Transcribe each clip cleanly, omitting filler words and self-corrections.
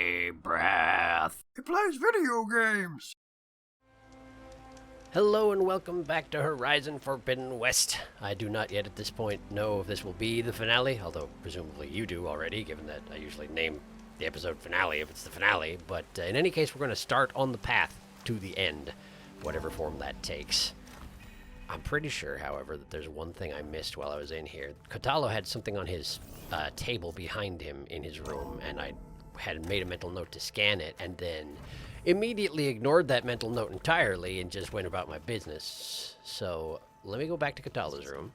SharkyBreath. He plays video games. Hello and welcome back to Horizon Forbidden West. I do not yet at this point know if this will be the finale, although presumably you do already, given that I usually name the episode finale if it's the finale. But in any case, we're going to start on the path to the end, whatever form that takes. I'm pretty sure, however, that there's one thing I missed while I was in here. Kotalo had something on his table behind him in his room, and I had made a mental note to scan it, and then immediately ignored that mental note entirely and just went about my business. So let me go back to Kotalo's room,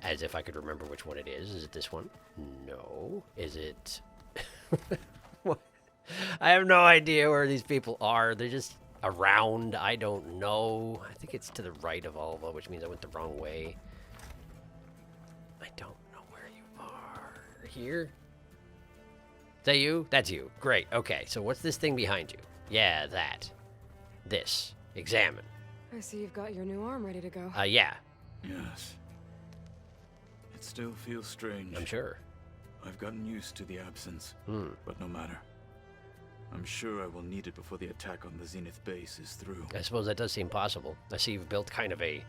as if I could remember which one it is. Is it this one? No. Is it... What? I have no idea where these people are. They're just around. I don't know. I think it's to the right of Alva, which means I went the wrong way. I don't know where you are. Here? Is that you? That's you. Great. Okay, so what's this thing behind you? Yeah, that. This. Examine. I see you've got your new arm ready to go. Yeah. Yes. It still feels strange. I'm sure. I've gotten used to the absence, but no matter. I'm sure I will need it before the attack on the Zenith base is through. I suppose that does seem possible. I see you've built kind of a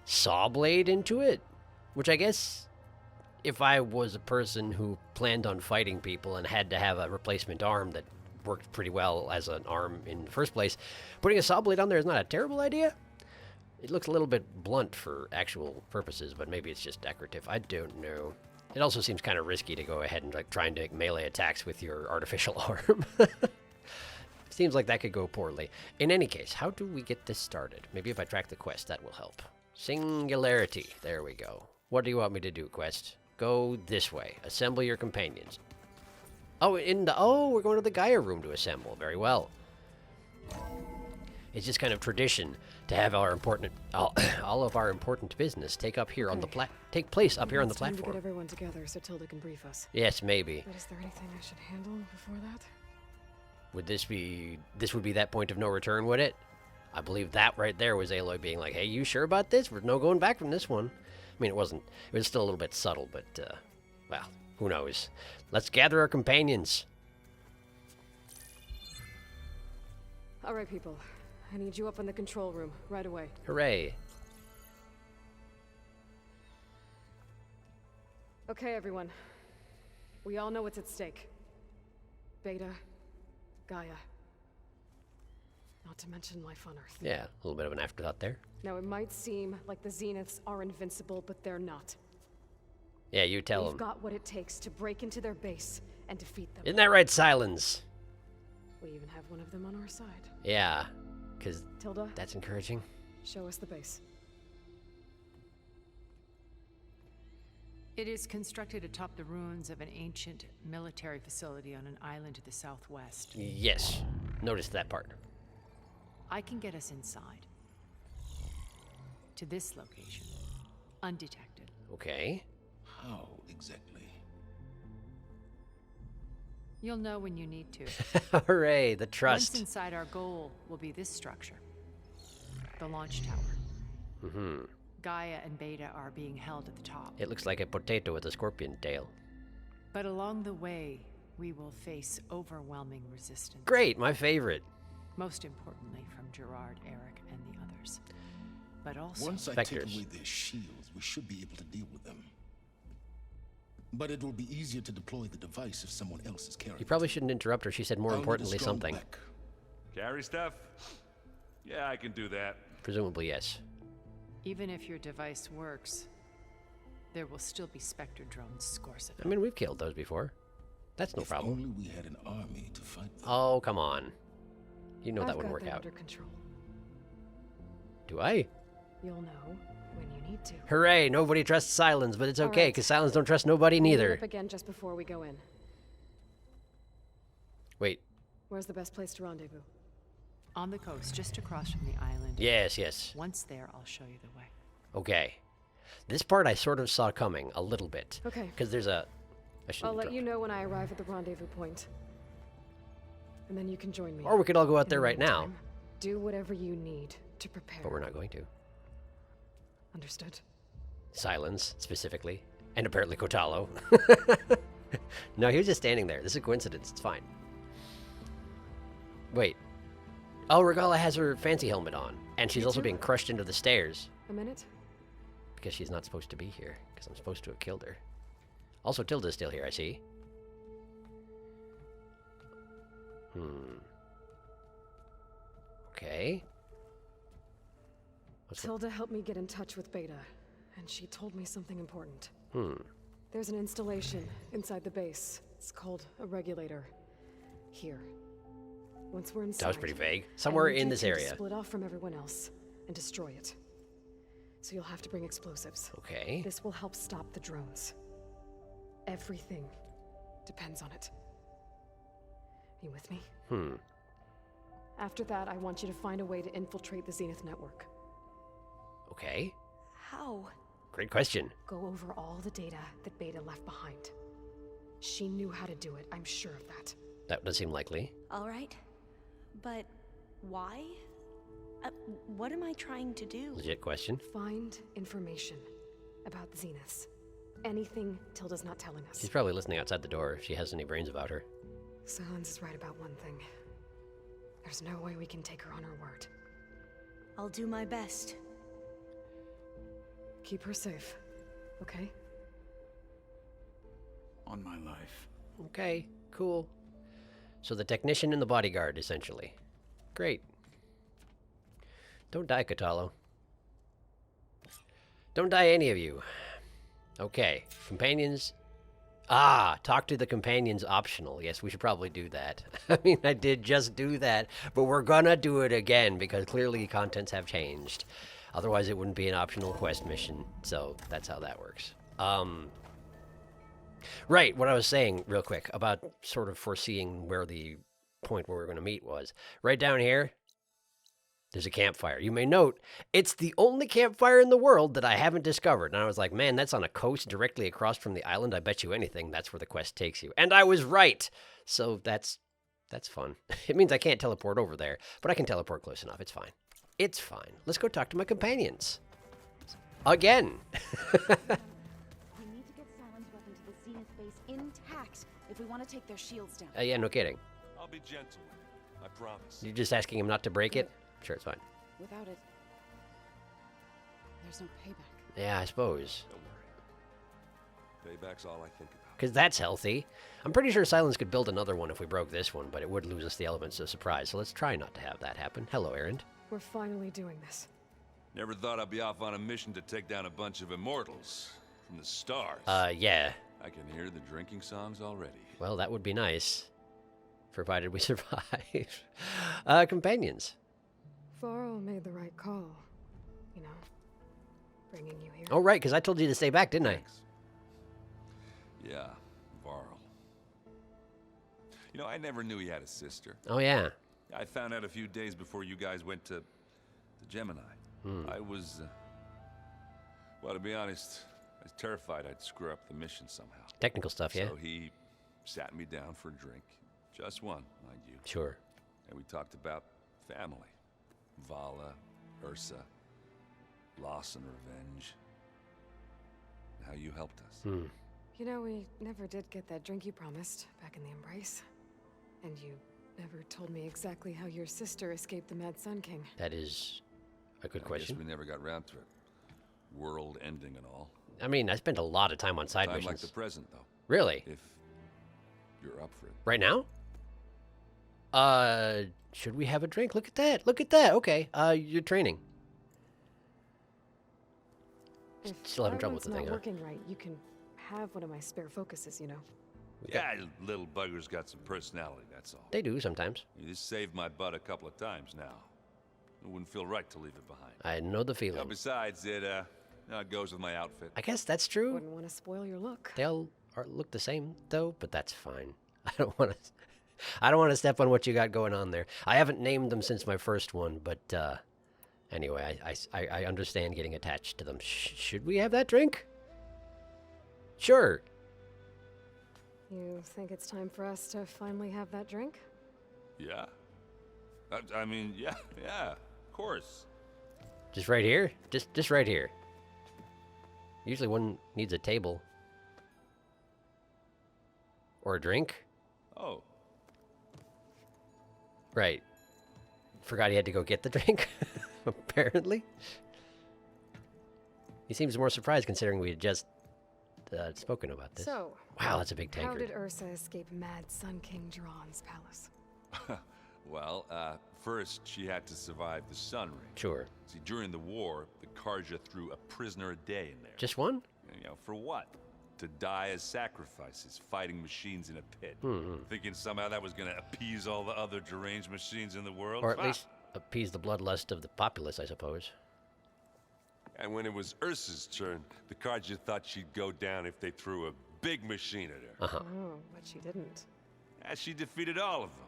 saw blade into it, which I guess if I was a person who planned on fighting people and had to have a replacement arm that worked pretty well as an arm in the first place, putting a saw blade on there is not a terrible idea. It looks a little bit blunt for actual purposes, but maybe it's just decorative. I don't know. It also seems kind of risky to go ahead and like trying to make melee attacks with your artificial arm. Seems like that could go poorly. In any case, how do we get this started? Maybe if I track the quest, that will help. Singularity. There we go. What do you want me to do, quest? Go this way. Assemble your companions. Oh, we're going to the Gaia room to assemble. Very well. It's just kind of tradition to have our important, all of our important business take place up here on the platform. To get everyone together so Tilda can brief us. Yes, maybe. But is there anything I should handle before that? Would this would be that point of no return, would it? I believe that right there was Aloy being like, hey, you sure about this? We're no going back from this one. I mean, it was still a little bit subtle, but, well, who knows? Let's gather our companions. All right, people. I need you up in the control room right away. Hooray. Okay, everyone. We all know what's at stake. Beta, Gaia. Not to mention life on Earth. Yeah, a little bit of an afterthought there. Now, it might seem like the Zeniths are invincible, but they're not. Yeah, you tell them. We've got what it takes to break into their base and defeat them. Isn't that right, Silence? We even have one of them on our side. Yeah, because Tilda, that's encouraging. show us the base. It is constructed atop the ruins of an ancient military facility on an island to the southwest. Yes, noticed that part. I can get us inside. To this location. Undetected. Okay. How exactly? You'll know when you need to. Hooray, the trust. Once inside, our goal will be this structure. The launch tower. Mm-hmm. Gaia and Beta are being held at the top. It looks like a potato with a scorpion tail. But along the way, we will face overwhelming resistance. Great, my favorite. Most importantly from Gerard, Eric, and the others. But also... Once I Vectors. take away their shields, we should be able to deal with them. But it will be easier to deploy the device if someone else is carrying it. You probably shouldn't interrupt her. She said more I'll need a importantly strong something. back. Carry stuff? Yeah, I can do that. Presumably, yes. Even if your device works, there will still be Spectre drones scores of I them. mean, we've killed those before. That's no If problem. only we had an army to fight them. Oh, come on. You know that I've wouldn't got work that out. under control. Do I? You'll know when you need to. Hooray, nobody trusts Silence, but it's All okay, right. because Silence don't trust nobody We'll meet neither. up again just before we go in. Wait, Where's the best place to rendezvous? On the coast, just across from the island. yes, yes. Once there, I'll show you the way. Okay. This part I sort of saw coming, a little bit. Okay. Because there's a... I shouldn't I'll let interrupt. you know when I arrive at the rendezvous point. And then you can join me. Or we could all go out In there the right now. meantime, do whatever you need to prepare. But we're not going to. Understood. Silence, specifically. And apparently Kotalo. No, he was just standing there. This is a coincidence. It's fine. Wait. Oh, Regala has her fancy helmet on. And she's also being crushed into the stairs. A minute? Because she's not supposed to be here. Because I'm supposed to have killed her. Also, Tilda's still here, I see. Okay. Tilda helped me get in touch with Beta, and she told me something important. There's an installation inside the base. It's called a regulator. Here. Once we're inside... That was pretty vague. Somewhere in this area. Split off from everyone else and destroy it. So you'll have to bring explosives. Okay. This will help stop the drones. Everything depends on it. You with me? After that, I want you to find a way to infiltrate the Zenith network. Okay. How? Great question. Go over all the data that Beta left behind. She knew how to do it, I'm sure of that. That does seem likely. All right. But why? What am I trying to do? Legit question. Find information about the Zeniths. Anything Tilda's not telling us. She's probably listening outside the door if she has any brains about her. Silence is right about one thing. There's no way we can take her on her word. I'll do my best. Keep her safe, okay? On my life. Okay, cool. So the technician and the bodyguard, essentially. Great. Don't die, Catalo. Don't die, any of you. Okay, companions. Ah, talk to the companions optional. Yes, we should probably do that. I mean, I did just do that, but we're gonna do it again because clearly contents have changed. Otherwise, it wouldn't be an optional quest mission, so that's how that works. Right, what I was saying real quick about sort of foreseeing where the point where we're going to meet was. Right down here, there's a campfire. You may note, it's the only campfire in the world that I haven't discovered. And I was like, man, that's on a coast directly across from the island. I bet you anything that's where the quest takes you. And I was right. So that's fun. It means I can't teleport over there, but I can teleport close enough. It's fine. It's fine. Let's go talk to my companions. Again. We need to get Silent's weapon to the Zenith base intact if we want to take their shields down. Yeah, no kidding. I'll be gentle with it. I promise. You're just asking him not to break it? Sure, it's fine. Without it, there's no payback. Yeah, I suppose. Don't worry. Payback's all I think about. Because that's healthy. I'm pretty sure Silence could build another one if we broke this one, but it would lose us the elements of surprise, so let's try not to have that happen. Hello, Erend. We're finally doing this. Never thought I'd be off on a mission to take down a bunch of immortals from the stars. Yeah. I can hear the drinking songs already. Well, that would be nice. Provided we survive. Companions. Varl made the right call. You know, bringing you here. Oh, right, because I told you to stay back, didn't Thanks. Yeah, Varl. You know, I never knew he had a sister. I? Oh, yeah. I found out a few days before you guys went to Gemini. I was, well, to be honest, I was terrified I'd screw up the mission somehow. Technical stuff, yeah? So he sat me down for a drink. Just one, mind you. Sure. And we talked about family. Vala, Ursa, loss and revenge. And how you helped us. You know, we never did get that drink you promised back in the Embrace. And you never told me exactly how your sister escaped the Mad Sun King. That is a good I question. guess we never got round to it. World ending and all. I mean, I spent a lot of time on side Time missions. like the present, though. Really? If you're up for it. Right now? Should we have a drink? Look at that. Look at that. Okay. You're training. If Still having trouble with the not thing, huh? working right, you can have one of my spare focuses, you know. Yeah, little bugger's got some personality, that's all. They do sometimes. You just saved my butt a couple of times now. It wouldn't feel right to leave it behind. I know the feeling. Besides, it goes with my outfit. I guess that's true. Wouldn't want to spoil your look. They all look the same though, but that's fine. I don't want to step on what you got going on there. I haven't named them since my first one, but anyway, I understand getting attached to them. Should we have that drink? Sure. You think it's time for us to finally have that drink? Yeah. I mean, yeah, of course. Just right here? Just right here. Usually one needs a table. Or a drink. Oh, Right. Forgot he had to go get the drink, apparently. He seems more surprised considering we had just spoken about this. So, Wow, that's a big how tankard. did Ursa escape Mad Sun King Jiran's palace? well, first she had to survive the Sun Ring. Sure. See, during the war, the Karja threw a prisoner a day in there. Just one? You know, for what? To die as sacrifices, fighting machines in a pit. Thinking somehow that was gonna appease all the other deranged machines in the world? Or at least appease the bloodlust of the populace, I suppose. And when it was Ursa's turn, the Karja thought she'd go down if they threw a big machine at her. Oh, but she didn't. And she defeated all of them.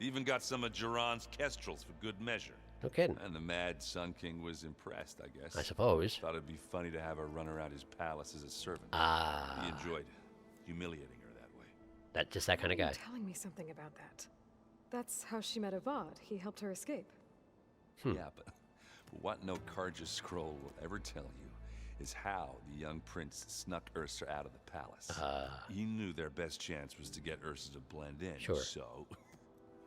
Even got some of Jiran's kestrels for good measure. No kidding. And the Mad Sun King was impressed, I guess. I suppose. Thought it'd be funny to have her run around his palace as a servant. Ah. He enjoyed humiliating her that way. Just that kind of guy. You're telling me something about that. That's how she met Avad. He helped her escape. Yeah, but what no Karja scroll will ever tell you is how the young prince snuck Ursa out of the palace. He knew their best chance was to get Ursa to blend in. Sure. So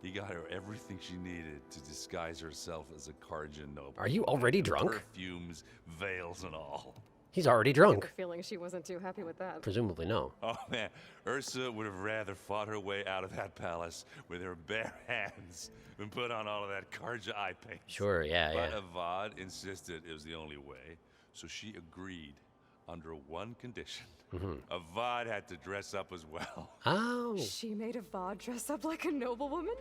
he got her everything she needed to disguise herself as a Karja noble. Are you already drunk? Perfumes, veils, and all. He's already I have drunk. a feeling she wasn't too happy with that. Presumably no. Oh man, Ursa would have rather fought her way out of that palace with her bare hands than put on all of that Karja eye paint. Sure, yeah, But yeah. Avad insisted it was the only way, so she agreed under one condition. Avad had to dress up as well. Oh. She made Avad dress up like a noblewoman?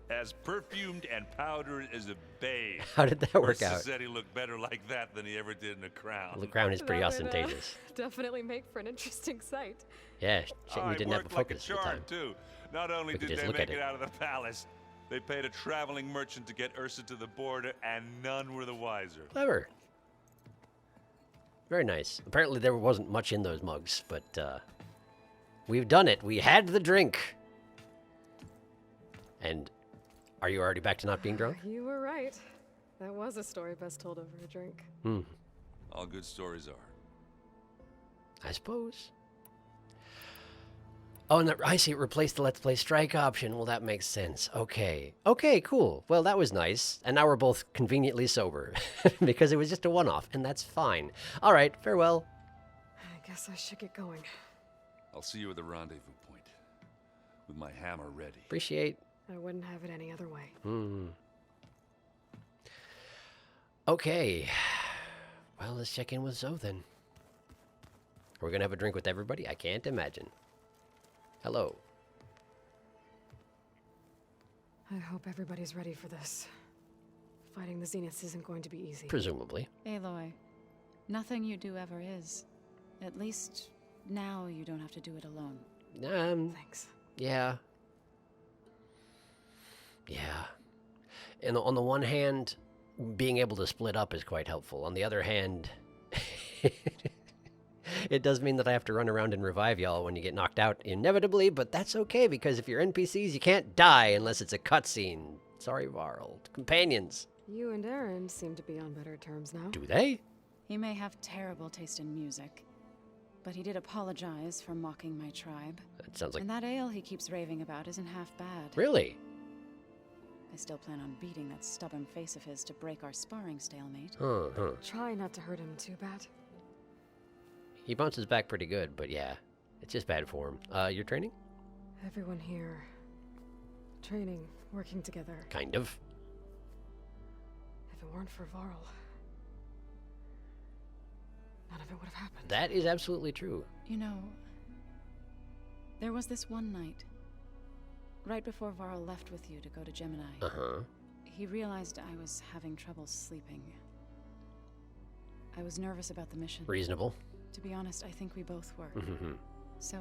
As perfumed and powdered as a babe. How did that work Ursa out? said he looked better like that than he ever did in a crown. The crown is pretty That would, ostentatious. definitely make for an interesting sight. Yeah, Oh, shame we it didn't have a worked like a focus at the charm, time. too. Not only We could did just they look make at it it. out of the palace, they paid a traveling merchant to get Ursa to the border, and none were the wiser. Clever. Very nice. Apparently there wasn't much in those mugs, but we've done it. We had the drink. And are you already back to not being drunk? You were right. That was a story best told over a drink. All good stories are. I suppose. Oh, and I see it replaced the Let's Play Strike option. Well, that makes sense. Okay. Okay, cool. Well, that was nice. And now we're both conveniently sober because it was just a one-off, and that's fine. All right, farewell. I guess I should get going. I'll see you at the rendezvous point with my hammer ready. Appreciate. I wouldn't have it any other way. Okay. Well, let's check in with Zoe then. Are we going to have a drink with everybody? I can't imagine. Hello. I hope everybody's ready for this. Fighting the Zeniths isn't going to be easy. Presumably. Aloy, nothing you do ever is. At least now you don't have to do it alone. Thanks. Yeah. Yeah. And on the one hand, being able to split up is quite helpful. On the other hand, it does mean that I have to run around and revive y'all when you get knocked out inevitably, but that's okay because if you're NPCs, you can't die unless it's a cutscene. Sorry, Varl. Companions. You and Aaron seem to be on better terms now. Do they? He may have terrible taste in music, but he did apologize for mocking my tribe. That sounds like... And that ale he keeps raving about isn't half bad. Really? I still plan on beating that stubborn face of his to break our sparring stalemate. Try not to hurt him too bad. He bounces back pretty good, but yeah, it's just bad form. You're training? Everyone here. Training, working together. Kind of. If it weren't for Varl, none of it would have happened. That is absolutely true. You know, there was this one night, right before Varl left with you to go to Gemini. Uh-huh. He realized I was having trouble sleeping. I was nervous about the mission. Reasonable. To be honest, I think we both were. Mm-hmm. So,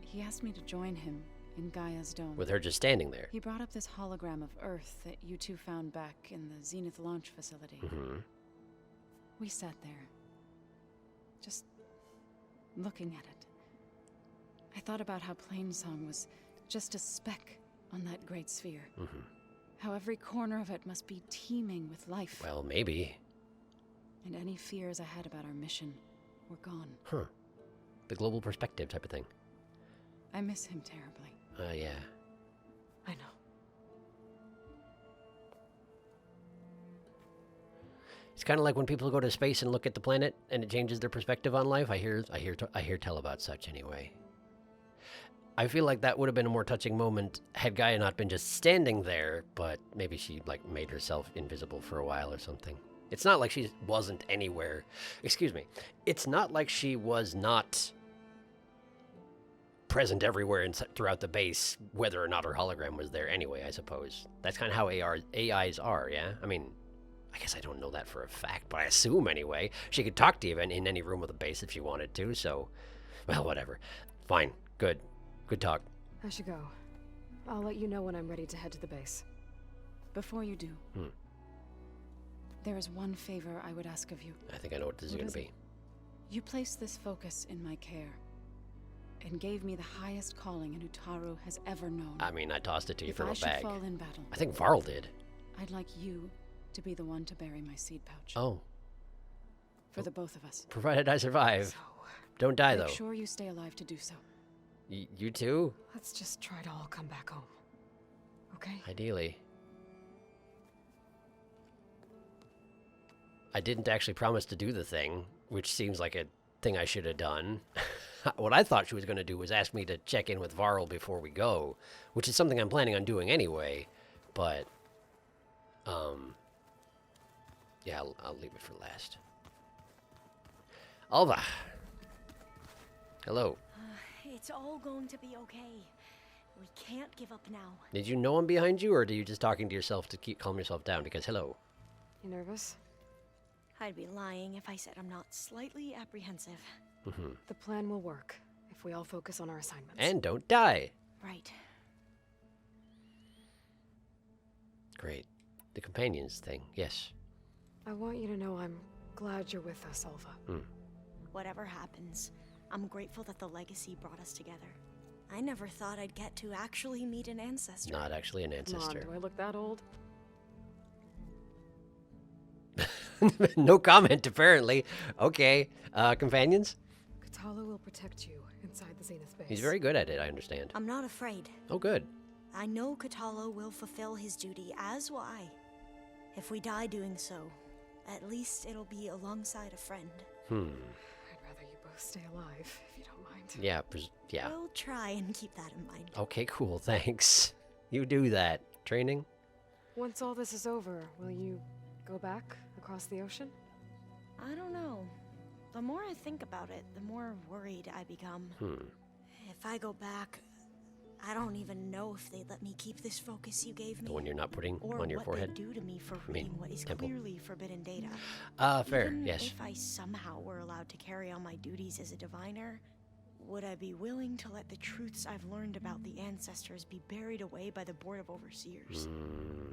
he asked me to join him in Gaia's dome. With her just standing there. He brought up this hologram of Earth that you two found back in the Zenith launch facility. Mm-hmm. We sat there, just looking at it. I thought about how Plainsong was just a speck on that great sphere. Mm-hmm. How every corner of it must be teeming with life. Well, maybe. And any fears I had about our mission were gone. Huh. The global perspective type of thing. I miss him terribly. Yeah. I know. It's kind of like when people go to space and look at the planet and it changes their perspective on life. I hear tell about such anyway. I feel like that would have been a more touching moment had Gaia not been just standing there, but maybe she like made herself invisible for a while or something. It's not like she wasn't anywhere. Excuse me. It's not like she was not present everywhere and throughout the base, whether or not her hologram was there anyway, I suppose. That's kind of how AIs are, yeah? I mean, I guess I don't know that for a fact, but I assume anyway. She could talk to you in any room of the base if she wanted to, so... Well, whatever. Fine. Good. Good talk. I should go. I'll let you know when I'm ready to head to the base. Before you do, there is one favor I would ask of you. I think I know what this is going to be. You placed this focus in my care, and gave me the highest calling an Utaru has ever known. I mean, I tossed it to you from a If I bag. should fall in battle, I think Varl did. I'd like you to be the one to bury my seed pouch. Oh. For the both of us. Provided I survive. So, Don't die, though. Make sure you stay alive to do so. You too? let's just try to all come back home. Okay? Ideally. I didn't actually promise to do the thing, which seems like a thing I should have done. What I thought she was going to do was ask me to check in with Varl before we go, which is something I'm planning on doing anyway, but, yeah, I'll leave it for last. Alva. Hello. It's all going to be okay. We can't give up now. Did you know I'm behind you, or are you just talking to yourself to keep calm yourself down? Because, hello. You nervous? I'd be lying if I said I'm not slightly apprehensive. The plan will work if we all focus on our assignments. And don't die. Right. Great. The companions thing, yes. I want you to know I'm glad you're with us, Alva. Whatever happens, I'm grateful that the legacy brought us together. I never thought I'd get to actually meet an ancestor. Not actually an Come on, ancestor. do I look that old? No comment, apparently. Okay. Companions? Katala will protect you inside the Zenith base. He's very good at it, I understand. I'm not afraid. Oh, good. I know Katala will fulfill his duty, as will I. If we die doing so, at least it'll be alongside a friend. I'd rather you both stay alive, if you don't mind. Yeah, yeah. We'll try and keep that in mind. Okay, cool, thanks. You do that. Training? Once all this is over, will you go back across the ocean? I don't know. The more I think about it, the more worried I become. If I go back, I don't even know if they'd let me keep this focus you gave me. The one you're not putting or on your what forehead? they do to me for I mean, reading what is temple. clearly forbidden data. Fair, Even yes. If I somehow were allowed to carry on my duties as a diviner, would I be willing to let the truths I've learned about the ancestors be buried away by the Board of Overseers?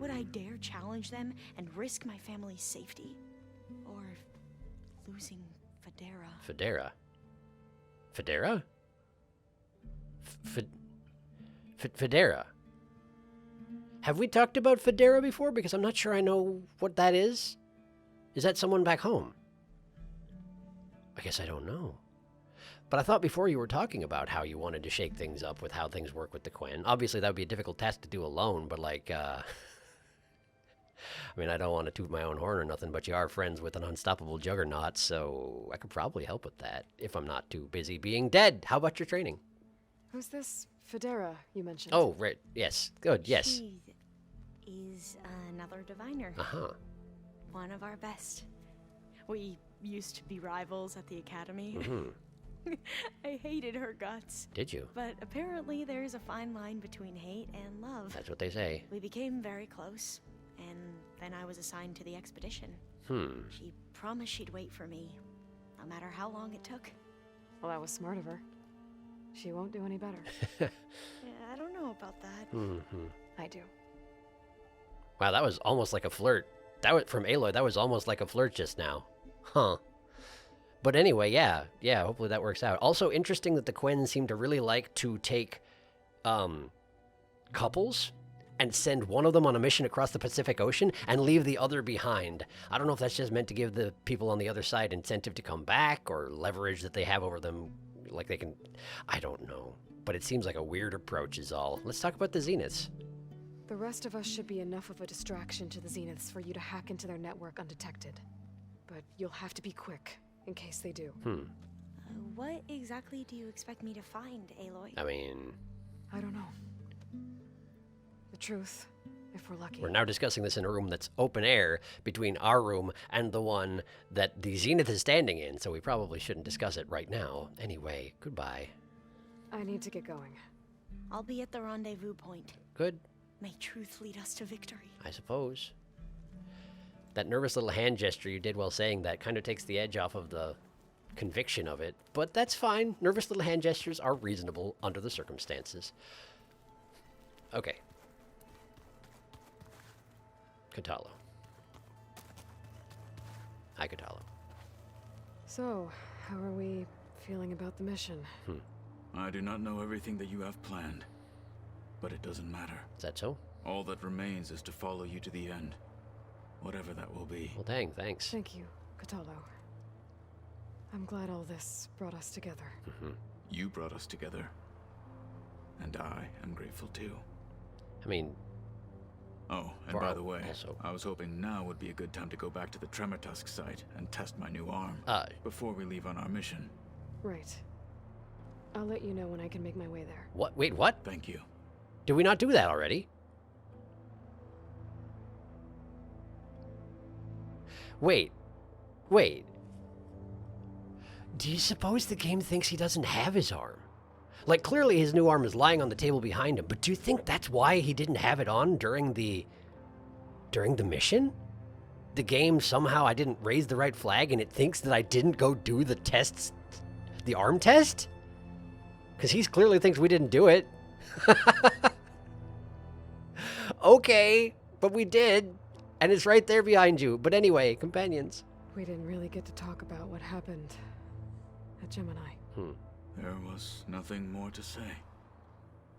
Would I dare challenge them and risk my family's safety? Or losing Federa? Federa? Federa? Have we talked about Federa before? Because I'm not sure I know what that is. Is that someone back home? I guess I don't know. But I thought before you were talking about how you wanted to shake things up with how things work with the Quen. Obviously, that would be a difficult task to do alone, but like, I mean, I don't want to toot my own horn or nothing, but you are friends with an unstoppable juggernaut, so I could probably help with that if I'm not too busy being dead. How about your training? Who's this Federa you mentioned? Oh, right. Yes. Good. Yes. She is another diviner. Uh-huh. One of our best. We used to be rivals at the academy. I hated her guts. Did you? But apparently there's a fine line between hate and love. That's what they say. We became very close, and then I was assigned to the expedition. She promised she'd wait for me, no matter how long it took. Well, that was smart of her. She won't do any better. Yeah, I don't know about that. I do. Wow, that was almost like a flirt. That was from Aloy. That was almost like a flirt just now. Huh. But anyway, yeah, hopefully that works out. Also interesting that the Quen seem to really like to take couples and send one of them on a mission across the Pacific Ocean and leave the other behind. I don't know if that's just meant to give the people on the other side incentive to come back or leverage that they have over them. Like they can, I don't know. but it seems like a weird approach is all. Let's talk about the Zeniths. The rest of us should be enough of a distraction to the Zeniths for you to hack into their network undetected. But you'll have to be quick, in case they do. What exactly do you expect me to find, Aloy? I mean... I don't know. The truth, if we're lucky. We're now discussing this in a room that's open air between our room and the one that the Zenith is standing in, so we probably shouldn't discuss it right now. Anyway, goodbye. I need to get going. I'll be at the rendezvous point. Good, May truth lead us to victory. I suppose. That nervous little hand gesture you did while saying that kind of takes the edge off of the conviction of it, but that's fine. Nervous little hand gestures are reasonable under the circumstances. Okay. Katalo. Hi, Katalo. So, how are we feeling about the mission? I do not know everything that you have planned, but it doesn't matter. Is that so? All that remains is to follow you to the end, whatever that will be. Well, dang, thanks. Thank you, Katalo. I'm glad all this brought us together. You brought us together, and I am grateful too. I mean, Oh, and by the way, also. I was hoping now would be a good time to go back to the Tremor Tusk site and test my new arm before we leave on our mission. Right. I'll let you know when I can make my way there. what? Wait, what? Thank you. Did we not do that already? Wait. Do you suppose the game thinks he doesn't have his arm? Like, clearly his new arm is lying on the table behind him, but do you think that's why he didn't have it on during the mission? The game somehow I didn't raise the right flag and it thinks that I didn't go do the tests, the arm test? Because he clearly thinks we didn't do it. Okay, but we did, and it's right there behind you. But anyway, companions. We didn't really get to talk about what happened at Gemini. There was nothing more to say.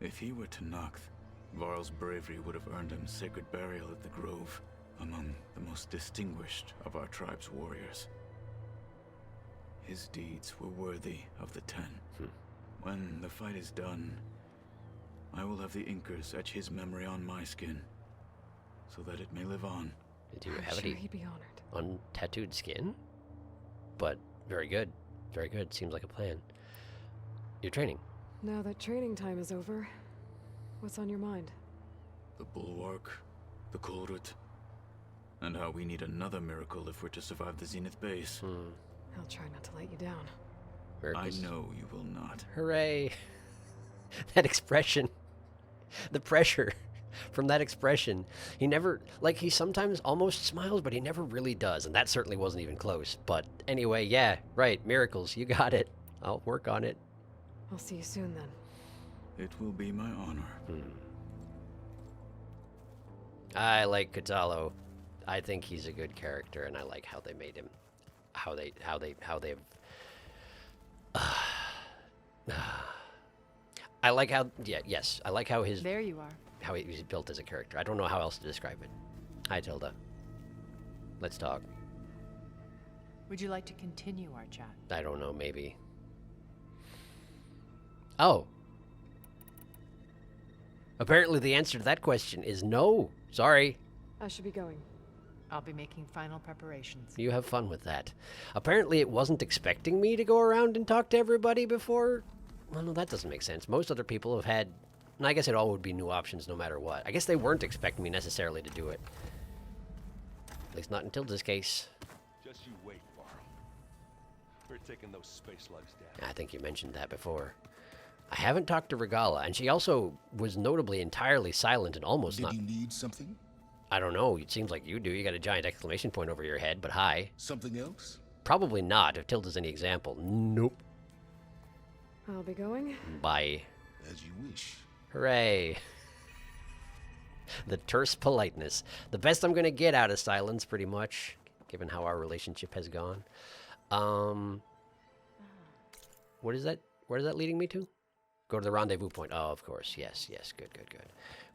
If he were to Noct, Varl's bravery would have earned him sacred burial at the Grove, among the most distinguished of our tribe's warriors. His deeds were worthy of the 10. When the fight is done, I will have the Inkers etch his memory on my skin, so that it may live on. Do you I'm have sure any he'd be honored. untattooed skin? But very good. Very good. Seems like a plan. You're training. Now that training time is over, what's on your mind? The Bulwark, the Kulrut, and how we need another miracle if we're to survive the Zenith base. I'll try not to let you down. Miracles. I know you will not. Hooray. That expression. The pressure from that expression. He never, like, he sometimes almost smiles, but he never really does. And that certainly wasn't even close. But anyway, yeah, right. Miracles. You got it. I'll work on it. I'll see you soon then. It will be my honor. I like Katalo. I think he's a good character, and I like how they made him. How they've. I like how. Yeah. Yes. I like how his. There you are. How he's built as a character. I don't know how else to describe it. Hi, Tilda. Let's talk. Would you like to continue our chat? I don't know. Maybe. Oh. Apparently, the answer to that question is no. Sorry. I should be going. I'll be making final preparations. You have fun with that. Apparently, it wasn't expecting me to go around and talk to everybody before. Well, no, that doesn't make sense. Most other people have had... And I guess it all would be new options no matter what. I guess they weren't expecting me necessarily to do it. At least not in Tilda's case. Just you wait, Varl. We're taking those space lugs down. I think you mentioned that before. I haven't talked to Regala, and she also was notably entirely silent and almost not... Did you need something? I don't know. It seems like you do. You got a giant exclamation point over your head, but hi. Something else? Probably not, if Tilda's any example. Nope. I'll be going. Bye. As you wish. Hooray. The terse politeness. The best I'm going to get out of silence, pretty much, given how our relationship has gone. What is that? Where is that leading me to? Go to the rendezvous point. Oh, of course. Yes, yes. Good.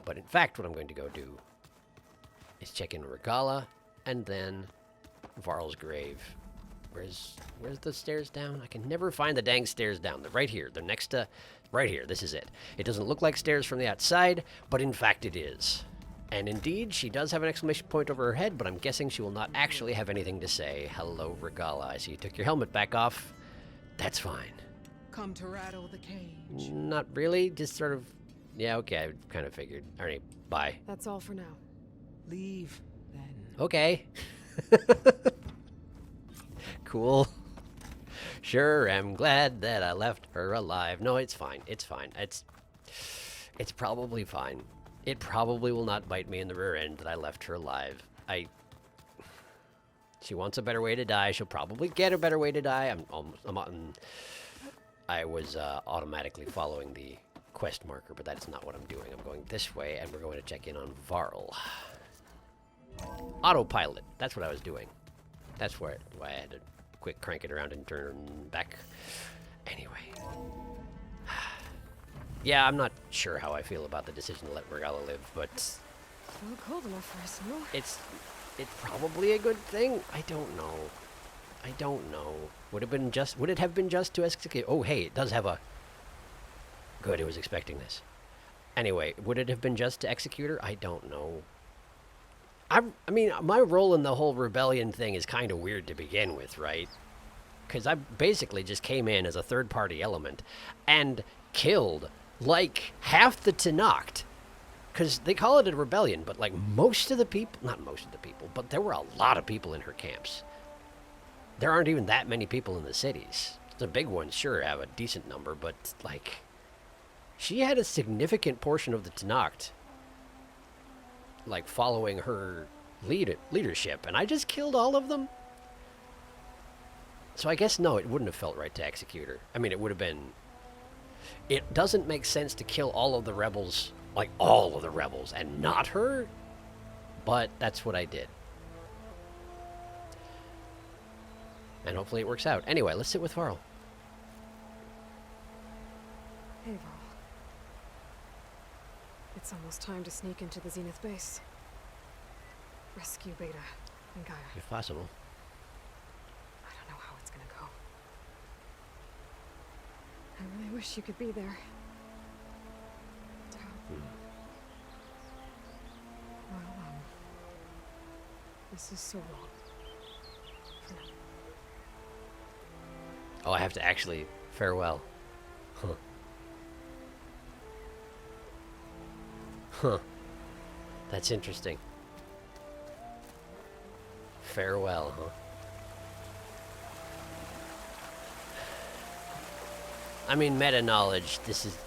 But in fact, what I'm going to go do is check in Regala and then Varl's grave. Where's the stairs down? I can never find the dang stairs down. They're right here. They're next to... Right here. This is it. It doesn't look like stairs from the outside, but in fact it is. And indeed, she does have an exclamation point over her head, but I'm guessing she will not actually have anything to say. Hello, Regala. I see you took your helmet back off. That's fine. Come to rattle the cage. Not really. Just sort of... Yeah, okay. I kind of figured. All right. Bye. That's all for now. Leave, then. Okay. Cool. Sure, I'm glad that I left her alive. No, it's fine. It's fine. It's probably fine. It probably will not bite me in the rear end that I left her alive. She wants a better way to die. She'll probably get a better way to die. I was automatically following the quest marker, but that is not what I'm doing. I'm going this way, and we're going to check in on Varl. Autopilot. That's what I was doing. That's why I had to quick crank it around and turn back. Anyway. Yeah, I'm not sure how I feel about the decision to let Regala live, but... Well, cold enough for us, no? It's probably a good thing. I don't know. Would it have been just to execute? Oh, hey, it does have a... Good, I was expecting this. Anyway, would it have been just to execute her? I don't know. I mean, my role in the whole rebellion thing is kind of weird to begin with, right? Because I basically just came in as a third-party element and killed, like, half the Tenakth. Because they call it a rebellion, but, like, most of the people... Not most of the people, but there were a lot of people in her camps. There aren't even that many people in the cities. The big ones, sure, have a decent number, but, like... She had a significant portion of the Tenakth, like, following her leadership, and I just killed all of them? So I guess, no, it wouldn't have felt right to execute her. I mean, it would have been... It doesn't make sense to kill all of the rebels, like, all of the rebels, and not her, but that's what I did. And hopefully it works out. Anyway, let's sit with Varl. Hey, Varl. It's almost time to sneak into the Zenith base. Rescue Beta and Gaia. If possible. I don't know how it's gonna go. I really wish you could be there. Well, this is so long. For now. Oh, I have to actually farewell. Huh. Huh. That's interesting. Farewell, huh? I mean, meta knowledge, this is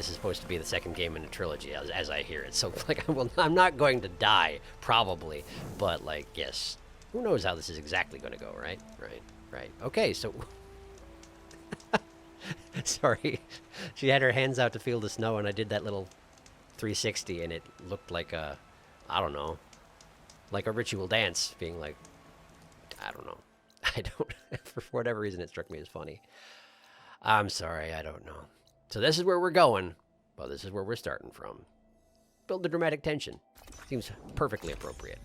supposed to be the second game in a trilogy, as I hear it. So, like, I'm not going to die, probably. But, like, yes. Who knows how this is exactly going to go, right? Right. Okay, so... Sorry. She had her hands out to feel the snow, and I did that little 360, and it looked like a... I don't know. Like a ritual dance, being like... I don't know. For whatever reason, it struck me as funny. I'm sorry, I don't know. So this is where we're going. Well, this is where we're starting from. Build the dramatic tension. Seems perfectly appropriate.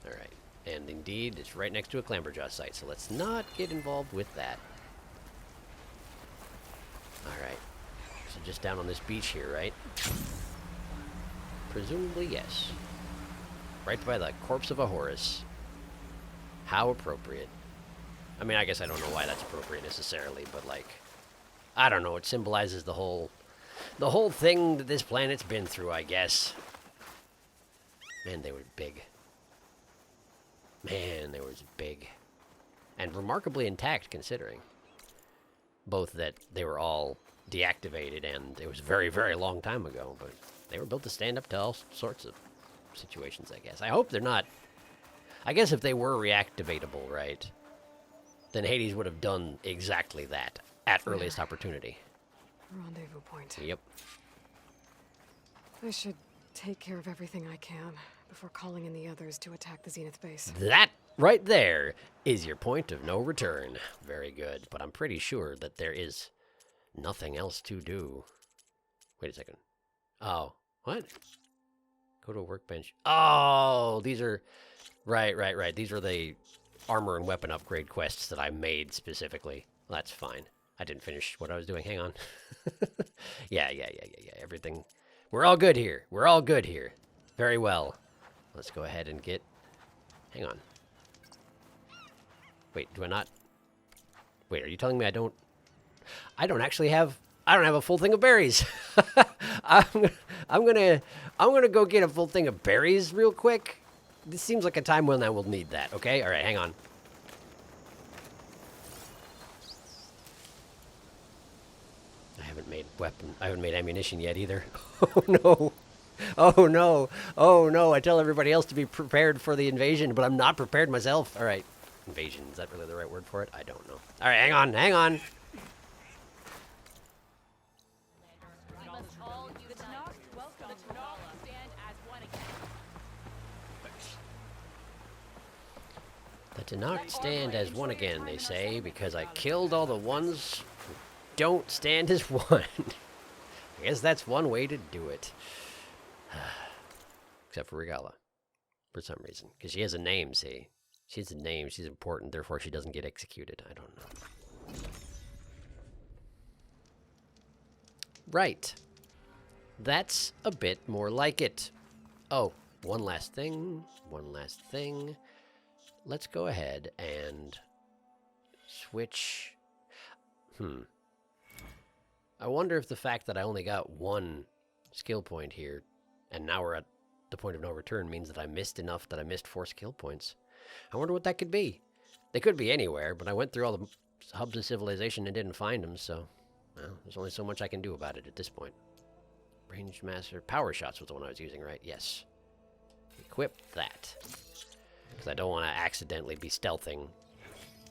Alright. And indeed, it's right next to a Clamberjaw site, so let's not get involved with that. Alright. So just down on this beach here, right? Presumably, yes. Right by the corpse of a Horus. How appropriate. I mean, I guess I don't know why that's appropriate necessarily, but, like, I don't know. It symbolizes the whole thing that this planet's been through, I guess. Man, they were big. Man, they were big. And remarkably intact, considering. Both that they were all deactivated, and it was a very, very long time ago, but they were built to stand up to all sorts of situations, I guess. I hope they're not... I guess if they were reactivatable, right, then Hades would have done exactly that at earliest opportunity. Rendezvous point. Yep. I should take care of everything I can before calling in the others to attack the Zenith base. That right there is your point of no return. Very good, but I'm pretty sure that there is nothing else to do. Wait a second. Oh, what? Go to a workbench. Oh, these are Right. These are the armor and weapon upgrade quests that I made specifically. Well, that's fine. I didn't finish what I was doing. Hang on. Yeah. Everything. We're all good here. We're all good here. Very well. Let's go ahead and get... Hang on. Wait, do I not... Wait, are you telling me I don't actually have... I don't have a full thing of berries. I'm gonna go get a full thing of berries real quick. This seems like a time when I will need that, okay? All right, hang on. I haven't made ammunition yet either. Oh no. Oh no. Oh no. I tell everybody else to be prepared for the invasion, but I'm not prepared myself. All right. Invasion, is that really the right word for it? I don't know. All right, hang on. The Tenakth stand as one again, they say, because I killed all the ones who don't stand as one. I guess that's one way to do it. Except for Regala, for some reason. Because she has a name, see? She has a name, she's important, therefore she doesn't get executed. I don't know. Right. That's a bit more like it. Oh, one last thing. Let's go ahead and switch. I wonder if the fact that I only got one skill point here, and now we're at the point of no return, means that I missed enough that I missed 4 skill points. I wonder what that could be. They could be anywhere, but I went through all the hubs of civilization and didn't find them, so well, there's only so much I can do about it at this point. Ranged Master. Power Shots was the one I was using, right? Yes. Equip that. Because I don't want to accidentally be stealthing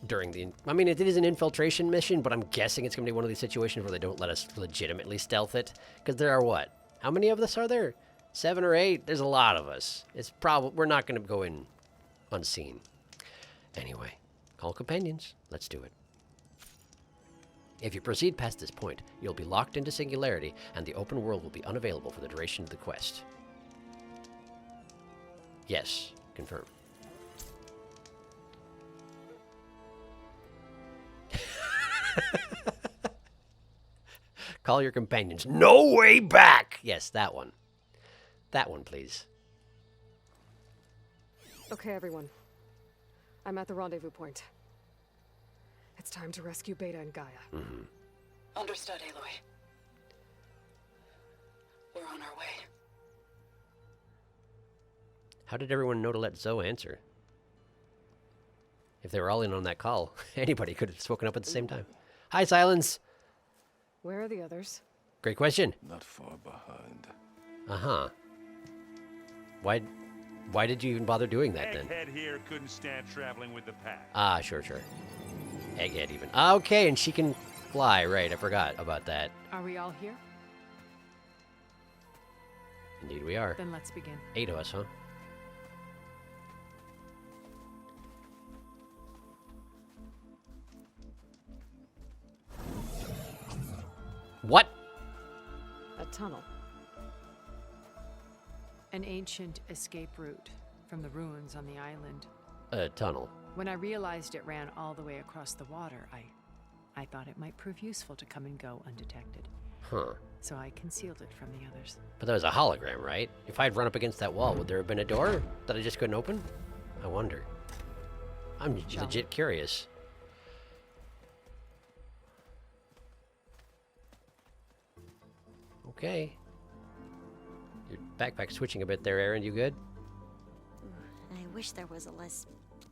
during the... I mean, it is an infiltration mission, but I'm guessing it's going to be one of these situations where they don't let us legitimately stealth it. Because there are what? How many of us are there? 7 or 8? There's a lot of us. It's probably... We're not going to go in unseen. Anyway, call companions. Let's do it. If you proceed past this point, you'll be locked into Singularity, and the open world will be unavailable for the duration of the quest. Yes, confirm. Call your companions. No way back! Yes, that one. That one, please. Okay, everyone. I'm at the rendezvous point. It's time to rescue Beta and Gaia. Understood, Aloy. We're on our way. How did everyone know to let Zoe answer? If they were all in on that call, anybody could have spoken up at the same time. Hi, Silence. Where are the others? Great question. Not far behind. Uh-huh. Why did you even bother doing that then? Egghead here couldn't stand traveling with the pack. Ah, sure. Egghead even. Okay, and she can fly, right. I forgot about that. Are we all here? Indeed we are. Then let's begin. 8 of us, huh? What? A tunnel. An ancient escape route from the ruins on the island. A tunnel. When I realized it ran all the way across the water, I thought it might prove useful to come and go undetected. Huh. So I concealed it from the others. But that was a hologram, right? If I'd run up against that wall, would there have been a door that I just couldn't open? I wonder. I'm legit curious. Okay. Your backpack's switching a bit there, Aaron. You good? I wish there was a less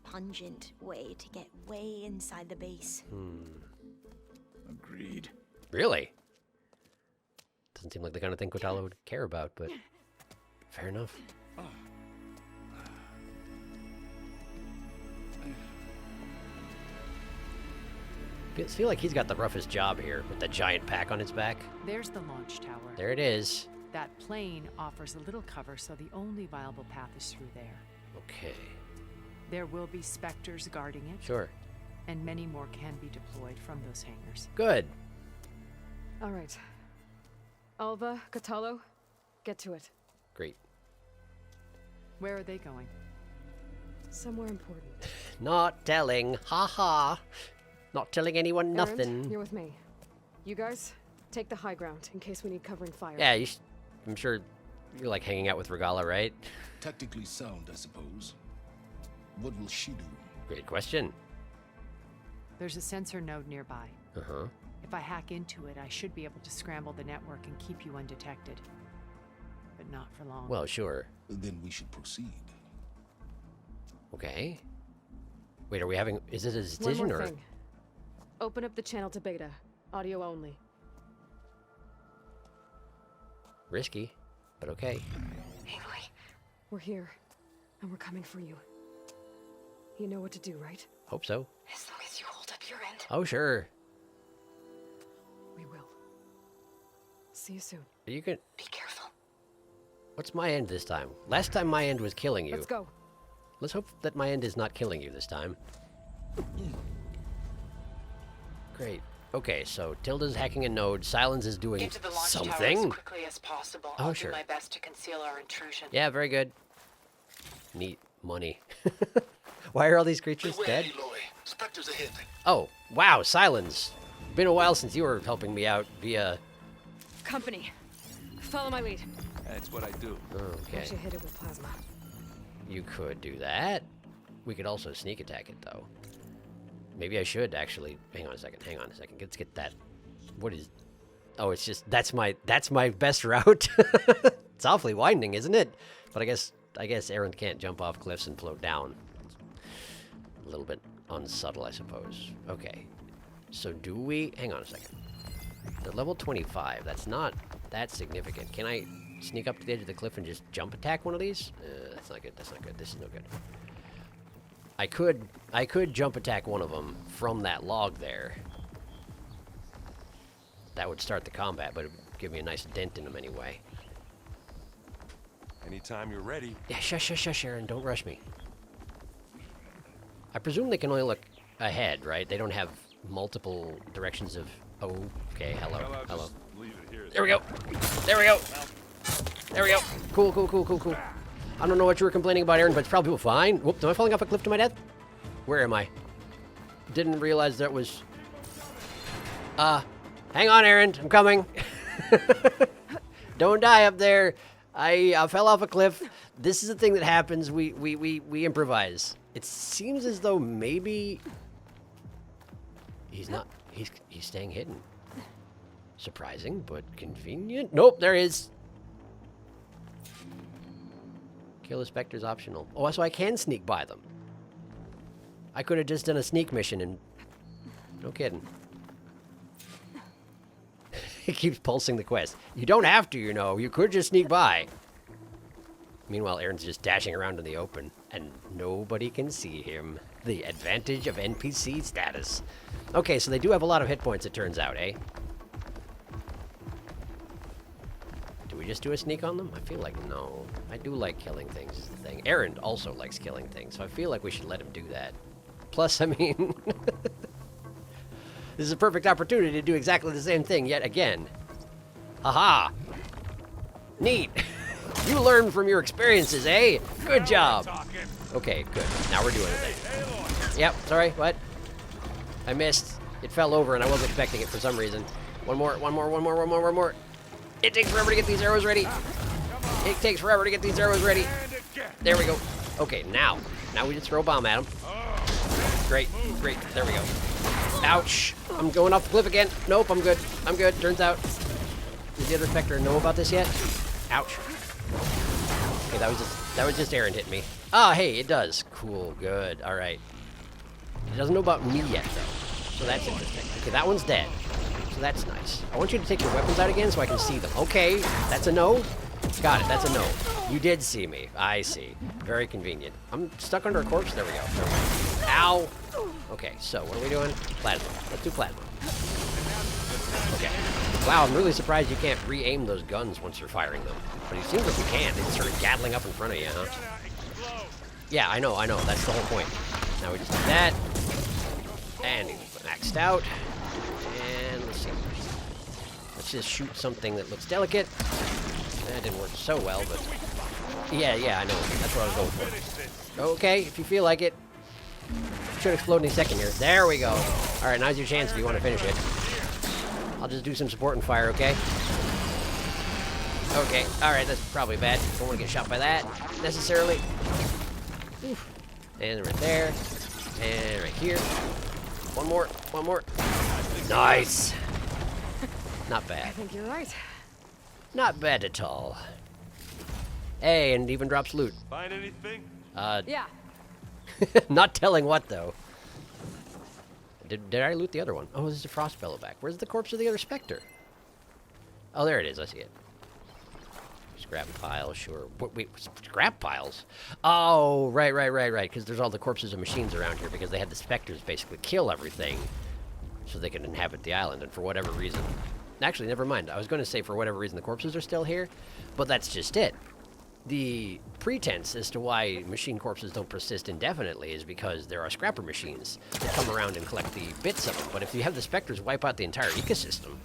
pungent way to get way inside the base. Agreed. Really? Doesn't seem like the kind of thing Kotala would care about, but fair enough. I feel like he's got the roughest job here with the giant pack on his back. There's the launch tower. There it is. That plane offers a little cover, so the only viable path is through there. Okay. There will be specters guarding it. Sure. And many more can be deployed from those hangars. Good. All right. Alva, Kotalo, get to it. Great. Where are they going? Somewhere important. Not telling. Ha ha. Not telling anyone Erend, nothing. you're with me. You guys, take the high ground in case we need covering fire. Yeah, I'm sure you're like hanging out with Regala, right? Tactically sound, I suppose. What will she do? Great question. There's a sensor node nearby. Uh-huh. If I hack into it, I should be able to scramble the network and keep you undetected. But not for long. Well, sure. Then we should proceed. Okay. Wait, are we having... Is this a decision One more or... thing. Open up the channel to beta. Audio only. Risky, but okay. Aloy. We're here, and we're coming for you. You know what to do, right? Hope so. As long as you hold up your end. Oh, sure. We will. See you soon. You can... Be careful. What's my end this time? Last time my end was killing you. Let's go. Let's hope that my end is not killing you this time. Great. Okay, so Tilda's hacking a node. Silence is doing Get to the launch tower something. as quickly as possible. Oh, I'll sure. do my best to conceal our intrusion. Yeah, very good. Neat. Money. Why are all these creatures dead? Aloy. Spectres ahead. Oh, wow, Silence. Been a while since you were helping me out via... Company. Follow my lead. That's what I do. Okay. I should hit it with plasma. You could do that. We could also sneak attack it, though. Maybe I should, actually. Hang on a second. Let's get that. What is... Oh, it's just... That's my best route. It's awfully winding, isn't it? But I guess Erend can't jump off cliffs and float down. It's a little bit unsubtle, I suppose. Okay. So do we... Hang on a second. The level 25, that's not that significant. Can I sneak up to the edge of the cliff and just jump attack one of these? That's not good. That's not good. This is no good. I could jump attack one of them from that log there. That would start the combat, but it would give me a nice dent in them anyway. Anytime you're ready. Yeah, shush, Aaron. Don't rush me. I presume they can only look ahead, right? They don't have multiple directions of... Oh, okay, hello. Just leave it here. There we go. Cool. I don't know what you were complaining about, Aaron, but it's probably fine. Whoop, am I falling off a cliff to my death? Where am I? Didn't realize that was... hang on, Aaron. I'm coming. Don't die up there. I fell off a cliff. This is the thing that happens. We improvise. It seems as though maybe... He's not... He's staying hidden. Surprising, but convenient. Nope, there is. Kill the Spectres optional. Oh, so I can sneak by them. I could have just done a sneak mission and... No kidding. It keeps pulsing the quest. You don't have to, you know. You could just sneak by. Meanwhile, Aaron's just dashing around in the open, and nobody can see him. The advantage of NPC status. Okay, so they do have a lot of hit points, it turns out, eh? Do we just do a sneak on them? I feel like no. I do like killing things is the thing. Aaron also likes killing things, so I feel like we should let him do that. Plus, I mean... This is a perfect opportunity to do exactly the same thing yet again. Haha! Neat! You learn from your experiences, eh? Good job! Okay, good. Now we're doing it. Yep, sorry, what? I missed. It fell over and I wasn't expecting it for some reason. One more. It takes forever to get these arrows ready. There we go. Okay, now we just throw a bomb at him. Great. There we go. Ouch. I'm going off the cliff again. Nope, I'm good. Turns out. Does the other Spectre know about this yet? Ouch. Okay, that was just Aaron hitting me. Ah, hey, it does. Cool, good. All right. It doesn't know about me yet, though. So that's interesting. Okay, that one's dead. So that's nice. I want you to take your weapons out again so I can see them. Okay, that's a no. Got it, that's a no. You did see me. I see. Very convenient. I'm stuck under a corpse. There we go. Ow. Okay, so what are we doing? Plasma. Let's do plasma. Okay. Wow, I'm really surprised you can't re-aim those guns once you're firing them. But it seems like you can. They start gathering up in front of you, huh? Yeah, I know. That's the whole point. Now we just do that. And he's maxed out. And let's see. Let's just shoot something that looks delicate. That didn't work so well, but Yeah, I know. That's what I was going for. Okay, if you feel like it. Should explode any second here. There we go. Alright, now's your chance if you want to finish it. I'll just do some support and fire, okay? Okay, alright, that's probably bad. Don't want to get shot by that, necessarily. Oof. And right there. And right here. One more. Nice! Not bad. I think you're right. Not bad at all. Hey, and it even drops loot. Find anything? Yeah. Not telling what, though. Did I loot the other one? Oh, this is a Frostbellow back. Where's the corpse of the other Spectre? Oh, there it is. I see it. Scrap piles, sure. Wait, scrap piles? Oh, right. Because there's all the corpses of machines around here because they had the Spectres basically kill everything so they can inhabit the island, and for whatever reason... Actually, never mind. I was going to say for whatever reason the corpses are still here, but that's just it. The pretense as to why machine corpses don't persist indefinitely is because there are scrapper machines that come around and collect the bits of them. But if you have the Spectres wipe out the entire ecosystem,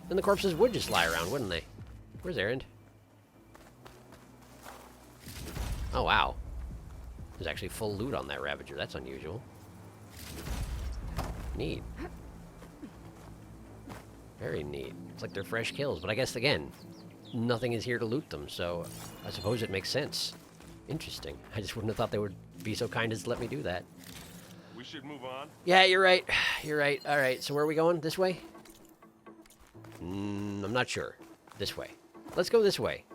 then the corpses would just lie around, wouldn't they? Where's Erend? Oh, wow. There's actually full loot on that Ravager. That's unusual. Neat. Very neat. It's like they're fresh kills, but I guess, again, nothing is here to loot them, so I suppose it makes sense. Interesting. I just wouldn't have thought they would be so kind as to let me do that. We should move on. Yeah, you're right. You're right. All right, so where are we going? This way? I'm not sure. This way. Let's go this way.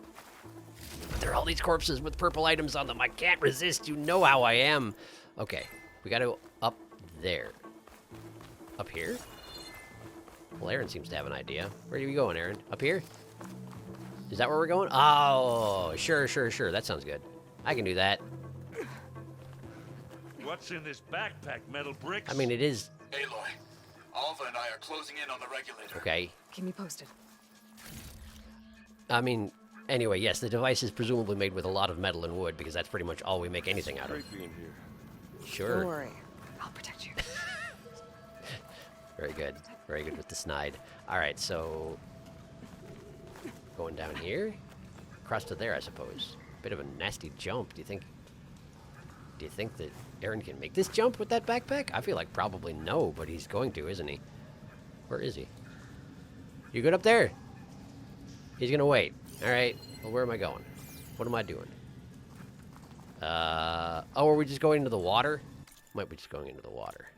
But there are all these corpses with purple items on them. I can't resist. You know how I am. Okay, we gotta go up there. Up here? Well, Aaron seems to have an idea. Where are you going, Aaron? Up here? Is that where we're going? Oh, sure. That sounds good. I can do that. What's in this backpack? Metal bricks? I mean, it is... Aloy, Alva and I are closing in on the regulator. Okay. Keep me posted. I mean, anyway, yes, the device is presumably made with a lot of metal and wood, because that's pretty much all we make anything out of. Sure. Don't worry. I'll protect you. Very good. Very good with the snide. Alright, so... Going down here? Across to there, I suppose. Bit of a nasty jump. Do you think that Aaron can make this jump with that backpack? I feel like probably no, but he's going to, isn't he? Where is he? You good up there? He's gonna wait. Alright. Well, where am I going? What am I doing? Oh, are we just going into the water? Might be just going into the water.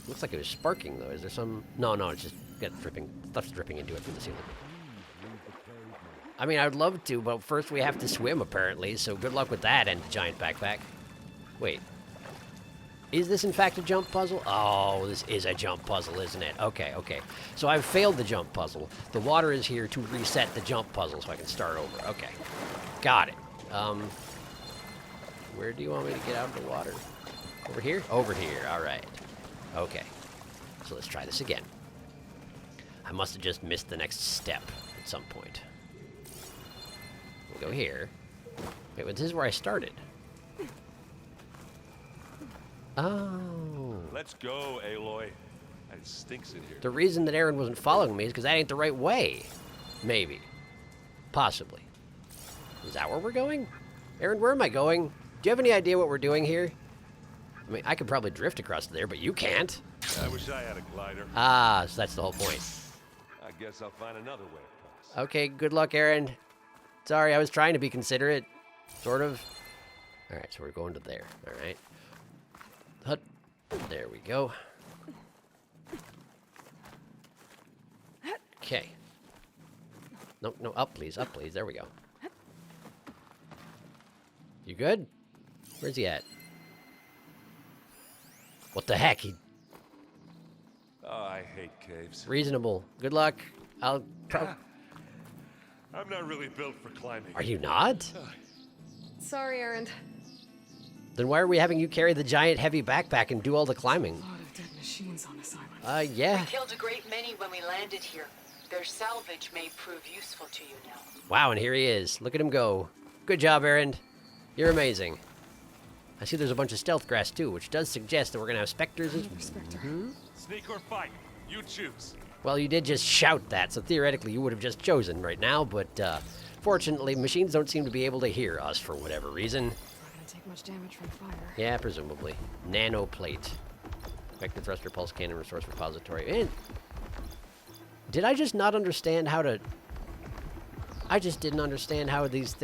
Looks like it was sparking, though. Is there some... No, it's just got dripping. Stuff's dripping into it from the ceiling. I mean, I would love to, but first we have to swim, apparently, so good luck with that and the giant backpack. Wait. Is this, in fact, a jump puzzle? Oh, this is a jump puzzle, isn't it? Okay. So I've failed the jump puzzle. The water is here to reset the jump puzzle so I can start over. Okay. Got it. Where do you want me to get out of the water? Over here? Over here. All right. Okay. So let's try this again. I must have just missed the next step at some point. We'll go here. Wait, but this is where I started. Oh. Let's go, Aloy. It stinks in here. The reason that Aaron wasn't following me is because that ain't the right way. Maybe. Possibly. Is that where we're going? Aaron, where am I going? Do you have any idea what we're doing here? I mean, I could probably drift across there, but you can't. I wish I had a glider. Ah, so that's the whole point. I guess I'll find another way across. Okay, good luck, Aaron. Sorry, I was trying to be considerate. Sort of. Alright, so we're going to there. Alright. Hut. There we go. Okay. No, up please, there we go. You good? Where's he at? What the heck? Oh, I hate caves. Reasonable. Good luck. I'm not really built for climbing. Are you not? Sorry, Aaron. Then why are we having you carry the giant heavy backpack and do all the climbing? A lot of dead machines on this island. Yeah. We killed a great many when we landed here. Their salvage may prove useful to you now. Wow, and here he is. Look at him go. Good job, Aaron. You're amazing. I see there's a bunch of stealth grass, too, which does suggest that we're going to have specters. Sneak or fight? You choose. Well, you did just shout that, so theoretically you would have just chosen right now, but Fortunately, machines don't seem to be able to hear us for whatever reason. Not gonna take much damage from fire. Yeah, presumably. Nanoplate. Vector thruster, pulse cannon, resource repository. And did I just not understand how to... I just didn't understand how these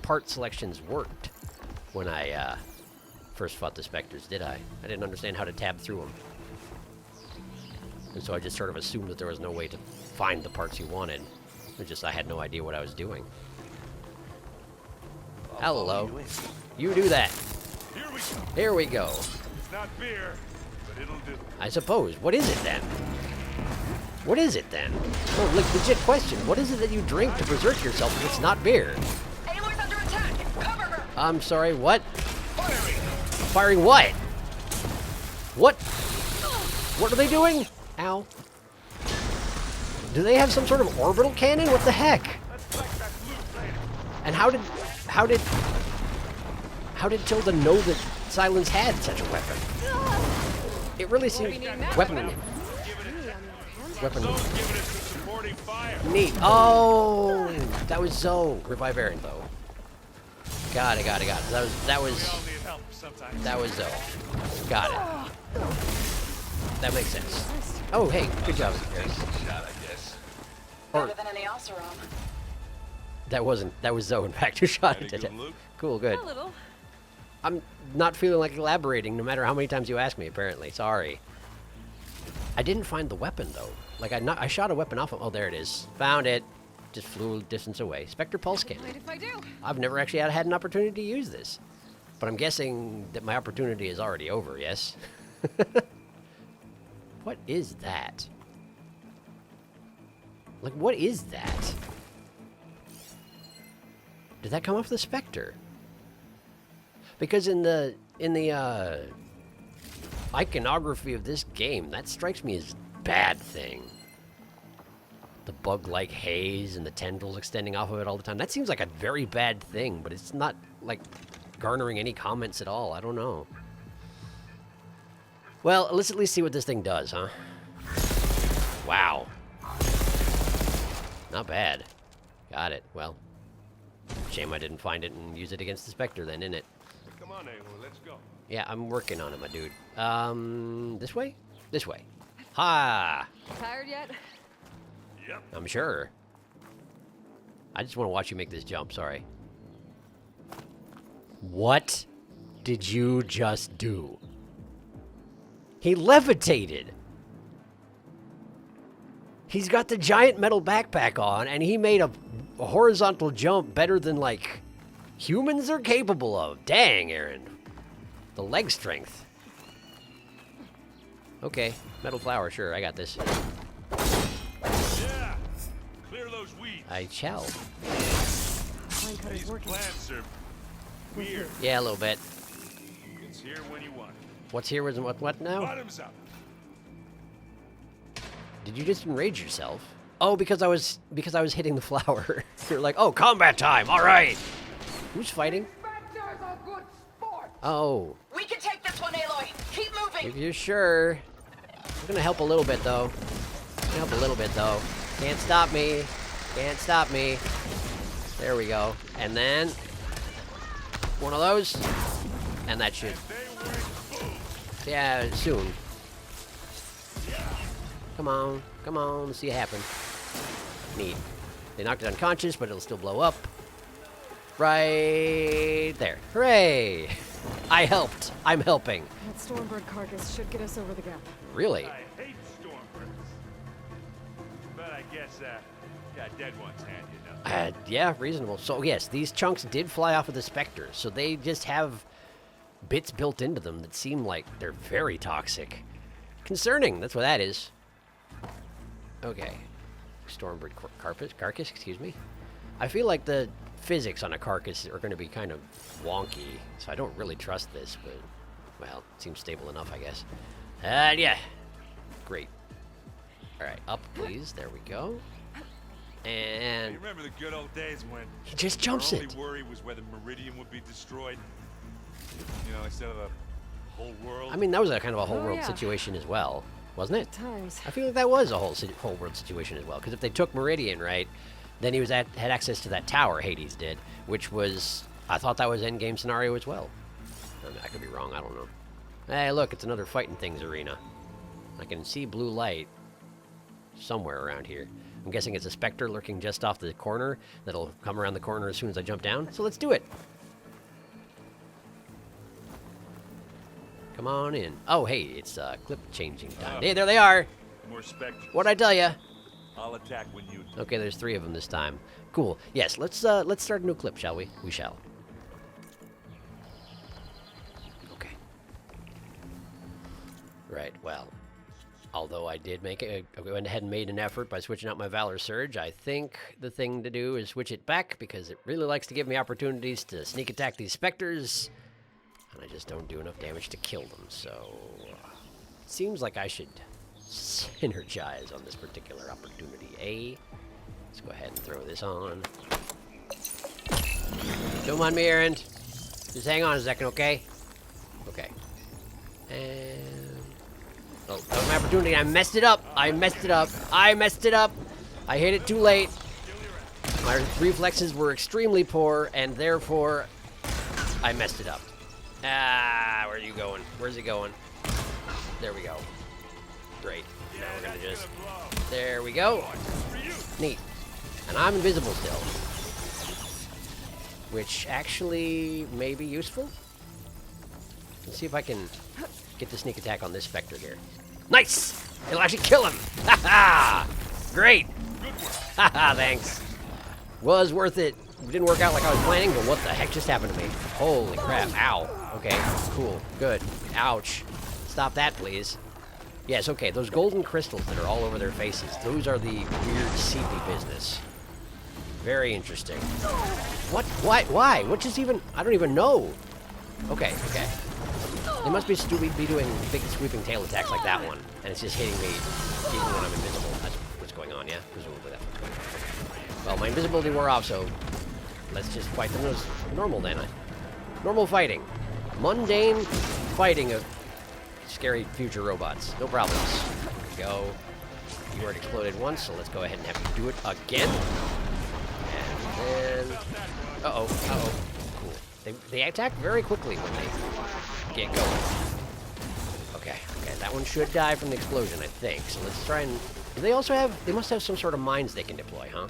part selections worked when I first fought the Spectres, did I? I didn't understand how to tab through them. And so I just sort of assumed that there was no way to find the parts you wanted. It just I had no idea what I was doing. Hello. You do that. Here we go. It's not beer, but it'll do. I suppose. What is it then? What is it then? No, like, legit question. What is it that you drink to berserk yourself if it's not beer? Aloy's under attack. Cover her. I'm sorry, what? Firing what? What? What are they doing? Ow. Do they have some sort of orbital cannon? What the heck? And how did Tilda know that Silence had such a weapon? It really seems weapon. Neat. Oh, that was Zoe. Revive Aaron though. Got it. That was Zoe. Got it. That makes sense. Oh, hey, good job, Aaron. Better than any Oseram. That was Zoe, in fact, who shot it. Cool, good. A little. I'm not feeling like elaborating no matter how many times you ask me, apparently. Sorry. I didn't find the weapon, though. Like, I shot a weapon off of... Oh, there it is. Found it. Just flew a distance away. Spectre Pulse Cannon. Mind if I do? I've never actually had an opportunity to use this. But I'm guessing that my opportunity is already over, yes? What is that? Like, what is that? Did that come off the Spectre? Because in the iconography of this game, that strikes me as a bad thing. The bug-like haze and the tendrils extending off of it all the time. That seems like a very bad thing, but it's not, like, garnering any comments at all. I don't know. Well, let's at least see what this thing does, huh? Wow. Not bad. Got it. Well, shame I didn't find it and use it against the Spectre then, innit? Come on, Aloy, let's go. Yeah, I'm working on it, my dude. This way? This way. Ha! Tired yet? Yep. I'm sure. I just want to watch you make this jump, sorry. What did you just do? He levitated! He's got the giant metal backpack on, and he made a horizontal jump better than, like, humans are capable of. Dang, Aaron. The leg strength. Okay, metal flower, sure, I got this. Yeah. Clear those weeds. I shall. These plants are weird. Yeah, a little bit. It's here when you want it. What's here is what now? Bottoms up. Did you just enrage yourself? Oh, because I was hitting the flower. You're like, oh, combat time. All right. Who's fighting? Oh. We can take this one, Aloy. Keep moving. If you're sure. I'm gonna help a little bit though. Can't stop me. Can't stop me. There we go. And then one of those, and that should. Yeah, soon. Come on, let's see it happen. Neat. They knocked it unconscious, but it'll still blow up. Right there. Hooray! I helped. I'm helping. That Stormbird carcass should get us over the gap. Really? I hate stormbirds. But I guess, got dead ones handy enough. Yeah, reasonable. So yes, these chunks did fly off of the Spectre, so they just have bits built into them that seem like they're very toxic. Concerning, that's what that is. Okay. Stormbird carcass, excuse me. I feel like the physics on a carcass are going to be kind of wonky, so I don't really trust this, but, well, it seems stable enough, I guess. Yeah. Great. Alright, up, please. There we go. And... You remember the good old days when... He just jumps our it. only worry was whether Meridian would be destroyed? You know, instead of the whole world? I mean, that was a kind of a whole Oh, world yeah. situation as well, wasn't it? Times. I feel like that was a whole world situation as well, because if they took Meridian, right, Then he had access to that tower, Hades did, which was, I thought that was endgame scenario as well. I mean, I could be wrong, I don't know. Hey, look, it's another fighting things arena. I can see blue light somewhere around here. I'm guessing it's a specter lurking just off the corner that'll come around the corner as soon as I jump down. So let's do it. Come on in. Oh, hey, it's clip changing time. Hey, there they are. More specters. What'd I tell ya? I'll attack when you... Okay, there's 3 of them this time. Cool. Yes, let's start a new clip, shall we? We shall. Okay. Right, well, although I did I went ahead and made an effort by switching out my Valor Surge, I think the thing to do is switch it back because it really likes to give me opportunities to sneak attack these specters, and I just don't do enough damage to kill them, so it seems like I should synergize on this particular opportunity. Let's go ahead and throw this on. Don't mind me, Aaron. Just hang on a second, okay? Okay. And... oh, that was my opportunity. I messed it up. I messed it up. I messed it up. I hit it too late. My reflexes were extremely poor, and therefore, I messed it up. Ah, where are you going? Where's it going? There we go. Great. Now we're gonna just... there we go. Neat. And I'm invisible still. Which actually may be useful. Let's see if I can get the sneak attack on this specter here. Nice! It'll actually kill him! Ha ha! Great! Ha ha, thanks. Was worth it. It didn't work out like I was planning, but what the heck just happened to me? Holy crap. Ow. Okay, cool. Good. Ouch. Stop that, please. Yes, okay, those golden crystals that are all over their faces, those are the weird seepy business. Very interesting. What? Why? What just even... I don't even know. Okay, okay. They must be doing big sweeping tail attacks like that one, and it's just hitting me even when I'm invisible. That's what's going on, yeah? Presumably that's what's going on. Well, my invisibility wore off, so let's just fight them as normal then. Normal fighting. Mundane fighting of scary future robots. No problems. There we go. You already exploded once, so let's go ahead and have you do it again. And then... uh-oh, uh-oh. Cool. They attack very quickly when they get going. Okay, okay. That one should die from the explosion, I think. So let's try and... do they also have... they must have some sort of mines they can deploy, huh?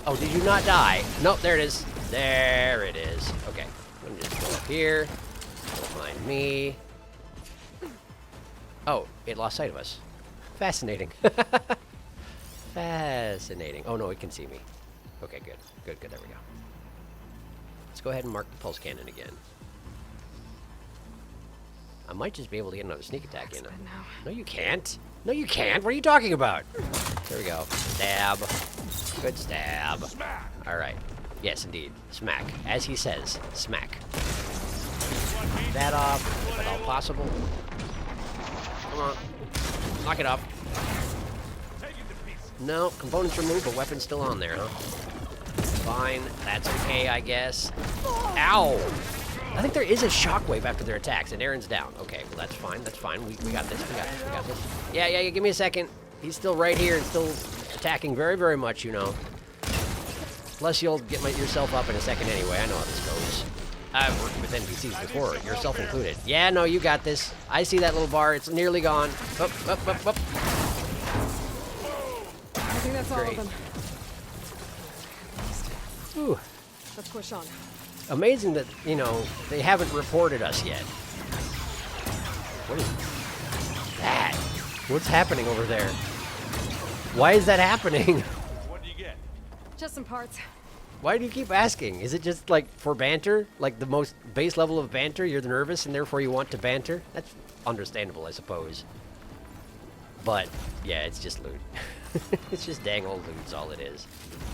Oh, did you not die? Nope, there it is. There it is. Okay. Let me just go up here. Don't mind me. Oh, it lost sight of us. Fascinating. Fascinating. Oh, no, it can see me. Okay, good. Good, good. There we go. Let's go ahead and mark the pulse cannon again. I might just be able to get another sneak attack in. No, you can't. No, you can't. What are you talking about? There we go. Stab. Good stab. All right. Yes, indeed. Smack. As he says, smack. That off, if at all possible. Come on. Knock it off. No, components removed, but weapon's still on there, huh? Fine. That's okay, I guess. Ow! I think there is a shockwave after their attacks, and Aaron's down. Okay, well, that's fine. That's fine. We got this. We got this. We got this. Yeah, yeah, give me a second. He's still right here and still attacking very, very much, you know. Plus, you'll get yourself up in a second anyway. I know how this goes. I've worked with NPCs before, yourself included. Yeah, no, you got this. I see that little bar. It's nearly gone. Up, up, up, up. I think that's all of them. Ooh. Let's push on. Amazing that, you know, they haven't reported us yet. What is that? What's happening over there? Why is that happening? What do you get? Just some parts. Why do you keep asking? Is it just like for banter? Like the most base level of banter? You're nervous and therefore you want to banter? That's understandable, I suppose. But, yeah, it's just loot. It's just dang old loot is all it is.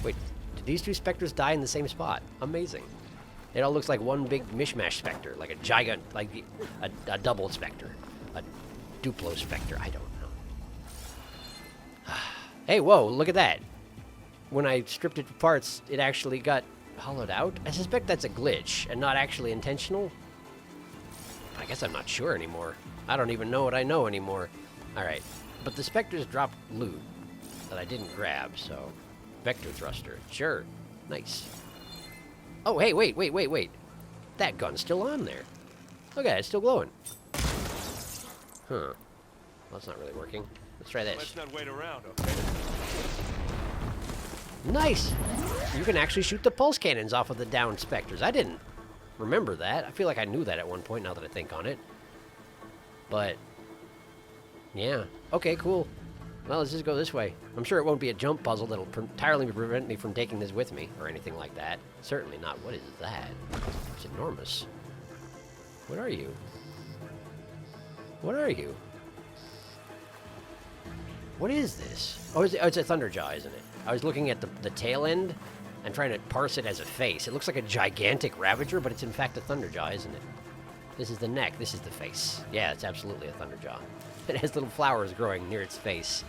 Wait, did these two specters die in the same spot? Amazing. It all looks like one big mishmash specter, like a gigant, like a double specter, a duplo specter. I don't know. Hey, whoa! Look at that. When I stripped it to parts, it actually got hollowed out. I suspect that's a glitch and not actually intentional. I guess I'm not sure anymore. I don't even know what I know anymore. All right, but the specters dropped loot that I didn't grab, so Spectre thruster. Sure. Nice. Oh, hey, wait. That gun's still on there. Look at it, it's still glowing. Huh. Well, that's not really working. Let's try this. Let's not wait around, okay? Nice! You can actually shoot the pulse cannons off of the downed Spectres. I didn't remember that. I feel like I knew that at one point now that I think on it. But, yeah. Okay, cool. Well, let's just go this way. I'm sure it won't be a jump puzzle that'll entirely prevent me from taking this with me, or anything like that. Certainly not. What is that? It's enormous. What are you? What are you? What is this? Oh, it's a Thunderjaw, isn't it? I was looking at the tail end and trying to parse it as a face. It looks like a gigantic Ravager, but it's in fact a Thunderjaw, isn't it? This is the neck. This is the face. Yeah, it's absolutely a Thunderjaw. It has little flowers growing near its face.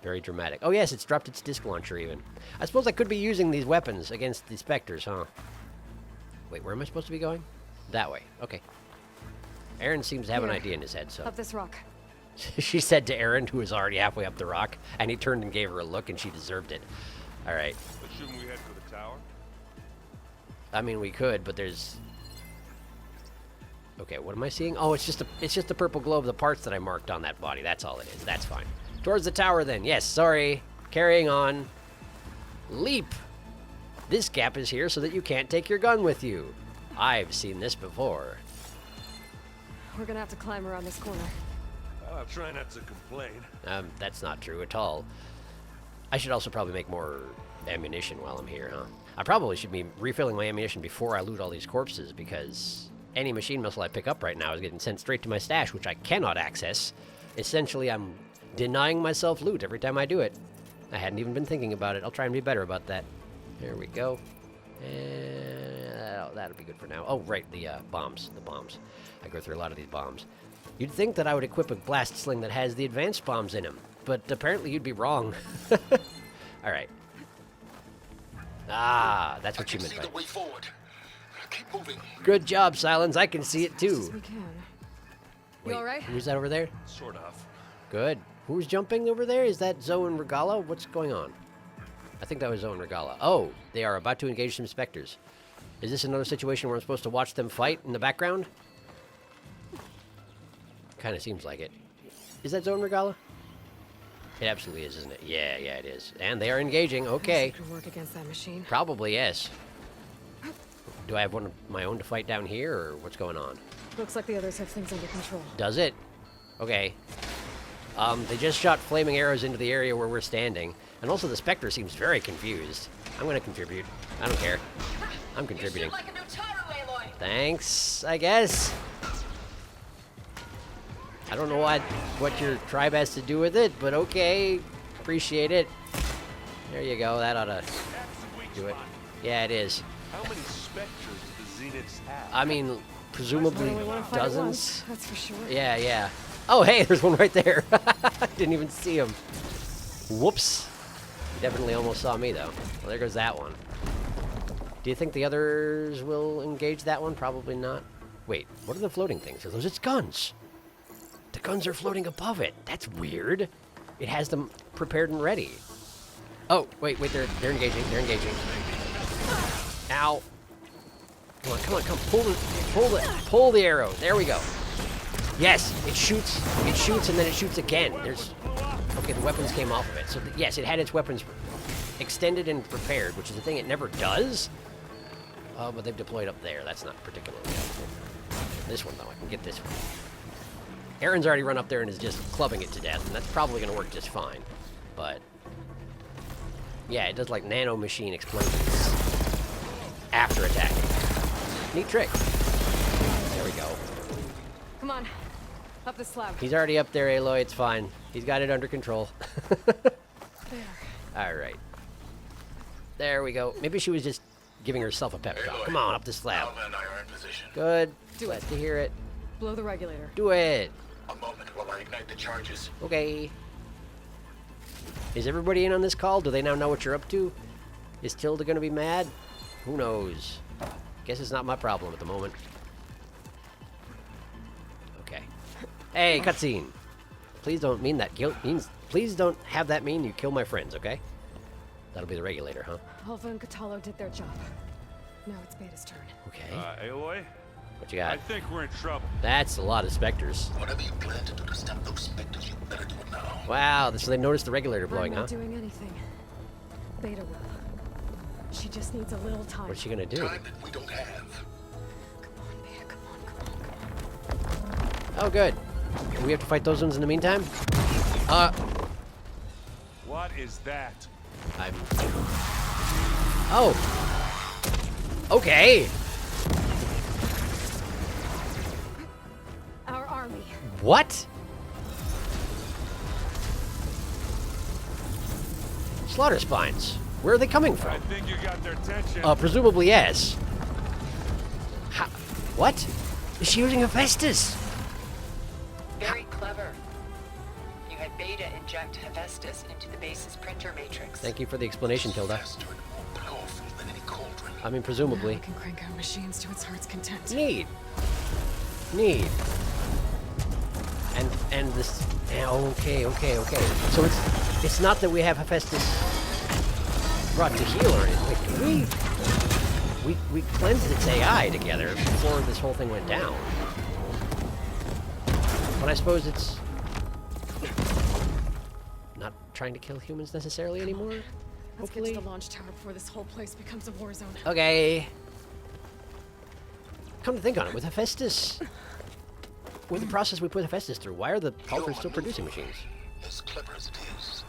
Very dramatic. Oh, yes, it's dropped its disc launcher, even. I suppose I could be using these weapons against the Spectres, huh? Wait, where am I supposed to be going? That way. Okay. Aaron seems to have an idea in his head, so... Up this rock. She said to Aaron, who was already halfway up the rock, and he turned and gave her a look, and she deserved it. All right. But shouldn't we head for the tower? I mean, we could, but there's... Okay, what am I seeing? Oh, it's just the purple glow of the parts that I marked on that body. That's all it is. That's fine. Towards the tower, then. Yes, sorry. Carrying on. Leap! This gap is here so that you can't take your gun with you. I've seen this before. We're gonna have to climb around this corner. I'll try not to complain. That's not true at all. I should also probably make more ammunition while I'm here, huh? I probably should be refilling my ammunition before I loot all these corpses, because any machine missile I pick up right now is getting sent straight to my stash, which I cannot access. Essentially, I'm denying myself loot every time I do it. I hadn't even been thinking about it. I'll try and be better about that. There we go. And that'll be good for now. Oh, right, the bombs. The bombs. I go through a lot of these bombs. You'd think that I would equip a blast sling that has the advanced bombs in them, but apparently you'd be wrong. All right. Ah, that's what you meant by it. The way forward. Keep moving. Good job, Silence. I can see it too. We can. Wait, you all right? Who's that over there? Sort of. Good. Who's jumping over there? Is that Zoe and Regala? What's going on? I think that was Zoe and Regala. Oh, they are about to engage some Spectres. Is this another situation where I'm supposed to watch them fight in the background? Kind of seems like it. Is that Zoe and Regala? It absolutely is, isn't it? Yeah, it is. And they are engaging. Okay. Could work against that machine. Probably, yes. Do I have one of my own to fight down here, or what's going on? Looks like the others have things under control. Does it? Okay. They just shot flaming arrows into the area where we're standing. And also the Spectre seems very confused. I'm going to contribute. I don't care. I'm contributing. You shoot like a new Taru, Aloy. Thanks, I guess. I don't know what your tribe has to do with it, but okay. Appreciate it. There you go. That ought to do it. Yeah, it is. How many Spectres do the Zeniths have? I mean, presumably dozens. That's for sure. Yeah. Oh, hey, there's one right there. Didn't even see him. Whoops. He definitely almost saw me, though. Well, there goes that one. Do you think the others will engage that one? Probably not. Wait, what are the floating things? Are those its guns? The guns are floating above it. That's weird. It has them prepared and ready. Oh, wait, they're engaging. They're engaging. Ow. Come on. Pull the arrow. There we go. Yes, it shoots, and then it shoots again. Okay, the weapons came off of it. So, yes, it had its weapons extended and prepared, which is the thing it never does. But they've deployed up there. That's not particularly helpful. This one, though, I can get this one. Aaron's already run up there and is just clubbing it to death, and that's probably going to work just fine. But, yeah, it does, like, nano-machine explosions after attacking. Neat trick. There we go. Come on. Up the slab. He's already up there, Aloy. It's fine. He's got it under control. There. All right. There we go. Maybe she was just giving herself a pep talk. Come on, up the slab. Alma and I are in position. Good. Glad to hear it. Blow the regulator. Do it. A moment while I ignite the charges. Okay. Is everybody in on this call? Do they now know what you're up to? Is Tilda going to be mad? Who knows? Guess it's not my problem at the moment. Okay. Hey, cutscene. Please don't mean that. Please don't have that mean you kill my friends, okay? That'll be the regulator, huh? Alva and Catalo did their job. Now it's Beta's turn. Okay. Aloy? What you got? I think we're in trouble. That's a lot of specters. Whatever you plan to do to stop those specters, you better do it now. Wow, so they noticed the regulator blowing, I'm not huh? doing anything. Beta will. She just needs a little time. What's she gonna do? Time that we don't have. Come on, Beta, come on, come on. Oh, good. We have to fight those ones in the meantime? What is that? I'm... Oh! Okay! Our army. What? Slaughter spines. Where are they coming I from? think you got their attention. Presumably yes. What? Is she using Hephaestus? Very clever. You had Beta inject Hephaestus into the base's printer matrix. Thank you for the explanation, Tilda. Faster and more powerful than any cauldron. I mean, presumably. We can crank our machines to its heart's content. Neat. Neat. And this... Okay. So it's not that we have Hephaestus brought to heal or anything. We cleansed its AI together before this whole thing went down. But I suppose it's not trying to kill humans necessarily anymore. Let's Hopefully. get to the launch tower before this whole place becomes a war zone. Okay. Come to think on it, with Hephaestus, with the process we put Hephaestus through, why are the Palters still producing machines? As clever as it is,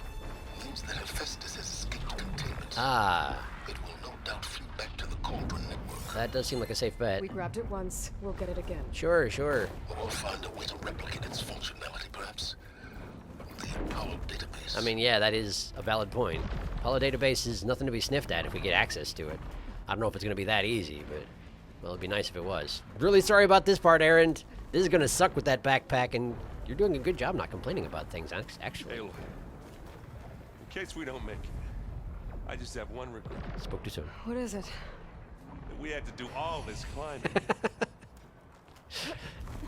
means that Hephaestus has escaped containment. Ah, It will no doubt flee back to the cauldron network. that does seem like a safe bet. We grabbed it once, we'll get it again. Sure. Or we'll find a way to replicate its functionality, perhaps. The Apollo database. I mean, yeah, that is a valid point. Apollo database is nothing to be sniffed at if we get access to it. I don't know if it's going to be that easy, but, well, it'd be nice if it was. Really sorry about this part, Aaron. This is going to suck with that backpack, and you're doing a good job not complaining about things, actually. Aloy, in case we don't make it, I just have one regret. Spoke too soon. What is it? That we had to do all this climbing.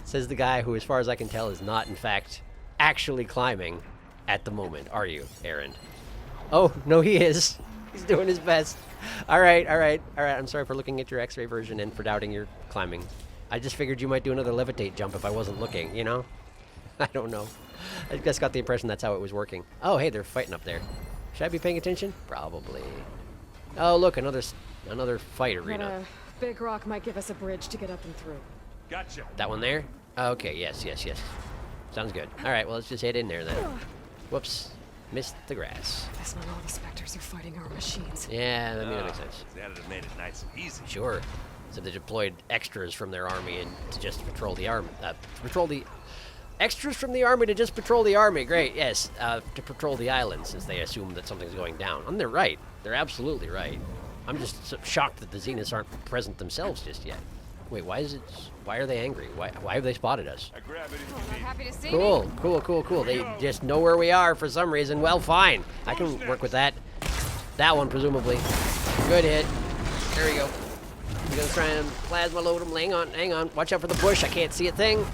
Says the guy who, as far as I can tell, is not, in fact, actually climbing at the moment. Are you, Aaron? Oh, no, he is. He's doing his best. All right. I'm sorry for looking at your X-ray version and for doubting your climbing. I just figured you might do another levitate jump if I wasn't looking, you know? I don't know. I just got the impression that's how it was working. Oh, hey, they're fighting up there. Should I be paying attention? Probably. Oh, look, another fight arena. That big rock might give us a bridge to get up and through. Gotcha. That one there? Okay, yes. Sounds good. All right, well, let's just head in there then. Whoops. Missed the grass. That's not all the specters are fighting our machines. Yeah, I mean, that makes sense. That'd have made it nice and easy. Sure. So they deployed extras from their army and to just patrol the army. Extras from the army to just patrol the army. Great, yes. To patrol the island since they assume that something's going down. And they're right. They're absolutely right. I'm just so shocked that the Zeniths aren't present themselves just yet. Wait, why are they angry? Why have they spotted us? I grab it Oh, if you need. happy to see Cool. They just know where we are for some reason. Well, fine. I can work with that. That one, presumably. Good hit. There we go. I'm gonna try and plasma load him. Hang on. Watch out for the bush. I can't see a thing.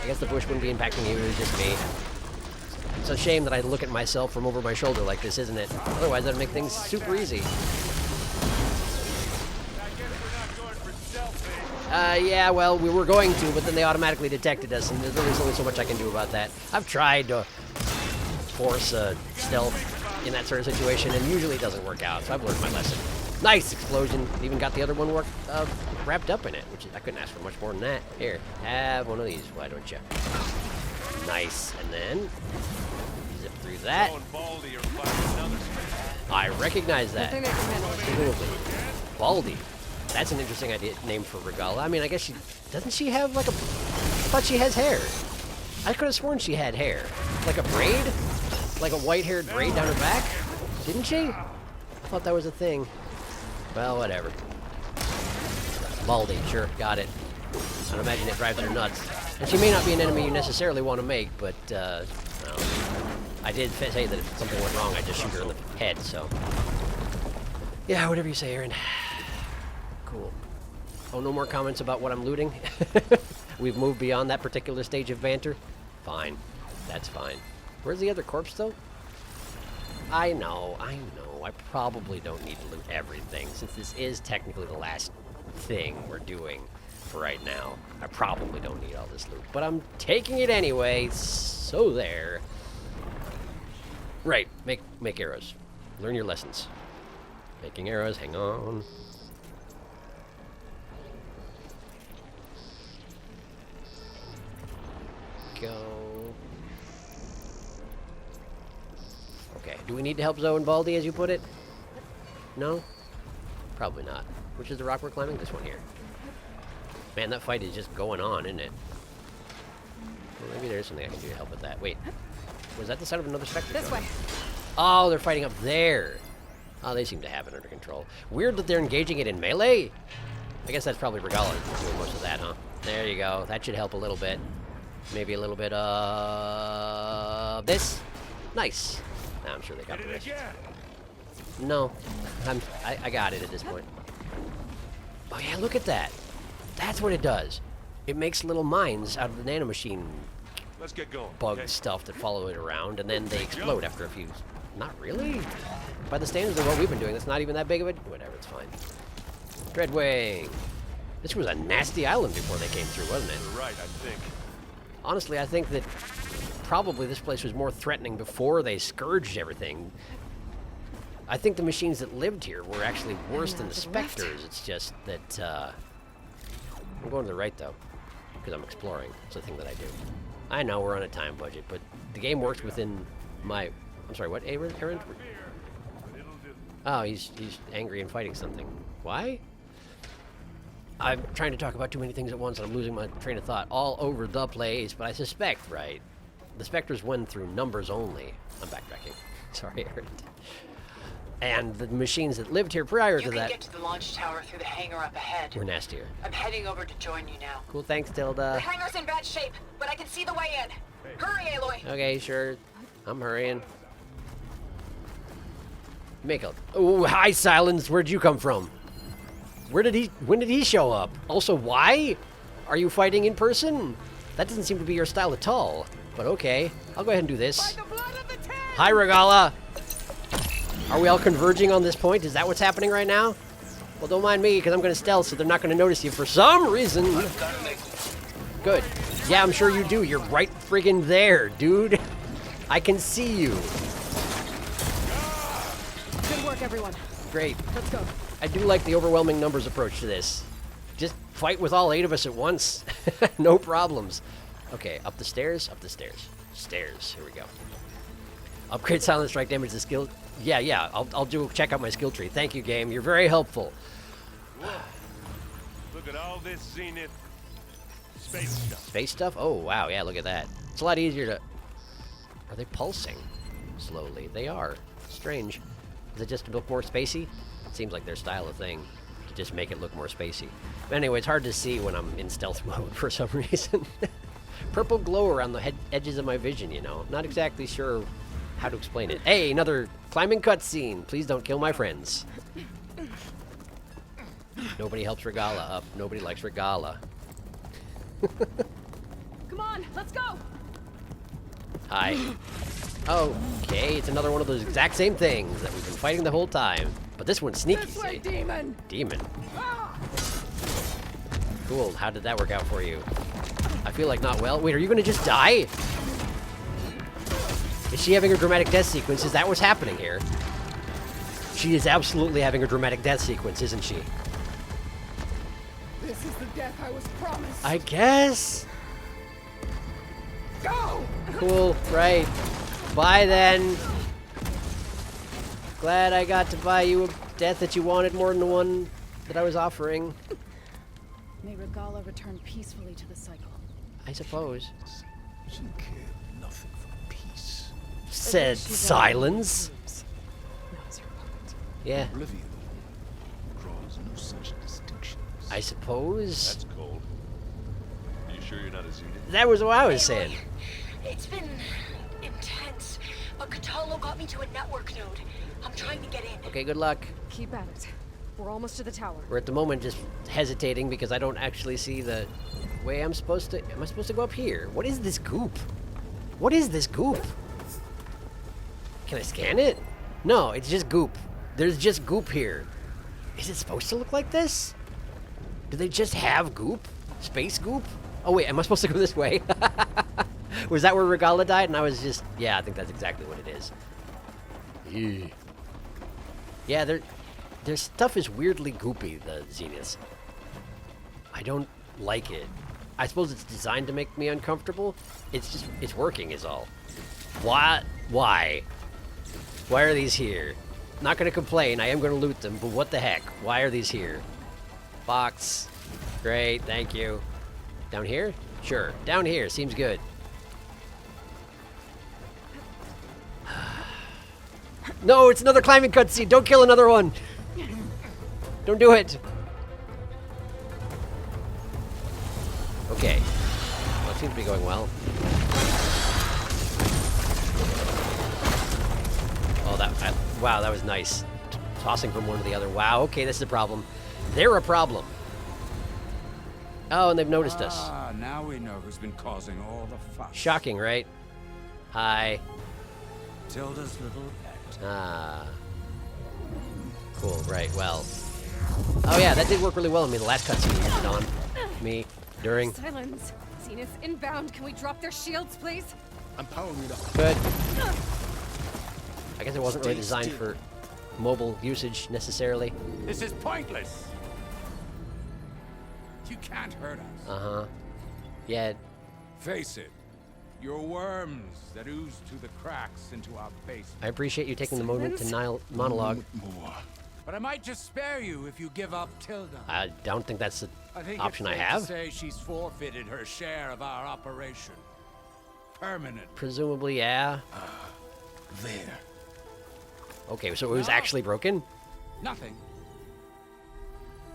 I guess the bush wouldn't be impacting you. It was just me. It's a shame that I look at myself from over my shoulder like this, isn't it? Otherwise, that'd make things super easy. Yeah, well, we were going to, but then they automatically detected us, and there's only so much I can do about that. I've tried to force stealth in that sort of situation, and usually it doesn't work out, so I've learned my lesson. Nice explosion. Even got the other one wrapped up in it, which I couldn't ask for much more than that. Here, have one of these, why don't you? Nice, and then zip through that. I recognize that. Absolutely. Baldy. That's an interesting name for Regala. I mean, I guess doesn't she have like I thought she has hair. I could have sworn she had hair. Like a braid? Like a white-haired braid down her back? Didn't she? I thought that was a thing. Well, whatever. Baldy, sure, got it. I'd imagine it drives her nuts. And she may not be an enemy you necessarily want to make, but, well, I did say that if something went wrong, I'd just shoot her in the head, so. Yeah, whatever you say, Aaron. Cool. Oh, no more comments about what I'm looting? We've moved beyond that particular stage of banter? Fine. That's fine. Where's the other corpse, though? I know. I probably don't need to loot everything, since this is technically the last thing we're doing for right now. I probably don't need all this loot, but I'm taking it anyway, so there. Right, make arrows. Learn your lessons. Making arrows, hang on. Go. Okay, do we need to help Zoe and Baldy, as you put it? No? Probably not. Which is the rock we're climbing? This one here. Man, that fight is just going on, isn't it? Well, maybe there's something I can do to help with that. Wait. Was that the sound of another specter? This way. Oh, they're fighting up there. Oh, they seem to have it under control. Weird that they're engaging it in melee. I guess that's probably Regala doing most of that, huh? There you go. That should help a little bit. Maybe a little bit of this. Nice. Nah, I'm sure they got the rest. No, I got it at this point. Oh yeah, look at that. That's what it does. It makes little mines out of the nanomachine Let's get going. bug okay? stuff that follow it around, and then they explode after a few. Not really. By the standards of what we've been doing, that's not even that big of a. Whatever, it's fine. Dreadwing. This was a nasty island before they came through, wasn't it? You're right, I think. Honestly, I think that probably this place was more threatening before they scourged everything. I think the machines that lived here were actually worse than the specters. It's just that, I'm going to the right, though, because I'm exploring. It's a thing that I do. I know we're on a time budget, but the game works within my... I'm sorry, what, Aaron? Oh, he's angry and fighting something. Why? I'm trying to talk about too many things at once, and I'm losing my train of thought all over the place, but I suspect, right, the specters went through numbers only. I'm backtracking. Sorry, Aaron. And the machines that lived here prior to that... You can get to the launch tower through the hangar up ahead. We're nastier. I'm heading over to join you now. Cool, thanks, Tilda. The hangar's in bad shape, but I can see the way in. Hurry, Aloy! Okay, sure. I'm hurrying. Make a... Oh, hi, Silence. Where'd you come from? When did he show up? Also, why? Are you fighting in person? That doesn't seem to be your style at all. But okay, I'll go ahead and do this. Hi, Regala. Are we all converging on this point? Is that what's happening right now? Well, don't mind me, because I'm going to stealth, so they're not going to notice you for some reason. Good. Yeah, I'm sure you do. You're right friggin' there, dude. I can see you. Good work, everyone. Great. Let's go. I do like the overwhelming numbers approach to this. Just fight with all 8 of us at once. No problems. Okay, up the stairs, up the stairs. Stairs, here we go. Upgrade silent strike damage to skill. Yeah, I'll check out my skill tree. Thank you, game. You're very helpful. Whoa. Look at all this Zenith space stuff. Space stuff? Oh, wow, yeah, look at that. It's a lot easier to... Are they pulsing slowly? They are. Strange. Is it just to look more spacey? It seems like their style of thing, to just make it look more spacey. But anyway, it's hard to see when I'm in stealth mode for some reason. Purple glow around the edges of my vision, you know. Not exactly sure how to explain it. Hey, another climbing cutscene. Please don't kill my friends. Nobody helps Regala up. Nobody likes Regala. Come on, let's go. Hi. Okay, it's another one of those exact same things that we've been fighting the whole time. But this one's sneaky. This way, demon. Demon. Cool. How did that work out for you? I feel like not well. Wait, are you gonna just die? Is she having a dramatic death sequence? Is that what's happening here? She is absolutely having a dramatic death sequence, isn't she? This is the death I was promised. I guess. Go! Cool, right. Bye then. Glad I got to buy you a death that you wanted more than the one that I was offering. May Regala return peacefully to the cycle. I suppose. She cared nothing for peace. Said Silence. Yeah. Oblivion draws no such distinctions. I suppose. That's cold. Are you sure you're not a Zenith? That was what I was saying. It's been intense, but Katalo got me to a network node. I'm trying to get in. Okay, good luck. Keep at it. We're almost to the tower. We're at the moment just hesitating because I don't actually see the way I'm supposed to... Am I supposed to go up here? What is this goop? What is this goop? Can I scan it? No, it's just goop. There's just goop here. Is it supposed to look like this? Do they just have goop? Space goop? Oh wait, am I supposed to go this way? Was that where Regala died? And I was just... Yeah, I think that's exactly what it is. Ew. Yeah, their stuff is weirdly goopy, the Zeniths. I don't like it. I suppose it's designed to make me uncomfortable. It's working is all. What? Why? Why are these here? Not gonna complain, I am gonna loot them, but what the heck? Why are these here? Box. Great, thank you. Down here? Sure. Down here, seems good. No, it's another climbing cutscene. Don't kill another one. Don't do it. Okay. Well, it seems to be going well. Oh, wow, that was nice. Tossing from one to the other. Wow, okay, this is a problem. They're a problem. Oh, and they've noticed us. Ah, now we know who's been causing all the fuss. Shocking, right? Hi. Tilda's little pet. Ah. Cool, right, well. Oh yeah, that did work really well on me. The last cutscene used it on me during. Silence. Zenith inbound. Can we drop their shields, please? I'm powering it up. Good. I guess it wasn't really designed for mobile usage necessarily. This is pointless. You can't hurt us. Uh-huh. Yeah. Face it. You're worms that ooze through the cracks into our basement. I appreciate you taking the moment to monologue. But I might just spare you if you give up Tilda. I don't think that's the option I it's have. safe to say she's forfeited her share of our operation. Permanent. Presumably, yeah. There. Okay, so it was actually broken? Nothing.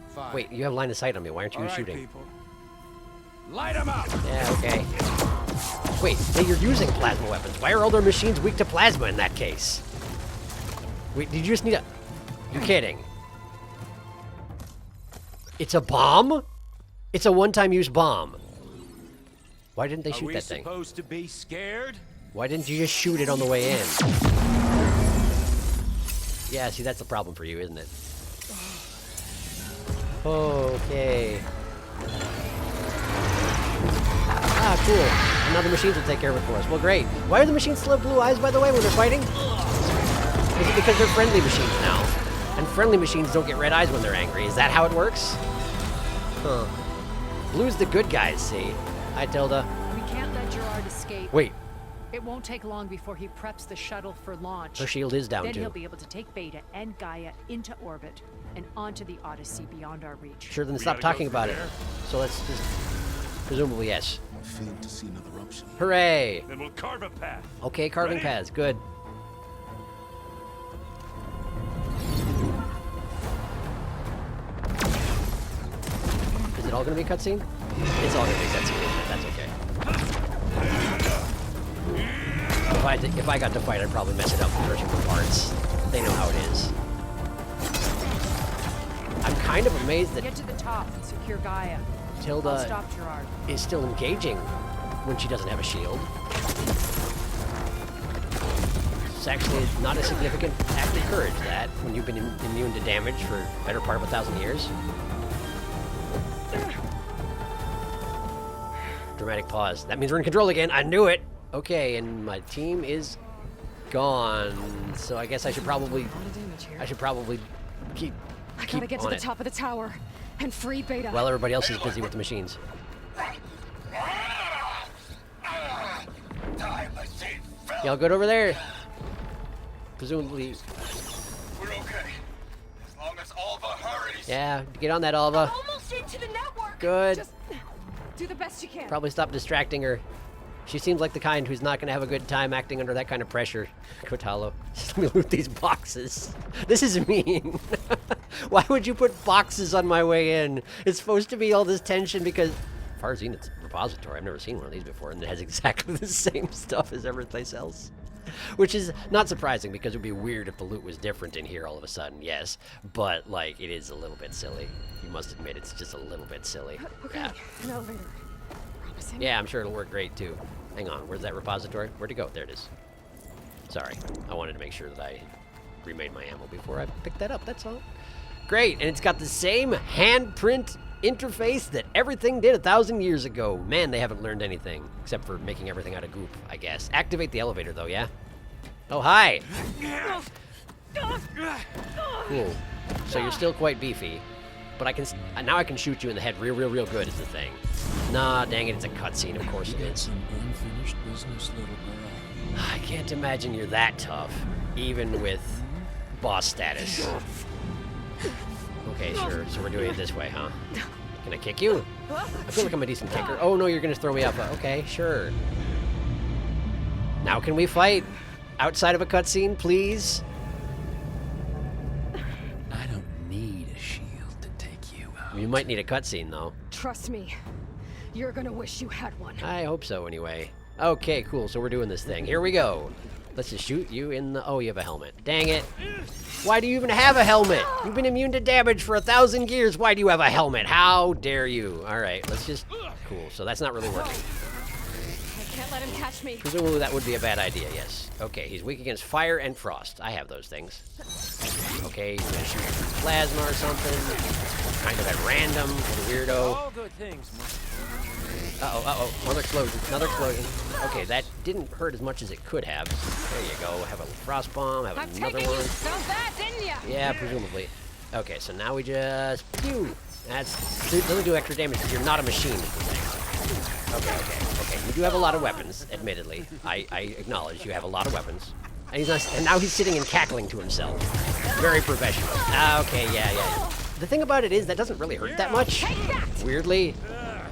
Fine. Wait, you have line of sight on me. Why aren't you All right, shooting? People. Light them up! Yeah, okay. Wait, you're using plasma weapons. Why are all their machines weak to plasma in that case? Wait, did you just need a... You're kidding. It's a bomb? It's a one-time use bomb. Why didn't they shoot that thing? Are we supposed to be scared? Why didn't you just shoot it on the way in? Yeah, see, that's the problem for you, isn't it? Okay. Ah, cool. And now the machines will take care of it for us. Well, great. Why are the machines still have blue eyes, by the way, when they're fighting? Is it because they're friendly machines now? And friendly machines don't get red eyes when they're angry. Is that how it works? Huh. Blue's the good guys, see? Hi, Tilda. We can't let Gerard escape. Wait. It won't take long before he preps the shuttle for launch. Her shield is down, then too. he'll be able to take Beta and Gaia into orbit and onto the Odyssey beyond our reach. Sure, then stop talking about it. So let's just... Presumably, yes. I failed to see another option. Hooray! Then we'll carve a path. Okay, carving paths. Good. Is it all going to be a cutscene? It's all going to be a cutscene, isn't it? That's okay. If I got to fight, I'd probably mess it up searching for parts. They know how it is. I'm kind of amazed that Get to the top and secure Gaia. I'll Tilda stop Gerard. is still engaging when she doesn't have a shield. It's actually not a significant act of courage, that, when you've been immune to damage for the better part of 1,000 years. Dramatic pause. That means we're in control again. I knew it! Okay, and my team is gone. So I guess I should probably... keep I gotta get to on the it. top of the tower and free Beta. While everybody else is busy with the machines. Y'all good over there? Presumably. We're okay. As long as Alva hurries. Yeah, get on that, Alva. Almost into the network. Good. Just do the best you can. Probably stop distracting her. She seems like the kind who's not going to have a good time acting under that kind of pressure. Kotalo, let me loot these boxes. This is mean. Why would you put boxes on my way in? It's supposed to be all this tension because... As far as Zenith's repository, I've never seen one of these before, and it has exactly the same stuff as every place else. Which is not surprising, because it would be weird if the loot was different in here all of a sudden, yes. But, like, it is a little bit silly. You must admit, it's just a little bit silly. Okay, Yeah. an elevator. Promising. Yeah, I'm sure it'll work great, too. Hang on, where's that repository? Where'd it go? There it is. Sorry. I wanted to make sure that I remade my ammo before I picked that up, that's all. Great, and it's got the same handprint interface that everything did 1,000 years ago. Man, they haven't learned anything, except for making everything out of goop, I guess. Activate the elevator, though, yeah? Oh, hi! Cool. So you're still quite beefy, but now I can shoot you in the head real good is the thing. Nah, dang it, it's a cutscene, of course it is. Some unfinished business, little girl. I can't imagine you're that tough, even with boss status. Okay, sure, so we're doing it this way, huh? Can I kick you? I feel like I'm a decent kicker. Oh no, you're gonna throw me up. Okay, sure. Now can we fight? Outside of a cutscene, please? I don't need a shield to take you out. You might need a cutscene, though. Trust me, you're gonna wish you had one. I hope so, anyway. Okay, cool, so we're doing this thing. Here we go. Let's just shoot you in the... Oh, you have a helmet. Dang it. Why do you even have a helmet? You've been immune to damage for 1,000 years. Why do you have a helmet? How dare you? All right, let's just... Cool, so that's not really working. I can't let him catch me. Presumably that would be a bad idea, yes. Okay, he's weak against fire and frost. I have those things. Okay, he's gonna shoot plasma or something. Kind of at random, weirdo. All good things, Uh-oh, another explosion, Okay, that didn't hurt as much as it could have. There you go, have a frost bomb, have another one. So bad, didn't ya? Yeah, presumably. Okay, so now we just... Pew! Doesn't do extra damage because you're not a machine, is the thing. Okay. You do have a lot of weapons, admittedly. I acknowledge you have a lot of weapons. And now he's sitting and cackling to himself. Very professional. Okay, yeah. The thing about it is that doesn't really hurt that much. Weirdly.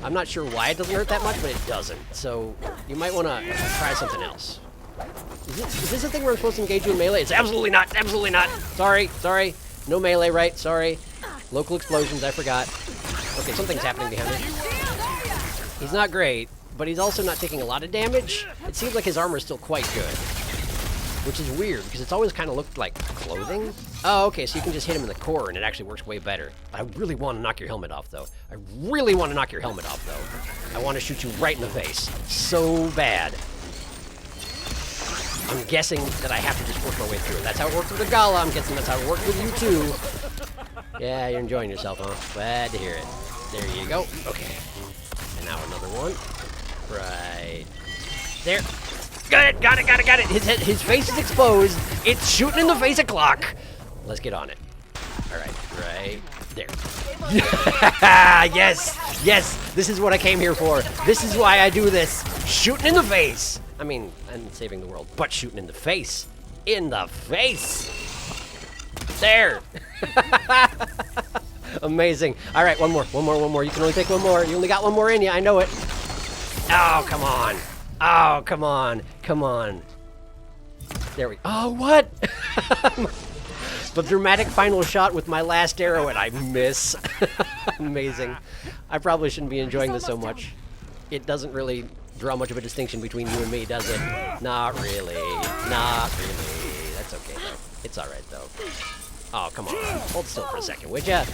I'm not sure why it doesn't hurt that much, but it doesn't. So you might want to try something else. Is this a thing where I'm supposed to engage you in melee? It's absolutely not. Sorry. No melee, right? Sorry. Local explosions, I forgot. Okay, something's happening behind me. He's not great, but he's also not taking a lot of damage. It seems like his armor is still quite good. Which is weird, because it's always kind of looked like clothing. Oh, okay, so you can just hit him in the core, and it actually works way better. I really want to knock your helmet off, though. I want to shoot you right in the face. So bad. I'm guessing that I have to just work my way through it. That's how it worked with the Gala. I'm guessing that's how it worked with you, too. Yeah, you're enjoying yourself, huh? Glad to hear it. There you go. Okay. And now another one. Right there. Got it. His face is exposed. It's shooting in the face of clock. Let's get on it. All right there. Yes. This is what I came here for. This is why I do this. Shooting in the face. I mean, and saving the world, but shooting in the face. In the face. There. Amazing. All right, one more. You can only take one more. You only got one more in you. I know it. Oh, come on. There we go. Oh, what? The dramatic final shot with my last arrow, and I miss. Amazing. I probably shouldn't be enjoying this so much. It doesn't really draw much of a distinction between you and me, does it? Not really. That's okay, though. It's all right, though. Oh, come on. Hold still for a second, would ya?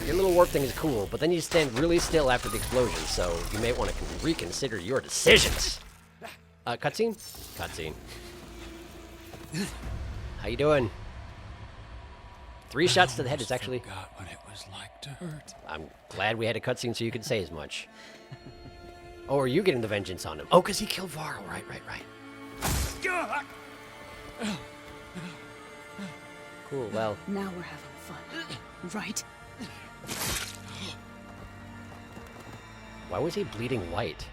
Your little warp thing is cool, but then you stand really still after the explosion, so you may want to reconsider your decisions. Cutscene? Cutscene. How you doing? 3 shots to the head is actually... I forgot what it was like to hurt. I'm glad we had a cutscene so you could say as much. Oh, are you getting the vengeance on him? Oh, because he killed Varl. Right. Cool, well... Now we're having fun, right? Why was he bleeding white?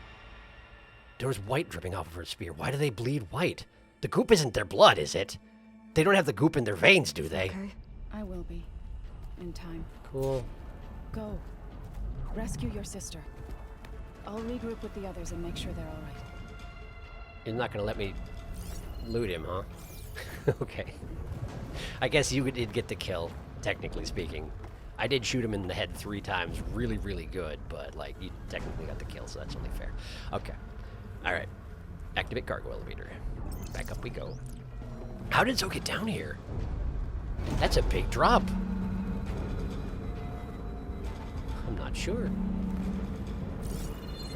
There was white dripping off of her spear. Why do they bleed white? The goop isn't their blood, is it? They don't have the goop in their veins, do they? Okay. I will be. In time. Cool. Go. Rescue your sister. I'll regroup with the others and make sure they're all right. You're not gonna let me loot him, huh? Okay. I guess you did get the kill, technically speaking. I did shoot him in the head 3 times, really good, but, like, you technically got the kill, so that's only fair. Okay. Alright. Activate cargo elevator. Back up we go. How did Zoe get down here? That's a big drop. I'm not sure.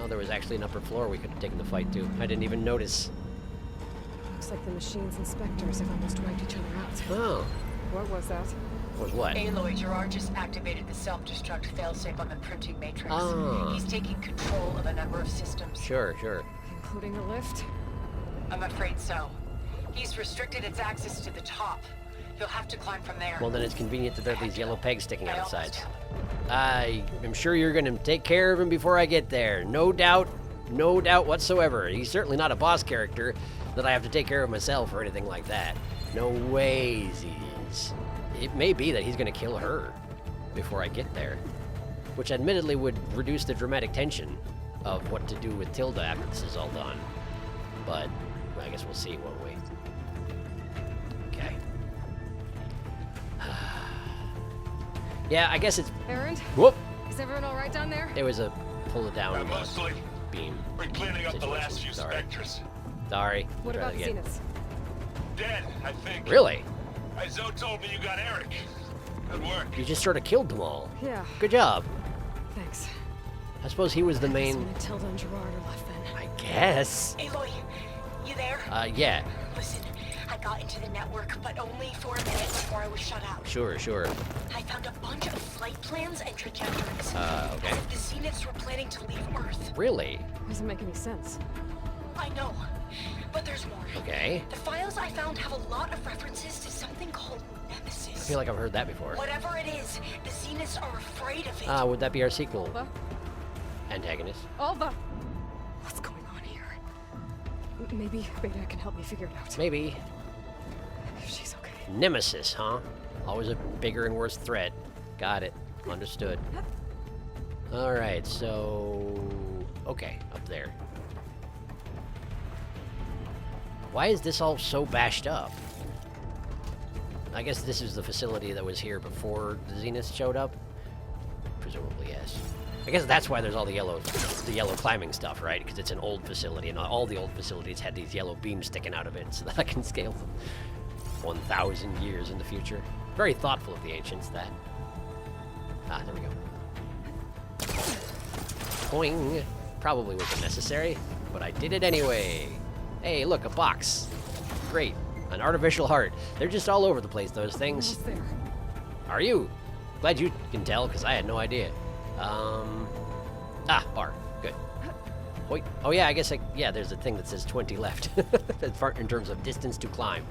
Oh, there was actually an upper floor we could have taken the fight to. I didn't even notice. Looks like the machines and specters have almost wiped each other out. Oh. What was that? Was what? Aloy, Gerard just activated the self-destruct failsafe on the printing matrix. Ah. He's taking control of a number of systems. Sure, sure. Including the lift? I'm afraid so. He's restricted its access to the top. You'll have to climb from there. Well, then it's convenient that there are these yellow pegs sticking out of the almost sides. I am sure you're going to take care of him before I get there. No doubt whatsoever. He's certainly not a boss character that I have to take care of myself or anything like that. No ways. It may be that he's going to kill her before I get there, which admittedly would reduce the dramatic tension of what to do with Tilda after this is all done. But I guess we'll see, won't we? Okay. Yeah, I guess it's... Aaron? Whoop! Is everyone all right down there? It was a pull it down Mostly. beam. We're cleaning up the situation. last few Sorry. specters. Sorry. What Try about that the again. Zeniths? Dead, I think. Really? Zoe told me you got Eric. Good work. You just sort of killed them all. Yeah. Good job. Thanks. I suppose he was the main... When Tilda and Gerard are left then. I guess. Aloy, you there? Yeah. Listen, I got into the network, but only for a minute before I was shut out. Sure, sure. I found a bunch of flight plans and trajectories. Okay. As if the Zeniths were planning to leave Earth. Really? Doesn't make any sense. I know, but there's more. Okay. The files I found have a lot of references to something called Nemesis. I feel like I've heard that before. Whatever it is, the Zeniths are afraid of it. Would that be our sequel? Alva? Antagonist? Alva! What's going on here? Maybe Beta can help me figure it out. Maybe. If she's okay. Nemesis, huh? Always a bigger and worse threat. Got it. Understood. Alright, so... Okay, up there. Why is this all so bashed up? I guess this is the facility that was here before the Zenith showed up? Presumably, yes. I guess that's why there's all the yellow climbing stuff, right? Because it's an old facility, and all the old facilities had these yellow beams sticking out of it so that I can scale them 1,000 years in the future. Very thoughtful of the ancients, that. Ah, there we go. Boing! Probably wasn't necessary, but I did it anyway. Hey, look, a box. Great. An artificial heart. They're just all over the place, those things. Almost there. Are you? Glad you can tell, because I had no idea. Bar. Good. Wait. Oh, yeah, I guess, yeah, there's a thing that says 20 left. In terms of distance to climb.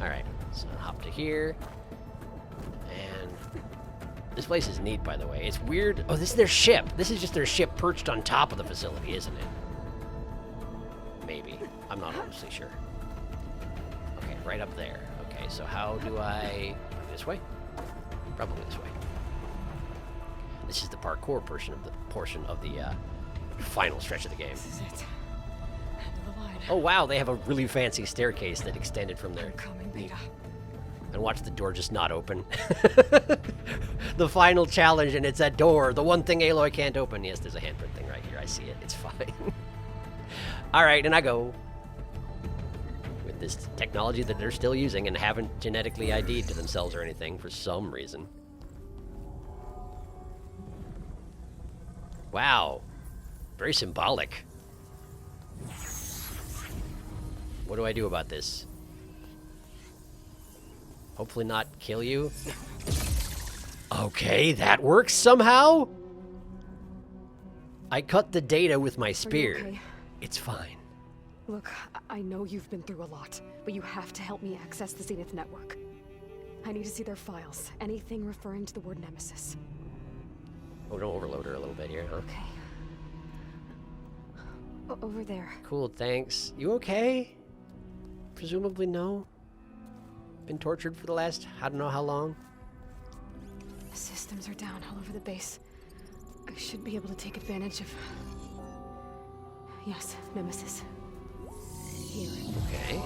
All right, so hop to here. And this place is neat, by the way. It's weird. Oh, this is their ship. This is just their ship perched on top of the facility, isn't it? Maybe. I'm not honestly sure. Okay, right up there. Okay, so how do I... This way? Probably this way. This is the parkour portion of the final stretch of the game. This is it. End of the line. Oh wow, they have a really fancy staircase that extended from there. Coming, Beta. And watch the door just not open. The final challenge, and it's that door, the one thing Aloy can't open. Yes, there's a handprint thing right here. I see it. It's fine. All right, and I go. With this technology that they're still using and haven't genetically ID'd to themselves or anything for some reason. Wow. Very symbolic. What do I do about this? Hopefully not kill you. Okay, that works somehow? I cut the data with my spear. Okay? It's fine. Look, I know you've been through a lot, but you have to help me access the Zenith network. I need to see their files. Anything referring to the word Nemesis. Oh, don't overload her a little bit here, huh? Okay. Over there. Cool, thanks. You okay? Presumably no. Been tortured for the last, I don't know how long. The systems are down all over the base. I should be able to take advantage of... Yes, Nemesis. Here. Okay.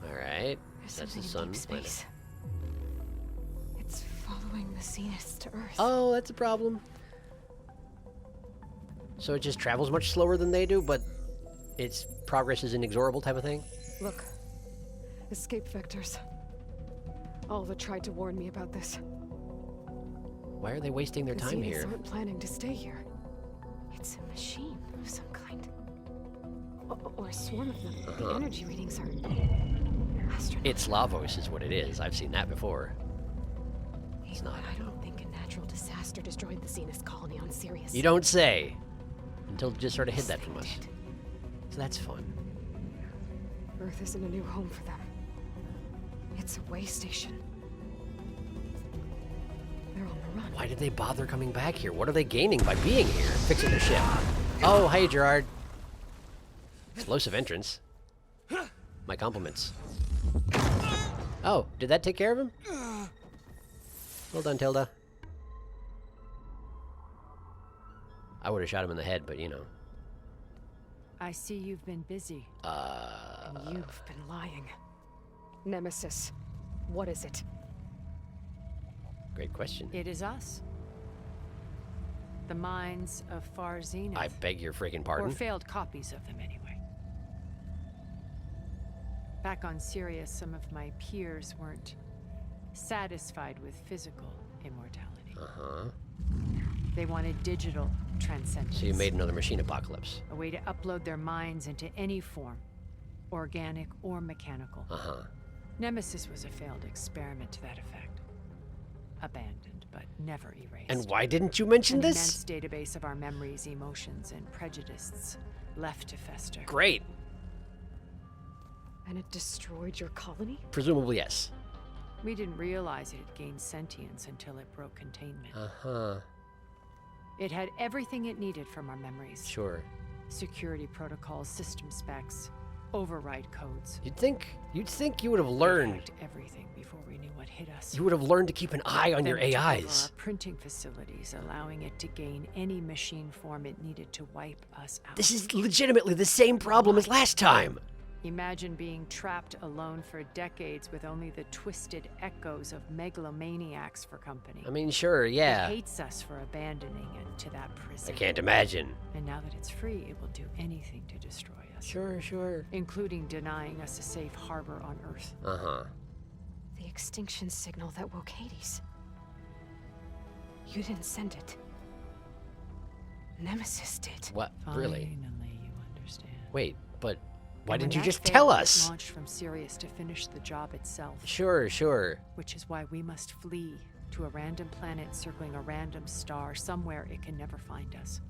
Alright. There's That's the something sun in deep planet. space. It's following the Zeniths to Earth. Oh, that's a problem. So it just travels much slower than they do, but its progress is inexorable type of thing? Look. Escape vectors. Alva tried to warn me about this. Why are they wasting their The time Zeniths here? aren't planning to stay here. It's a machine of some kind. Or a swarm of them. The energy readings are astronomical. It's Lavos is what it is. I've seen that before. It's not. I don't think a natural disaster destroyed the Zenith colony on Sirius. You don't say. Until it just sort of hid that from us. So that's fun. Earth isn't a new home for them. It's a way station. They're on the run. Why did they bother coming back here? What are they gaining by being here? Fixing their ship. Oh, hey, Gerard. Explosive entrance. My compliments. Oh, did that take care of him? Well done, Tilda. I would have shot him in the head, but you know. I see you've been busy. And you've been lying. Nemesis, what is it? Great question. It is us. The minds of Far Zenith. I beg your freaking pardon? Or failed copies of them, anyway. Back on Sirius, some of my peers weren't satisfied with physical immortality. They wanted digital transcendence. So you made another machine apocalypse. A way to upload their minds into any form, organic or mechanical. Nemesis was a failed experiment to that effect. Abandoned, but never erased. And why didn't you mention An this? immense database of our memories, emotions, and prejudices left to fester. Great. And it destroyed your colony? Presumably, yes. We didn't realize it had gained sentience until it broke containment. It had everything it needed from our memories. Sure. Security protocols, system specs, override codes. You'd think you would have learned. We hacked everything before we knew what hit us. You would have learned to keep an eye on your Then it took over AIs. our printing facilities, allowing it to gain any machine form it needed to wipe us out. This is legitimately the same problem as last time. Imagine being trapped alone for decades with only the twisted echoes of megalomaniacs for company. I mean, sure, yeah. It hates us for abandoning it to that prison. I can't imagine. And now that it's free, it will do anything to destroy us. Sure. Including denying us a safe harbor on Earth. The extinction signal that woke Hades. You didn't send it. Nemesis did. What? Really? Finally, you understand. Wait, but why And when didn't you that just failed, tell it us? launched from Sirius to finish the job itself. Sure. Which is why we must flee to a random planet circling a random star somewhere it can never find us.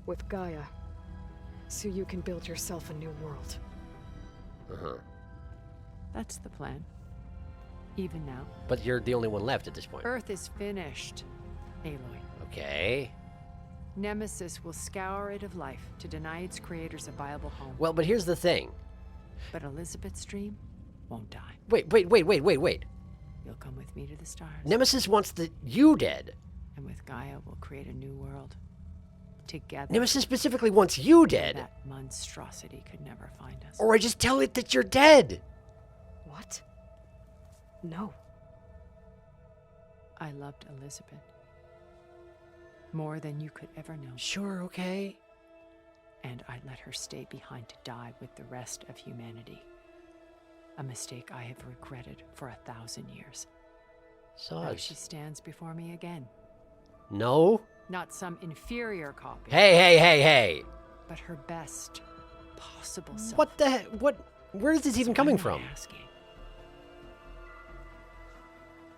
With Gaia. So you can build yourself a new world. That's the plan. Even now. But you're the only one left at this point. Earth is finished, Aloy. Okay. Nemesis will scour it of life to deny its creators a viable home. Well, but here's the thing. But Elizabeth's dream won't die. Wait. You'll come with me to the stars. Nemesis wants you dead. And with Gaia, we'll create a new world. Together. Nemesis specifically wants you dead. That monstrosity could never find us. Or I just tell it that you're dead. What? No. I loved Elizabeth. More than you could ever know. Sure, okay. And I let her stay behind to die with the rest of humanity. A mistake I have regretted for 1,000 years. Now she stands before me again. No? Not some inferior copy. Hey. But her best possible self. What the heck? Where is this even coming from? Asking.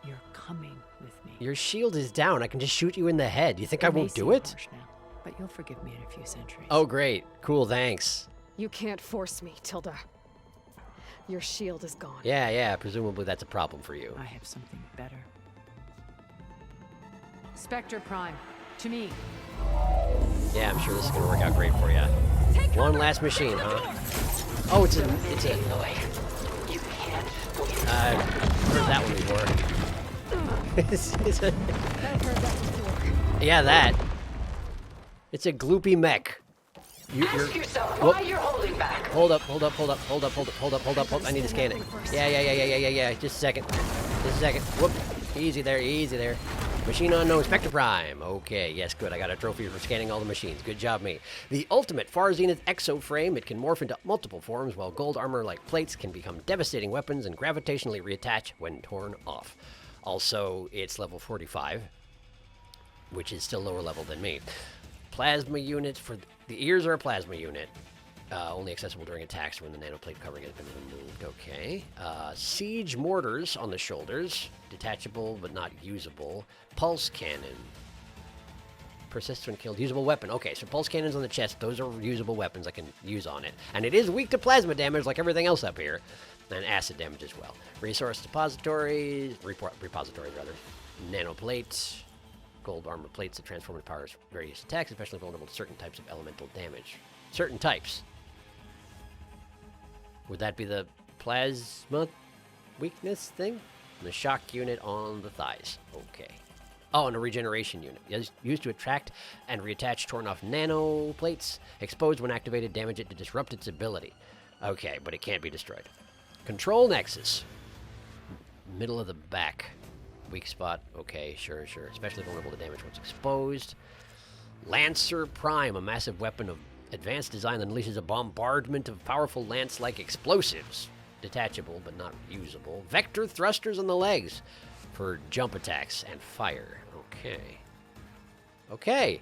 You're coming with me. Your shield is down. I can just shoot you in the head. You think I won't do it? Harsh now, but you'll forgive me in a few centuries. Oh, great. Cool, thanks. You can't force me, Tilda. Your shield is gone. Yeah. Presumably that's a problem for you. I have something better. Spectre Prime, to me. Yeah, I'm sure this is gonna work out great for you. One last machine, huh? Oh, it's a. You can't win. Heard that one before. It's a. I've heard that before. Yeah, that. It's a gloopy mech. Ask yourself why you're holding back. Hold up. I need to scan it. Yeah. Just a second. Whoop. Easy there. Machine unknown, Spectre Prime. Okay, yes, good. I got a trophy for scanning all the machines. Good job, me. The ultimate Far Zenith exo-frame. It can morph into multiple forms, while gold armor-like plates can become devastating weapons and gravitationally reattach when torn off. Also, it's level 45, which is still lower level than me. Plasma units for... The ears are a plasma unit. Only accessible during attacks when the nanoplate covering it has been removed. Okay. Siege mortars on the shoulders. Detachable but not usable. Pulse cannon. Persists when killed. Usable weapon. Okay, so pulse cannons on the chest. Those are usable weapons I can use on it. And it is weak to plasma damage like everything else up here. And acid damage as well. Resource depositories. Repositories, rather. Nanoplates. Gold armor plates that transform into powers various attacks, especially vulnerable to certain types of elemental damage. Certain types. Would that be the plasma weakness thing? And the shock unit on the thighs. Okay. Oh, and a regeneration unit. Used to attract and reattach torn off nano plates. Exposed when activated, damage it to disrupt its ability. Okay, but it can't be destroyed. Control nexus. Middle of the back. Weak spot. Okay, sure. Especially vulnerable to damage once exposed. Lancer Prime, a massive weapon of advanced design that unleashes a bombardment of powerful lance-like explosives. Detachable, but not usable. Vector thrusters on the legs for jump attacks and fire. Okay.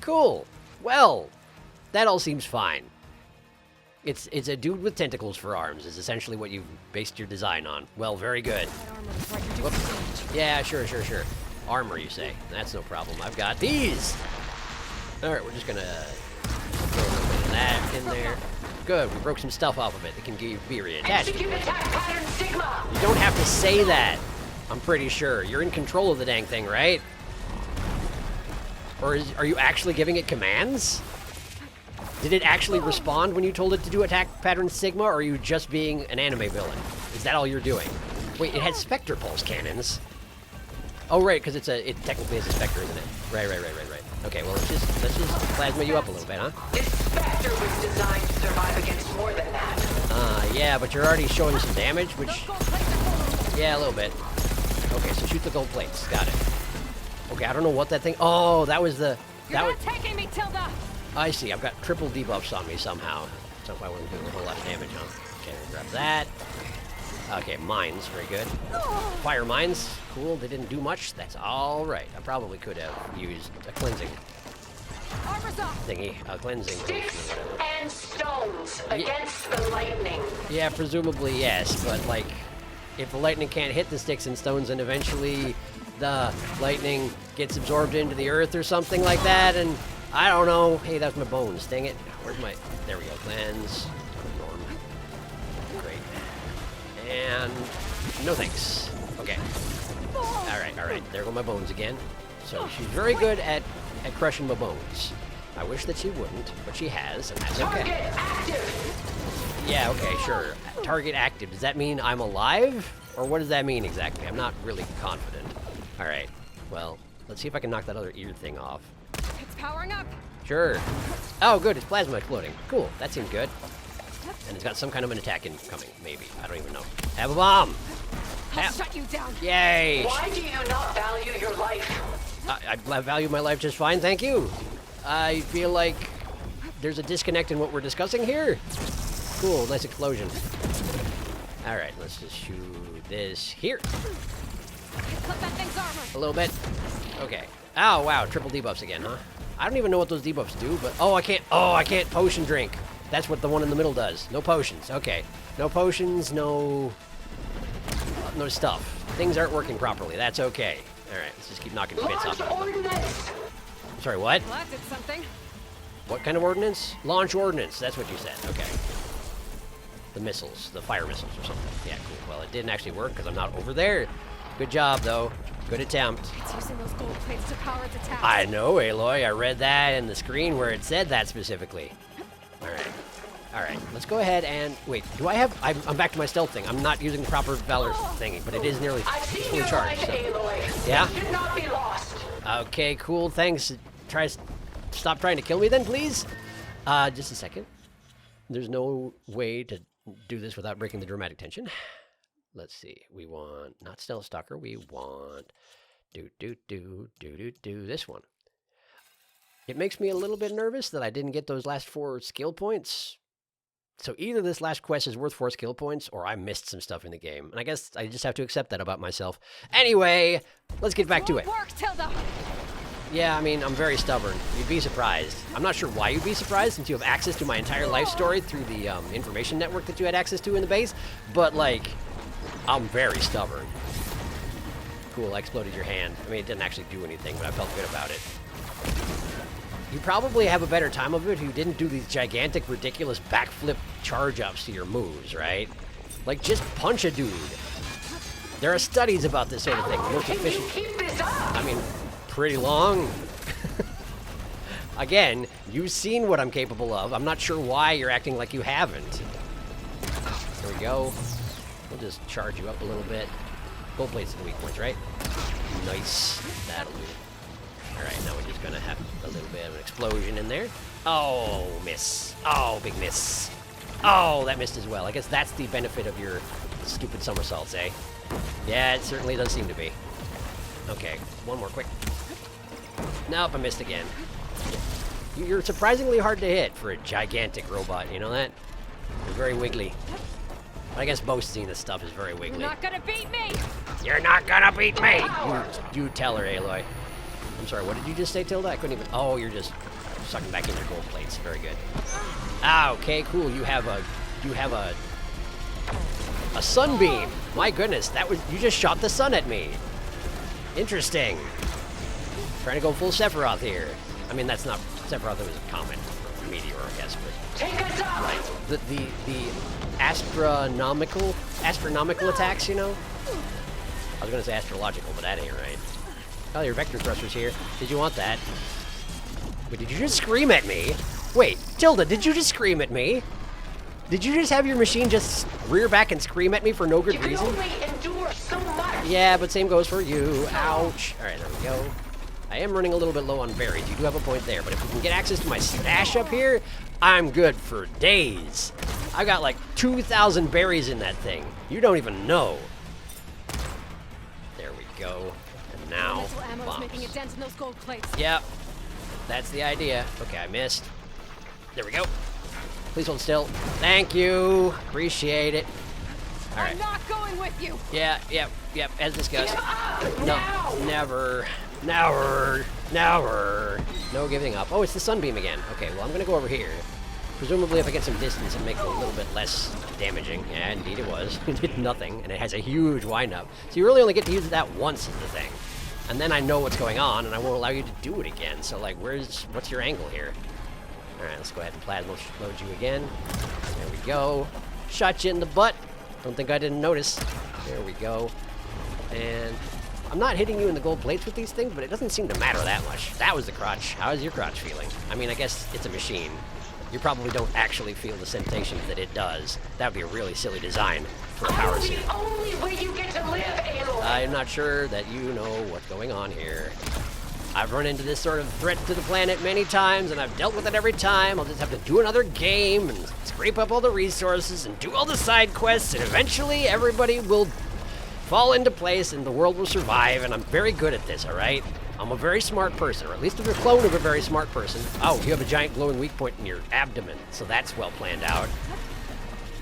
Cool. Well, that all seems fine. It's a dude with tentacles for arms is essentially what you've based your design on. Well, very good. Whoops. Yeah, sure. Armor, you say. That's no problem. I've got these. All right, we're just gonna throw a little bit of that in there. Good, we broke some stuff off of it that can be reattached. Execute attack pattern Sigma! You don't have to say that. I'm pretty sure. You're in control of the dang thing, right? Or are you actually giving it commands? Did it actually respond when you told it to do attack pattern Sigma, or are you just being an anime villain? Is that all you're doing? Wait, it has Spectre pulse cannons. Oh, right, because it technically is a Spectre, isn't it? Right. Okay, well, let's just plasma you up a little bit, huh? This Spectre was designed to survive against more than that. Yeah, but you're already showing some damage, which... Yeah, a little bit. Okay, so shoot the gold plates. Got it. Okay, I don't know what that thing... Oh, that was the... You're not taking me, Tilda! I see. I've got triple debuffs on me somehow. So I wasn't doing a whole lot of damage, huh? Okay, grab that. Okay, mines. Very good. Fire mines. Cool. They didn't do much. That's all right. I probably could have used a cleansing thingy. A cleansing potion or whatever. And stones against the lightning. Yeah, presumably yes. But, like, if the lightning can't hit the sticks and stones, then eventually the lightning gets absorbed into the earth or something like that, and... I don't know. Hey, that's my bones. Dang it. Where's my... There we go. Cleanse. Norm. Great. And... No thanks. Okay. Alright. There go my bones again. So she's very good at crushing my bones. I wish that she wouldn't, but she has, and that's okay. Target active! Yeah, okay, sure. Target active. Does that mean I'm alive? Or what does that mean exactly? I'm not really confident. Alright. Well, let's see if I can knock that other ear thing off. It's powering up. Sure. Oh, good. It's plasma exploding. Cool. That seems good. And it's got some kind of an attack incoming, maybe. I don't even know. Have a bomb. I'll shut you down. Yay. Why do you not value your life? I value my life just fine, thank you. I feel like there's a disconnect in what we're discussing here. Cool. Nice explosion. All right. Let's just shoot this here. Clip that thing's armor. A little bit. Okay. Oh, wow. Triple debuffs again, huh? I don't even know what those debuffs do, but... Oh, I can't potion drink. That's what the one in the middle does. No potions. Okay. No potions, no stuff. Things aren't working properly. That's okay. All right, let's just keep knocking bits off. Ordnance. Sorry, what? Well, that did something. What kind of ordnance? Launch ordnance. That's what you said. Okay. The missiles. The fire missiles or something. Yeah, cool. Well, it didn't actually work because I'm not over there. Good job, though. Good attempt. It's using those gold plates to power its attack. I know, Aloy. I read that in the screen where it said that specifically. All right. Let's go ahead and... Wait, do I have... I'm back to my stealth thing. I'm not using the proper Valor thingy, but it is nearly fully charged. So. Aloy. Yeah? Should not be lost. Okay, cool. Thanks. Stop trying to kill me then, please. Just a second. There's no way to do this without breaking the dramatic tension. Let's see. We want not Stealth Stalker. We want this one. It makes me a little bit nervous that I didn't get those last 4 skill points. So either this last quest is worth 4 skill points, or I missed some stuff in the game. And I guess I just have to accept that about myself. Anyway, let's get back to it. Work, Tilda. Yeah, I mean, I'm very stubborn. You'd be surprised. I'm not sure why you'd be surprised since you have access to my entire life story through the information network that you had access to in the base, but, like, I'm very stubborn. Cool, I exploded your hand. I mean, it didn't actually do anything, but I felt good about it. You probably have a better time of it if you didn't do these gigantic, ridiculous backflip charge-ups to your moves, right? Like, just punch a dude. There are studies about this sort of thing. The most efficient... I mean, pretty long. Again, you've seen what I'm capable of. I'm not sure why you're acting like you haven't. There we go. We'll just charge you up a little bit. Gold plates are the weak points, right? Nice. That'll do. Alright, now we're just gonna have a little bit of an explosion in there. Oh, miss. Oh, big miss. Oh, that missed as well. I guess that's the benefit of your stupid somersaults, eh? Yeah, it certainly does seem to be. Okay, one more quick. Nope, I missed again. You're surprisingly hard to hit for a gigantic robot, you know that? You're very wiggly. I guess most Zenith stuff is very wiggly. You're not gonna beat me! You're not gonna beat me! You tell her, Aloy. I'm sorry, what did you just say, Tilda? I couldn't even... Oh, you're just sucking back in your gold plates. Very good. Ah, okay, cool. You have a sunbeam. My goodness, that was... You just shot the sun at me. Interesting. Trying to go full Sephiroth here. I mean, that's not... Sephiroth, it was a comet. Or meteor, I guess, but... Take us up! Right. The astronomical attacks, you know? I was gonna say astrological, but that ain't right. Oh, your vector thruster's here. Did you want that? Wait, did you just scream at me? Wait, Tilda, did you just scream at me? Did you just have your machine just rear back and scream at me for no good reason? You can only endure so much! Yeah, but same goes for you. Ouch. Alright, there we go. I am running a little bit low on berries. You do have a point there, but if we can get access to my stash up here, I'm good for days. I've got like 2,000 berries in that thing. You don't even know. There we go. And now, bombs. Making a dent in those gold plates. Yep. That's the idea. Okay, I missed. There we go. Please hold still. Thank you. Appreciate it. All right. I'm not going with you. Yeah, yep, as discussed. No, never. Never. No giving up. Oh, it's the sunbeam again. Okay, well, I'm going to go over here. Presumably, if I get some distance, it'll make it a little bit less damaging. Yeah, indeed it was. It did nothing, and it has a huge wind-up. So you really only get to use that once is the thing. And then I know what's going on, and I won't allow you to do it again. So, like, what's your angle here? All right, let's go ahead and plasma load you again. There we go. Shot you in the butt. Don't think I didn't notice. There we go. And I'm not hitting you in the gold plates with these things, but it doesn't seem to matter that much. That was the crotch. How is your crotch feeling? I mean, I guess it's a machine. You probably don't actually feel the sensations that it does. That would be a really silly design for a power suit. The only way you get to live, Aloy. I'm not sure that you know what's going on here. I've run into this sort of threat to the planet many times, and I've dealt with it every time. I'll just have to do another game and scrape up all the resources and do all the side quests, and eventually everybody will fall into place and the world will survive, and I'm very good at this, all right? I'm a very smart person, or at least I'm a clone of a very smart person. Oh, you have a giant glowing weak point in your abdomen, so that's well planned out.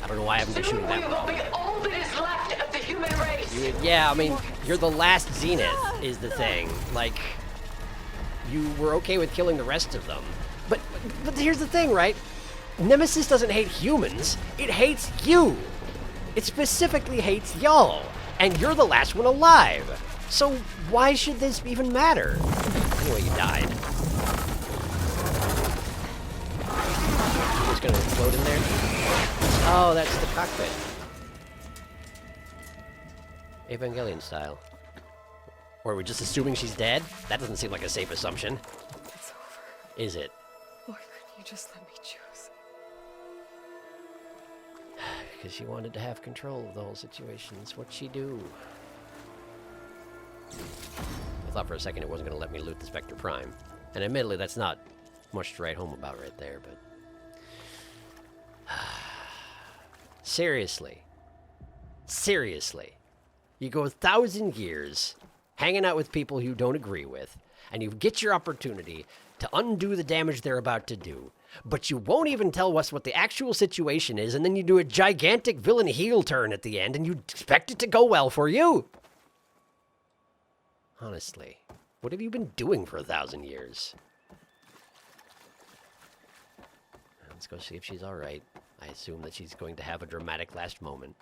I don't know why I haven't been shooting that. We will be all that is left of the human race. Yeah, I mean, you're the last Zenith, is the thing. Like, you were okay with killing the rest of them. But here's the thing, right? Nemesis doesn't hate humans, it hates you. It specifically hates y'all, and you're the last one alive. So why should this even matter? Anyway, you died. You're just gonna explode in there? Oh, that's the cockpit. Evangelion style. Or are we just assuming she's dead? That doesn't seem like a safe assumption. It's over. Is it? Why couldn't you just let me choose? Because she wanted to have control of the whole situation. That's what she do. I thought for a second it wasn't going to let me loot the Spectre Prime. And admittedly, that's not much to write home about right there, but... Seriously. You go 1,000 years hanging out with people you don't agree with, and you get your opportunity to undo the damage they're about to do. But you won't even tell us what the actual situation is, and then you do a gigantic villain heel turn at the end, and you expect it to go well for you. Honestly. What have you been doing for 1,000 years? Let's go see if she's alright. I assume that she's going to have a dramatic last moment.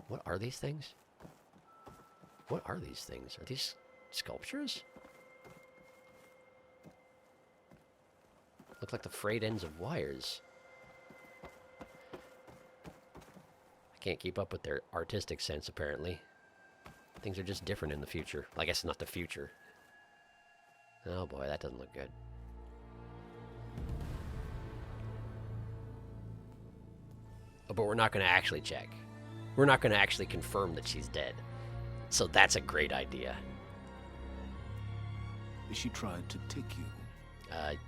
What are these things? What are these things? Are these sculptures? Look like the frayed ends of wires. I can't keep up with their artistic sense, apparently. Things are just different in the future. I guess not the future. Oh boy, that doesn't look good. Oh, but we're not going to actually check. We're not going to actually confirm that she's dead. So that's a great idea. She tried to take you.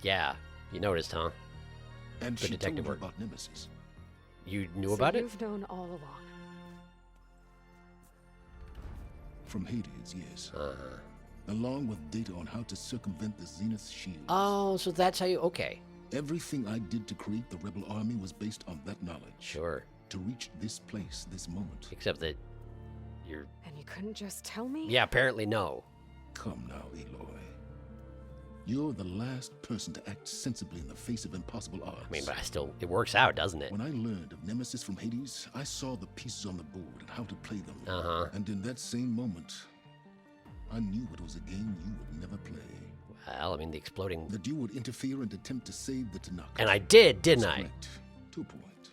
Yeah. You noticed, huh? And Good she detective told you work. about Nemesis. You knew So about it? you've known all along. From Hades, yes. Uh-huh. Along with data on how to circumvent the Zenith shield. Oh, so that's how you... Okay. Everything I did to create the rebel army was based on that knowledge. Sure. To reach this place, this moment. Except that you're... And you couldn't just tell me? Yeah, apparently no. Come now, Aloy. You're the last person to act sensibly in the face of impossible odds. I mean, but I still... It works out, doesn't it? When I learned of Nemesis from Hades, I saw the pieces on the board and how to play them. Uh-huh. And in that same moment, I knew it was a game you would never play. Well, I mean, the exploding... That you would interfere and attempt to save the Tanakh. And I did, didn't I? Correct. To a point.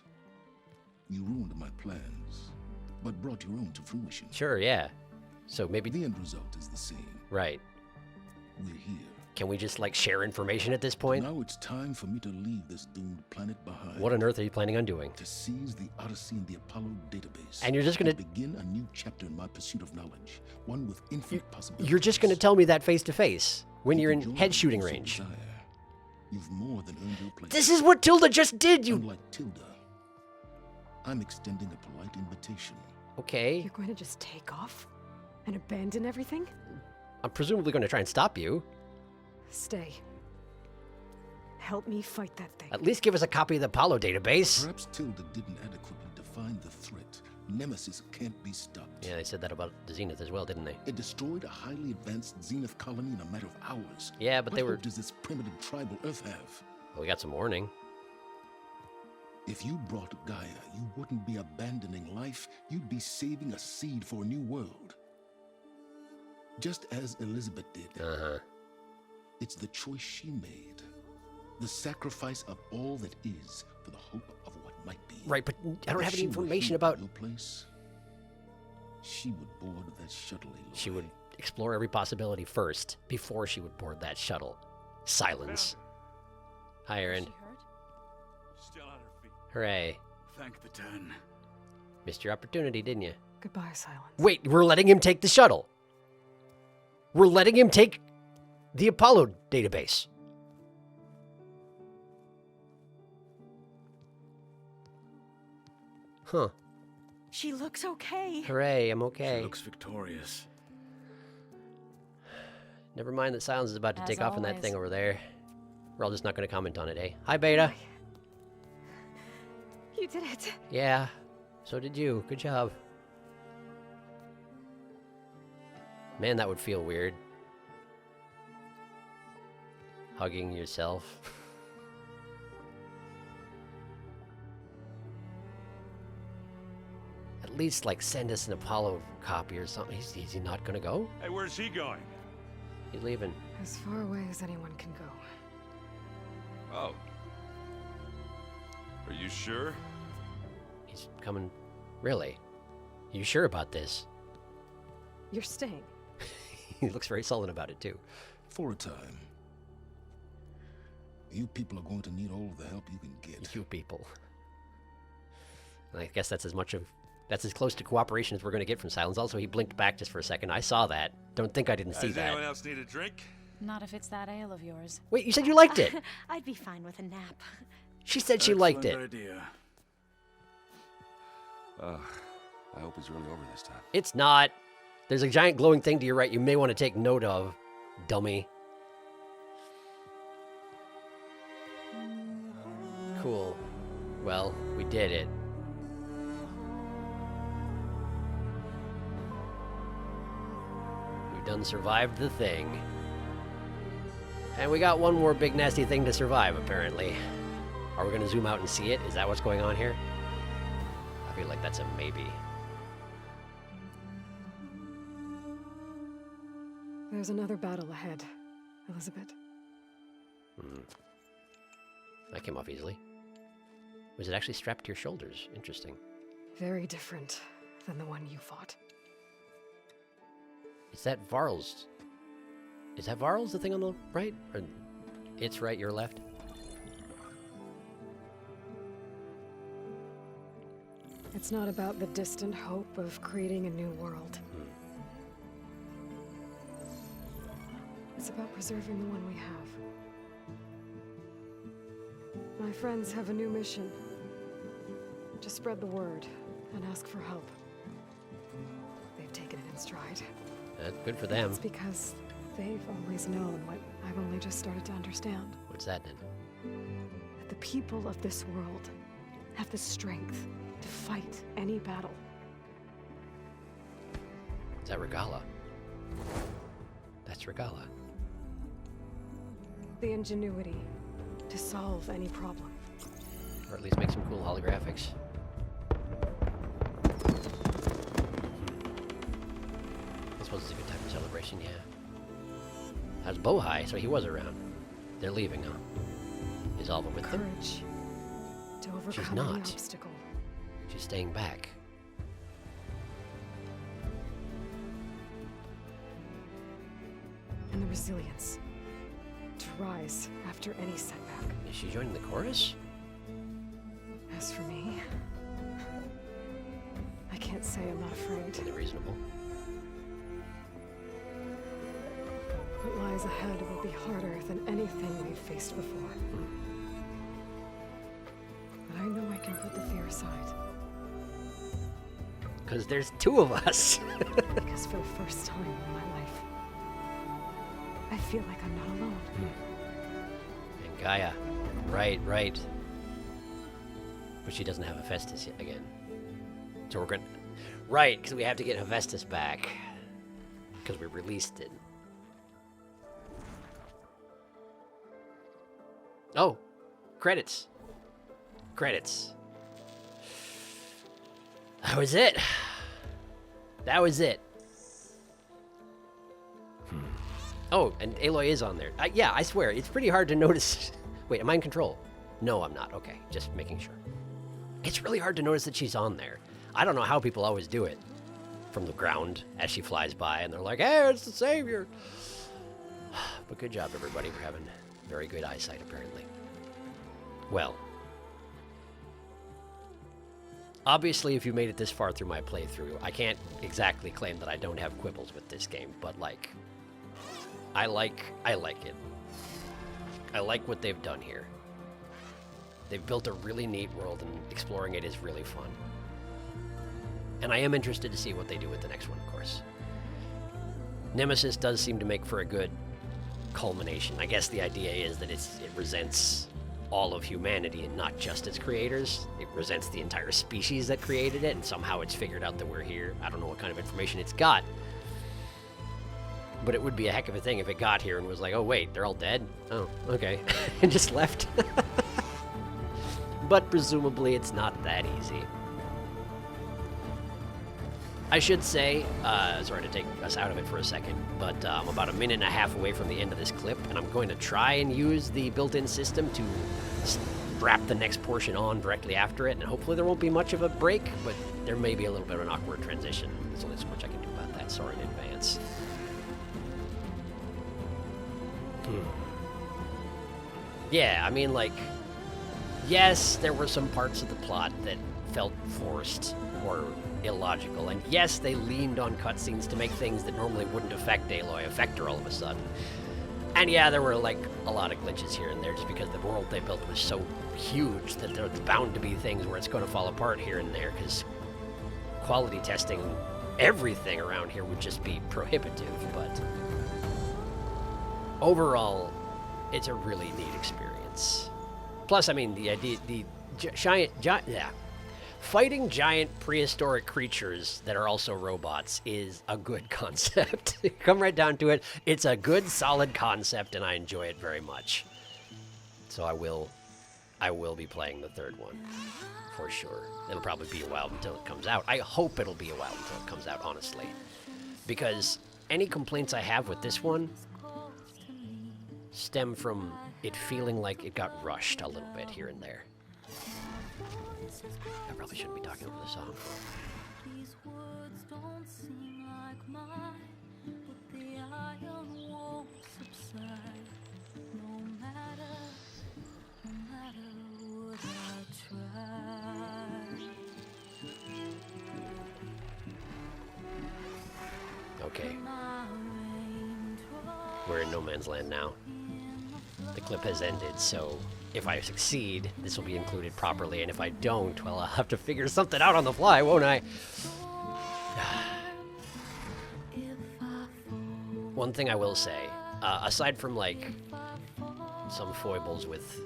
You ruined my plans, but brought your own to fruition. Sure, yeah. So maybe... The end result is the same. Right. We're here. Can we just, like, share information at this point? Now it's time for me to leave this doomed planet behind. What on earth are you planning on doing? To seize the Odyssey and the Apollo database. And you're just gonna... begin a new chapter in my pursuit of knowledge. One with infinite possibilities. You're just gonna tell me that face to face when you're in head shooting So range. desire. You've more than earned your place. This is what Tilda just did, you... Unlike Tilda, I'm extending a polite invitation. Okay. You're going to just take off? And abandon everything? I'm presumably going to try and stop you. Stay. Help me fight that thing. At least give us a copy of the Apollo database. Perhaps Tilda didn't adequately define the threat. Nemesis can't be stopped. Yeah, they said that about the Zenith as well, didn't they? It destroyed a highly advanced Zenith colony in a matter of hours. Yeah, but they were... What hope does this primitive tribal Earth have? Well, we got some warning. If you brought Gaia, you wouldn't be abandoning life. You'd be saving a seed for a new world. Just as Elizabeth did. Uh-huh. It's the choice she made. The sacrifice of all that is for the hope of what might be. Right, but I don't If have any she were information here about... your place, she would board that shuttle. Aloy. She would explore every possibility first, before she would board that shuttle. Silence. Hi, Aaron. Still on her feet. Hooray. Thank the ten. Missed your opportunity, didn't you? Goodbye, Silence. Wait, we're letting him take the shuttle. We're letting him take the Apollo database. Huh. She looks okay. Hooray, I'm okay. She looks victorious. Never mind that Silence is about to As take off in that always. thing over there. We're all just not going to comment on it, eh? Hi, Beta. You did it. Yeah, so did you. Good job. Man, that would feel weird. Hugging yourself. At least, like, send us an Apollo copy or something. Is he not gonna go? Hey, where's he going? He's leaving. As far away as anyone can go. Oh. Are you sure? He's coming. Really? You sure about this? You're staying. He looks very sullen about it, too. For a time. You people are going to need all of the help you can get. You people. I guess that's as close to cooperation as we're going to get from Silence. Also, he blinked back just for a second. I saw that. Don't think I didn't see Does that. anyone else need a drink? Not if it's that ale of yours. Wait, you said you liked it. I'd be fine with a nap. She said she liked it. Excellent idea. I hope it's really over this time. It's not. There's a giant glowing thing to your right you may want to take note of, dummy. Cool. Well, we did it. We done survived the thing. And we got one more big nasty thing to survive, apparently. Are we going to zoom out and see it? Is that what's going on here? I feel like that's a maybe. There's another battle ahead, Elizabeth. That came off easily. Was it actually strapped to your shoulders? Interesting. Very different than the one you fought. Is that Varl's? Is that Varl's, the thing on the right? Or it's right, your left? It's not about the distant hope of creating a new world. It's about preserving the one we have. My friends have a new mission. To spread the word and ask for help. They've taken it in stride. Good for them. It's because they've always known what I've only just started to understand. What's that then? That the people of this world have the strength to fight any battle. Is that Regala? That's Regala. The ingenuity to solve any problem. Or at least make some cool holographics. I suppose it's a good time for celebration, yeah. How's Bohai? So he was around. They're leaving, huh? Is Alva with them? Courage to overcome She's any not. obstacle. She's staying back. And the resilience to rise after any setback. Is she joining the chorus? As for me, I can't say I'm not afraid. Really reasonable. What lies ahead will be harder than anything we've faced before. But I know I can put the fear aside. Because there's two of us. Because for the first time in my life, I feel like I'm not alone. And Gaia. Right. But she doesn't have Hephaestus yet again. So we're gonna... Right, because we have to get Hephaestus back. Because we released it. Oh! Credits. That was it. Oh, and Aloy is on there. Yeah, I swear, it's pretty hard to notice. Wait, am I in control? No, I'm not. Okay, just making sure. It's really hard to notice that she's on there. I don't know how people always do it. From the ground as she flies by, and they're like, hey, it's the Savior. But good job, everybody, for having very good eyesight, apparently. Well. Obviously, if you made it this far through my playthrough, I can't exactly claim that I don't have quibbles with this game, but, like, I like it. I like what they've done here. They've built a really neat world, and exploring it is really fun. And I am interested to see what they do with the next one, of course. Nemesis does seem to make for a good culmination. I guess the idea is that it resents all of humanity and not just its creators. It resents the entire species that created it, and somehow it's figured out that we're here. I don't know what kind of information it's got. But it would be a heck of a thing if it got here and was like, oh wait, they're all dead? Oh, okay. And just left. But presumably it's not that easy. I should say, sorry to take us out of it for a second, but I'm about 1.5 minutes away from the end of this clip, and I'm going to try and use the built-in system to strap the next portion on directly after it, and hopefully there won't be much of a break, but there may be a little bit of an awkward transition. There's only so much I can do about that. Sorry in advance. Yeah, I mean, like, yes, there were some parts of the plot that felt forced or illogical, and yes, they leaned on cutscenes to make things that normally wouldn't affect Aloy affect her all of a sudden. And yeah, there were, like, a lot of glitches here and there just because the world they built was so huge that there's bound to be things where it's going to fall apart here and there, because quality testing everything around here would just be prohibitive, but overall, it's a really neat experience. Plus, I mean, the idea, fighting giant prehistoric creatures that are also robots is a good concept. Come right down to it, it's a good, solid concept, and I enjoy it very much. So I will be playing the third one, for sure. It'll probably be a while until it comes out. I hope it'll be a while until it comes out, honestly. Because any complaints I have with this one stem from it feeling like it got rushed a little bit here and there. I probably shouldn't be talking over the song. These words don't seem like mine, but the iron won't subside. No matter what I try. Okay. We're in no man's land now. The clip has ended, so if I succeed, this will be included properly, and if I don't, well, I'll have to figure something out on the fly, won't I? One thing I will say, aside from, like, some foibles with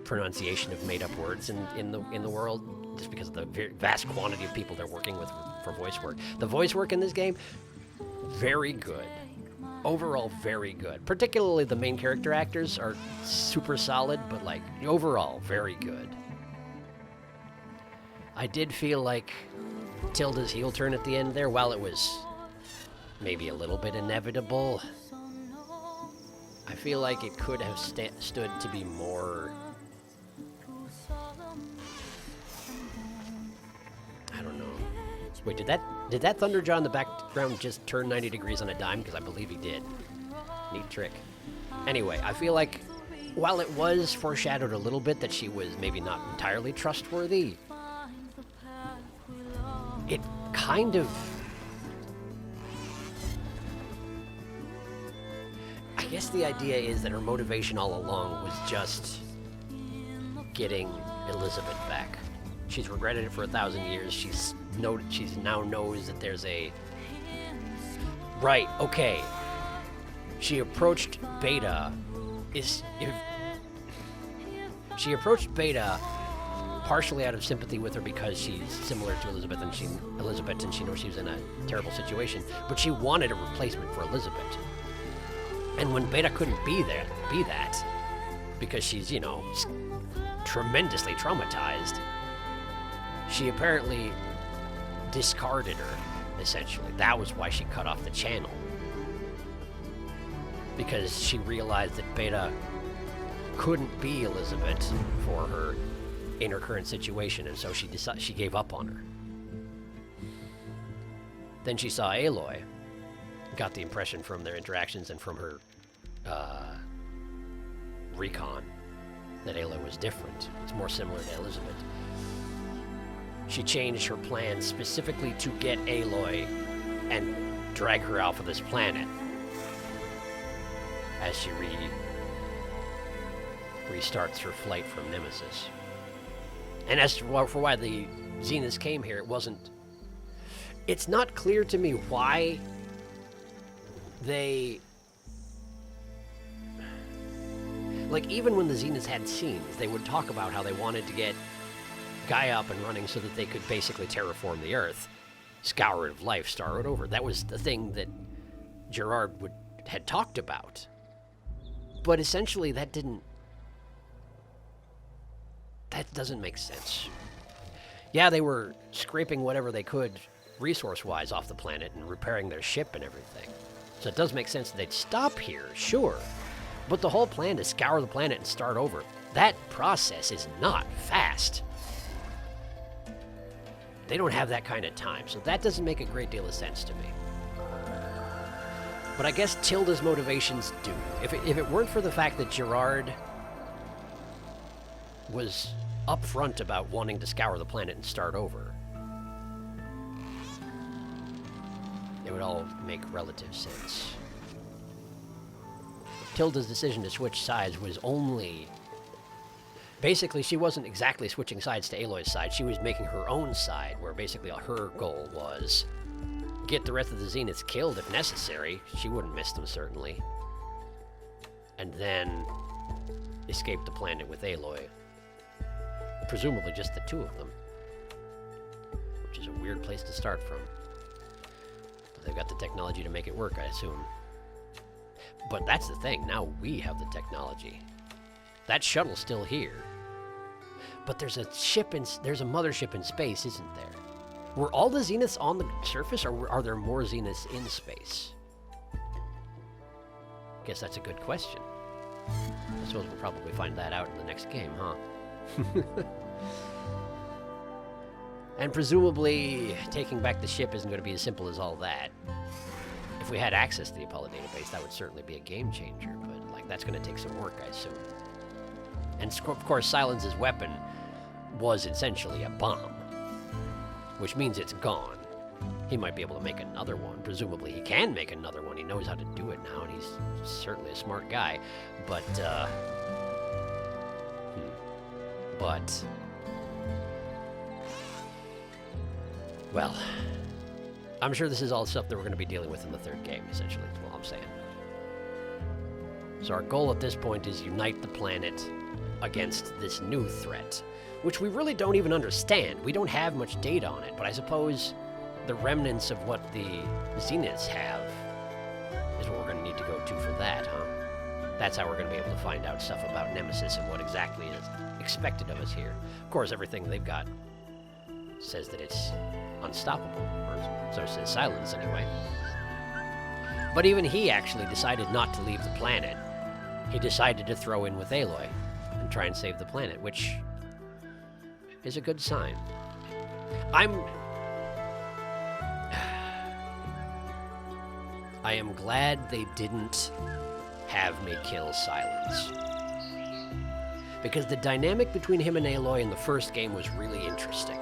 pronunciation of made-up words in the world, just because of the vast quantity of people they're working with for voice work, the voice work in this game, very good. Overall, very good. Particularly the main character actors are super solid, but like overall, very good. I did feel like Tilda's heel turn at the end there, while it was maybe a little bit inevitable, I feel like it could have stood to be more... I don't know. Wait, did that Thunderjaw in the background just turn 90 degrees on a dime? Because I believe he did. Neat trick. Anyway, I feel like while it was foreshadowed a little bit that she was maybe not entirely trustworthy, it kind of... I guess the idea is that her motivation all along was just getting Elizabeth back. She's regretted it for 1,000 years. She's now knows that there's a... Right, okay. She approached Beta... She approached Beta partially out of sympathy with her because she's similar to Elizabeth and she knows she was in a terrible situation, but she wanted a replacement for Elizabeth. And when Beta couldn't be that, because she's, you know, tremendously traumatized, she apparently discarded her, essentially. That was why she cut off the channel. Because she realized that Beta couldn't be Elizabeth for her in her current situation, and so she gave up on her. Then she saw Aloy, got the impression from their interactions and from her recon that Aloy was different. It's more similar to Elizabeth. She changed her plan specifically to get Aloy and drag her off of this planet as she restarts her flight from Nemesis. And as for why the Zeniths came here, it's not clear to me why they... Like, even when the Zeniths had scenes, they would talk about how they wanted to get Gaia up and running so that they could basically terraform the Earth, scour it of life, star it over. That was the thing that Gerard had talked about. But essentially, that doesn't make sense. Yeah, they were scraping whatever they could resource-wise off the planet and repairing their ship and everything. So it does make sense that they'd stop here, sure. But the whole plan to scour the planet and start over, that process is not fast. They don't have that kind of time, so that doesn't make a great deal of sense to me. But I guess Tilda's motivations do. If it weren't for the fact that Gerard was upfront about wanting to scour the planet and start over, it would all make relative sense. Tilda's decision to switch sides was only... Basically, she wasn't exactly switching sides to Aloy's side. She was making her own side, where basically her goal was get the rest of the Zeniths killed if necessary. She wouldn't miss them, certainly. And then escape the planet with Aloy. Presumably just the two of them. weird place to start from. But they've got the technology to make it work, I assume. But that's the thing, now we have the technology. That shuttle's still here. But there's a mothership in space, isn't there? Were all the Zeniths on the surface, or are there more Zeniths in space? Guess that's a good question. I suppose we'll probably find that out in the next game, huh? And presumably, taking back the ship isn't going to be as simple as all that. If we had access to the Apollo database, that would certainly be a game changer, but like that's going to take some work, I assume. And of course, Silence's weapon was essentially a bomb, which means it's gone. He might be able to make another one. Presumably, he can make another one. He knows how to do it now, and he's certainly a smart guy. But, well, I'm sure this is all stuff that we're going to be dealing with in the third game, essentially, is all I'm saying. So our goal at this point is unite the planet against this new threat, which we really don't even understand. We don't have much data on it, but I suppose the remnants of what the Zeniths have is what we're going to need to go to for that, huh? That's how we're going to be able to find out stuff about Nemesis and what exactly is expected of us here. Of course, everything they've got says that it's unstoppable, or so says Silence anyway. But even he actually decided not to leave the planet. He decided to throw in with Aloy and try and save the planet, which is a good sign. I am glad they didn't have me kill Silence. Because the dynamic between him and Aloy in the first game was really interesting.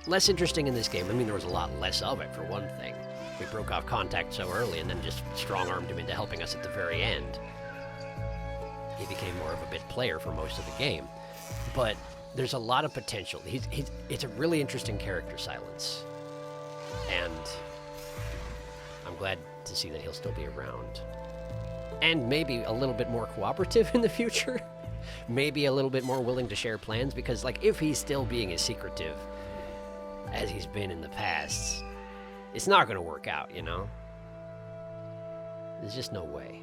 Less interesting in this game. I mean, there was a lot less of it, for one thing. We broke off contact so early and then just strong-armed him into helping us at the very end. He became more of a bit player for most of the game. But there's a lot of potential. It's a really interesting character, Silence. And I'm glad to see that he'll still be around. And maybe a little bit more cooperative in the future. Maybe a little bit more willing to share plans, because like if he's still being as secretive as he's been in the past, it's not going to work out, you know? There's just no way.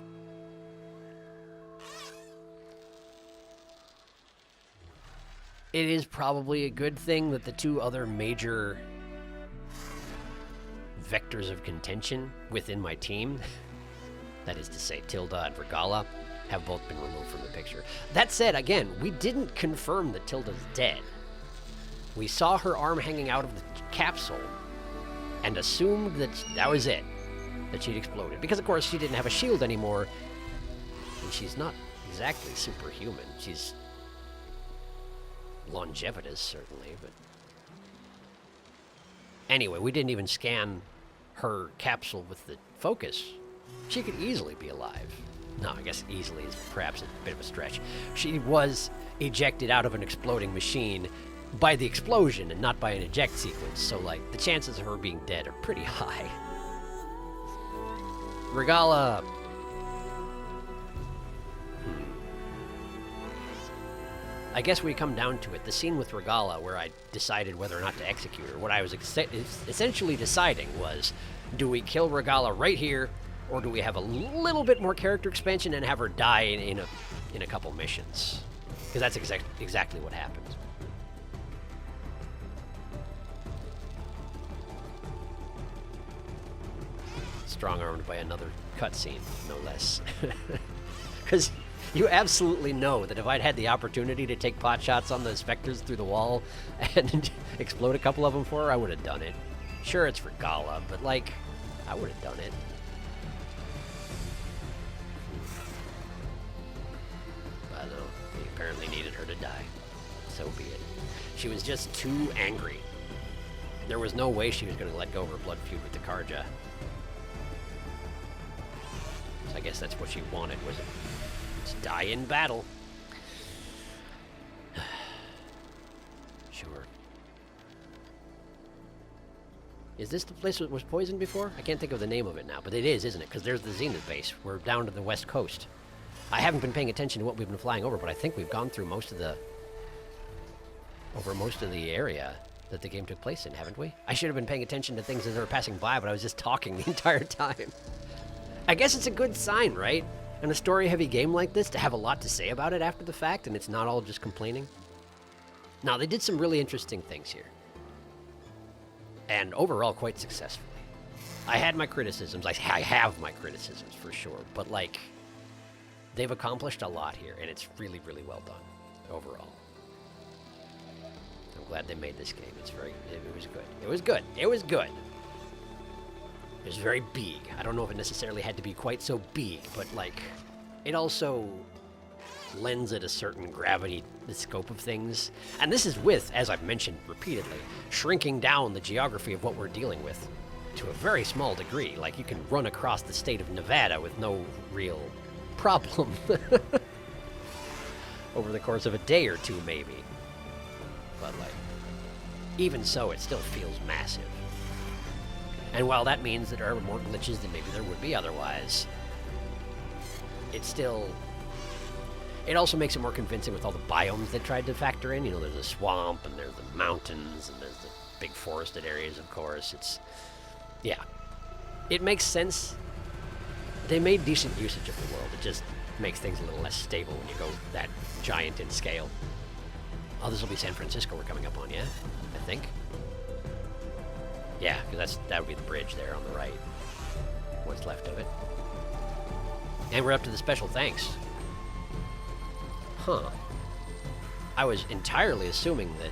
It is probably a good thing that the two other major vectors of contention within my team, that is to say Tilda and Regala, have both been removed from the picture. That said, again, we didn't confirm that Tilda's dead. We saw her arm hanging out of the capsule and assumed that that was it, that she'd exploded. Because, of course, she didn't have a shield anymore, and she's not exactly superhuman. She's longevitous, certainly, but... Anyway, we didn't even scan her capsule with the focus. She could easily be alive. No, I guess easily is perhaps a bit of a stretch. She was ejected out of an exploding machine by the explosion and not by an eject sequence, so, like, the chances of her being dead are pretty high. Regala... I guess we come down to it. The scene with Regala where I decided whether or not to execute her, what I was essentially deciding was, do we kill Regala right here, or do we have a little bit more character expansion and have her die in a couple missions? Because that's exactly what happened. Strong-armed by another cutscene, no less. Because you absolutely know that if I'd had the opportunity to take pot shots on those Spectres through the wall and explode a couple of them for her, I would have done it. Sure, it's Regala, but, like, I would have done it. I don't know. They apparently needed her to die. So be it. She was just too angry. There was no way she was going to let go of her blood feud with the Karja. So I guess that's what she wanted, was to die in battle. Sure. Is this the place that was poisoned before? I can't think of the name of it now, but it is, isn't it? Because there's the Zenith base. We're down to the west coast. I haven't been paying attention to what we've been flying over, but I think we've gone through most of the over most of the area that the game took place in, haven't we? I should have been paying attention to things as they were passing by, but I was just talking the entire time. I guess it's a good sign, right? In a story-heavy game like this, to have a lot to say about it after the fact, and it's not all just complaining. Now, they did some really interesting things here. And overall, quite successfully. I had my criticisms. I have my criticisms, for sure. But, like, they've accomplished a lot here, and it's really, really well done, overall. I'm glad they made this game. It was good. It was good. It was good. It was very big. I don't know if it necessarily had to be quite so big, but, like, it also lends it a certain gravity, the scope of things. And this is with, as I've mentioned repeatedly, shrinking down the geography of what we're dealing with to a very small degree. Like, you can run across the state of Nevada with no real problem. Over the course of a day or two, maybe. But, like, even so, it still feels massive. And while that means that there are more glitches than maybe there would be otherwise, it also makes it more convincing with all the biomes they tried to factor in. You know, there's a swamp, and there's the mountains, and there's the big forested areas, of course. Yeah. It makes sense. They made decent usage of the world. It just makes things a little less stable when you go that giant in scale. Oh, this will be San Francisco we're coming up on, yeah? I think. Yeah, because that would be the bridge there on the right. What's left of it. And we're up to the special thanks. Huh. I was entirely assuming that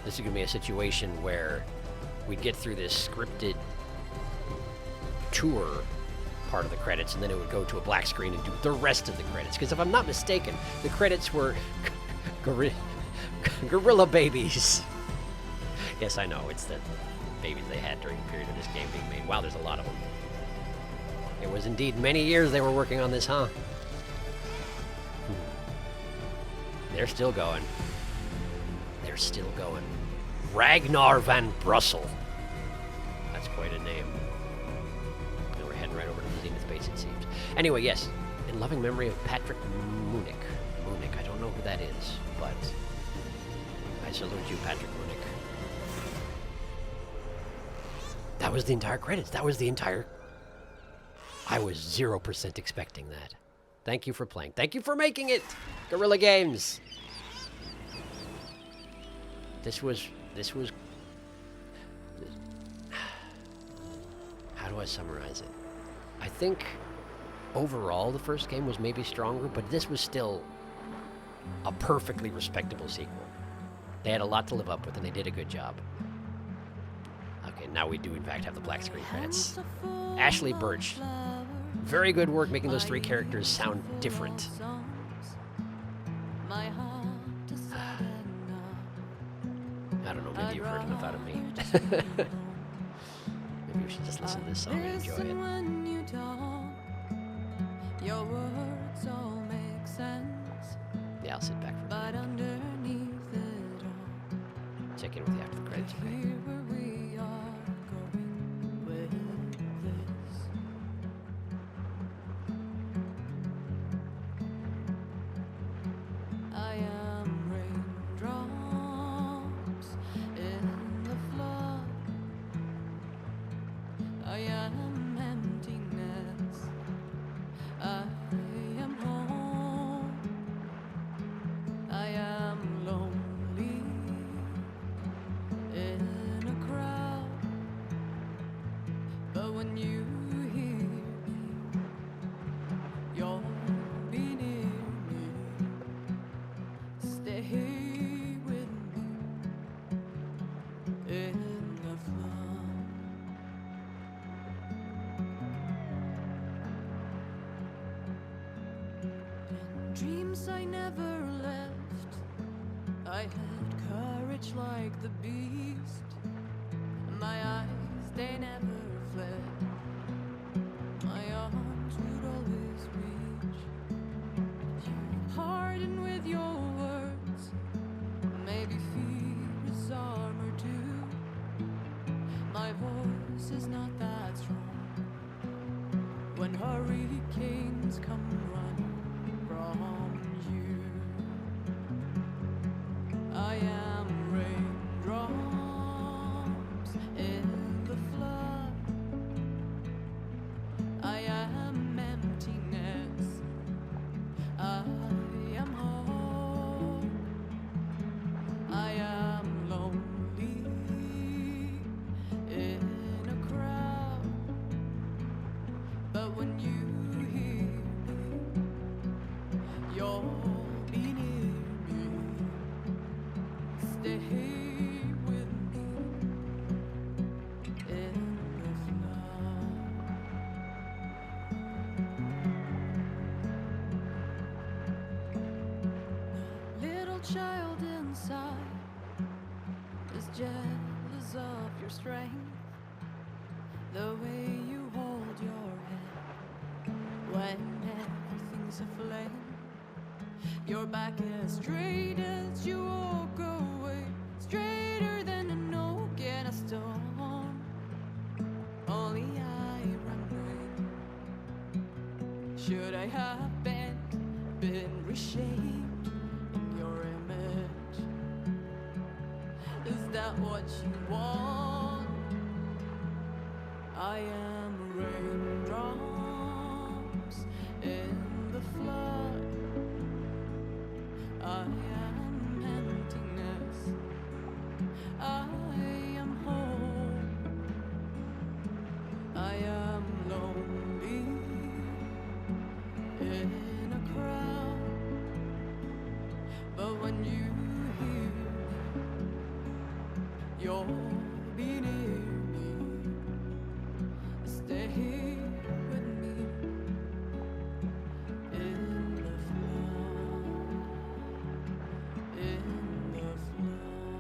this is going to be a situation where we'd get through this scripted tour part of the credits, and then it would go to a black screen and do the rest of the credits. Because if I'm not mistaken, the credits were gorilla babies. Yes, I know, it's the babies they had during the period of this game being made. Wow, there's a lot of them. It was indeed many years they were working on this, huh? They're still going. They're still going. Ragnar van Brussel. That's quite a name. And we're heading right over to the Zenith base, it seems. Anyway, yes, in loving memory of Patrick Munich. I don't know who that is, but I salute you, Patrick Munich. That was the entire credits. That was the entire... I was 0% expecting that. Thank you for playing. Thank you for making it, Guerrilla Games. This was... How do I summarize it? I think overall the first game was maybe stronger, but this was still a perfectly respectable sequel. They had a lot to live up with, and they did a good job. Okay, now we do in fact have the black screen credits. Ashley Birch. Very good work making those three characters sound different. I don't know, maybe you've heard enough out of me. Maybe we should just listen to this song and enjoy it. Your words all make sense. Yeah, I'll sit back for a minute. Underneath it all, check in with you after the credits, okay? where we are going with this. I am raindrops in the flood. I am emptiness. I am home. I am lonely in a crowd. But when you hear me, you'll be near me. Stay with me in the flood. Dreams I never left. I had courage like the beast. My eyes, they never fled. My arms would always reach. You harden with your words. Maybe fear is armor too. My voice is not that strong. When hurricanes come running from you, I Stay with me in the flood. Little child inside is jealous of your strength, the way you hold your head when everything's aflame. Your back as straight as you walk away, straighter than an oak in a storm. Only I run rain. Should I have been reshaped in your image? Is that what you want? I am raindrops in the flood. I am emptiness. I am home. I am lonely in a crowd. But when you hear me, you'll be near me. Stay here with me in the flood. In the flood.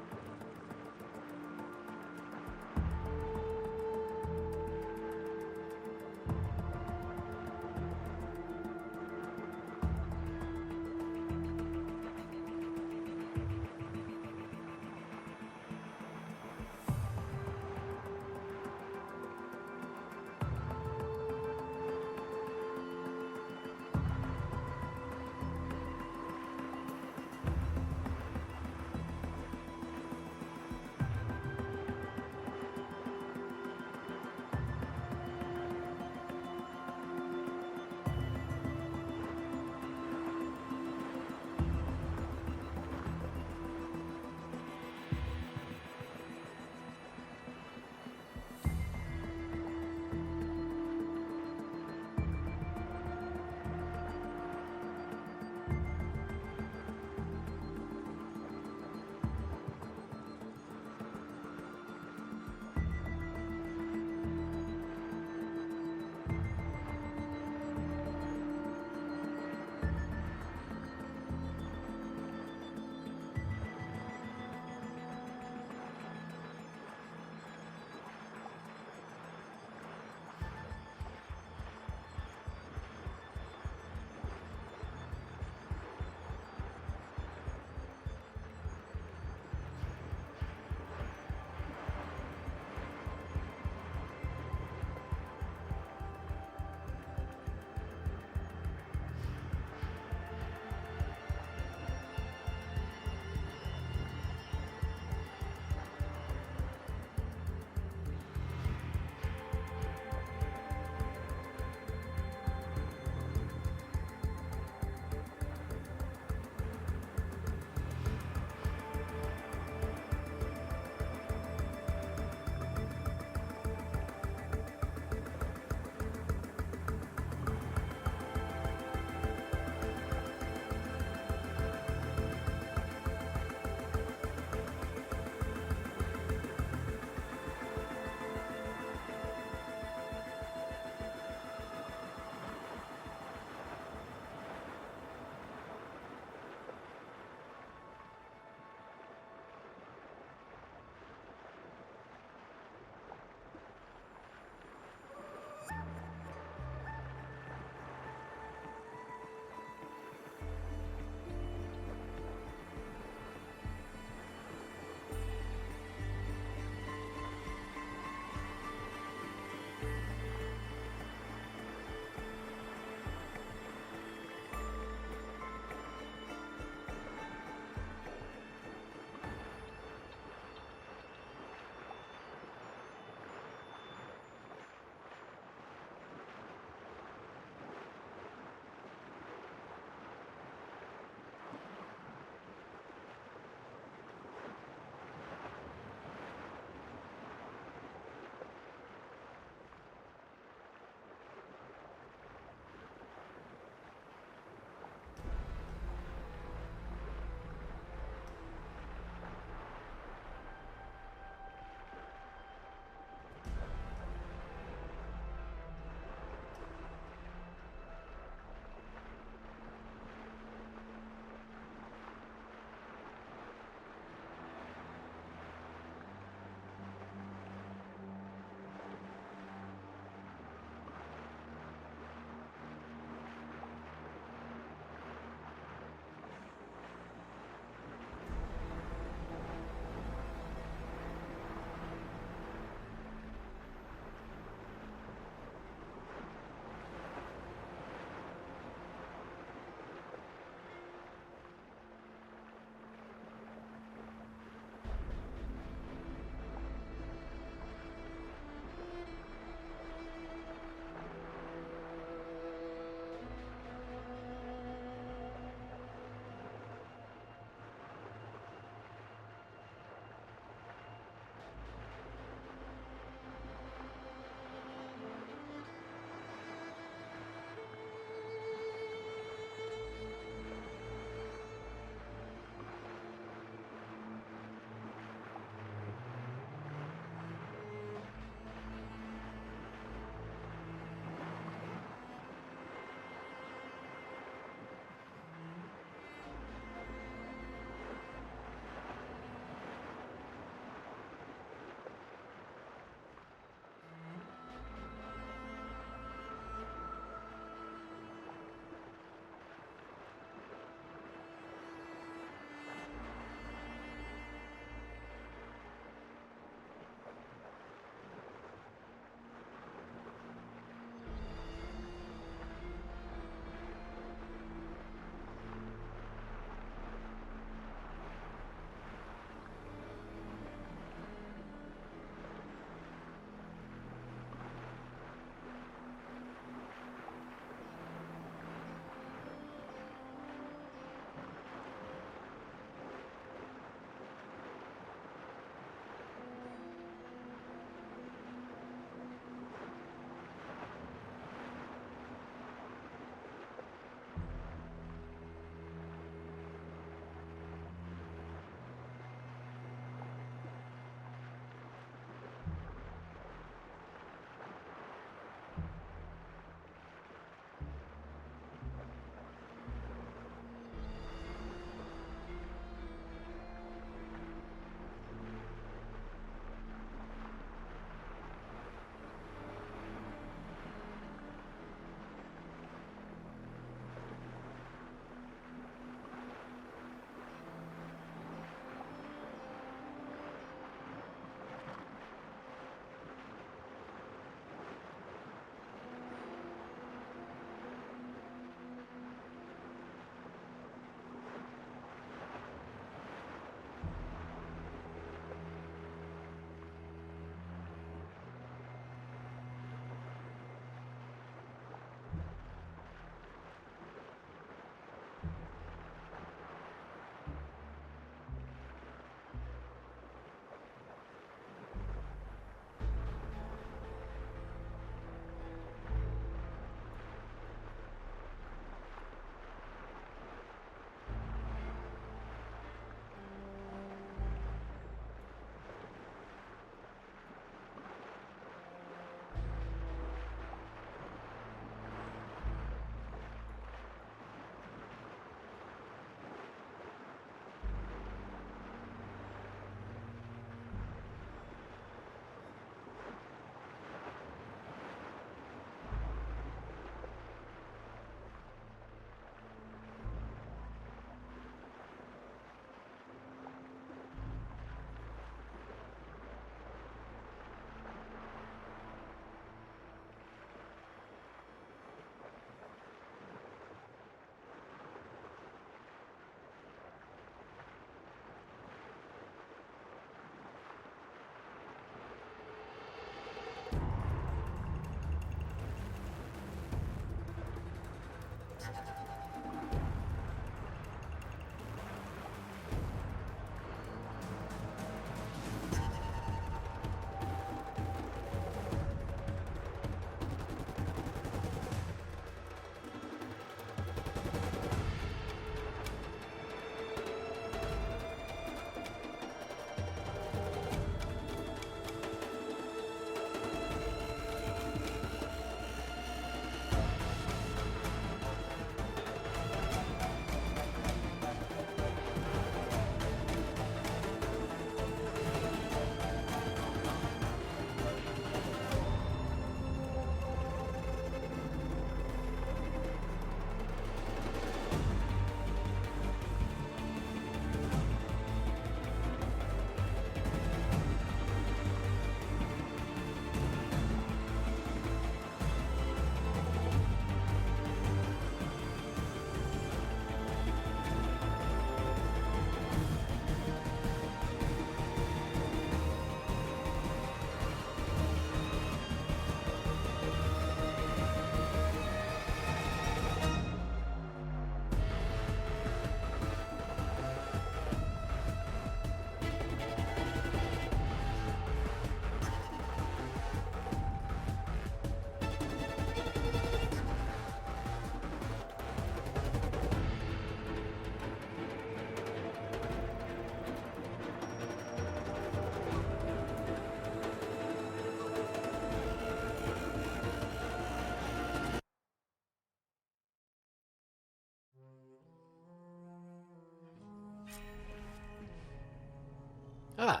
Ah.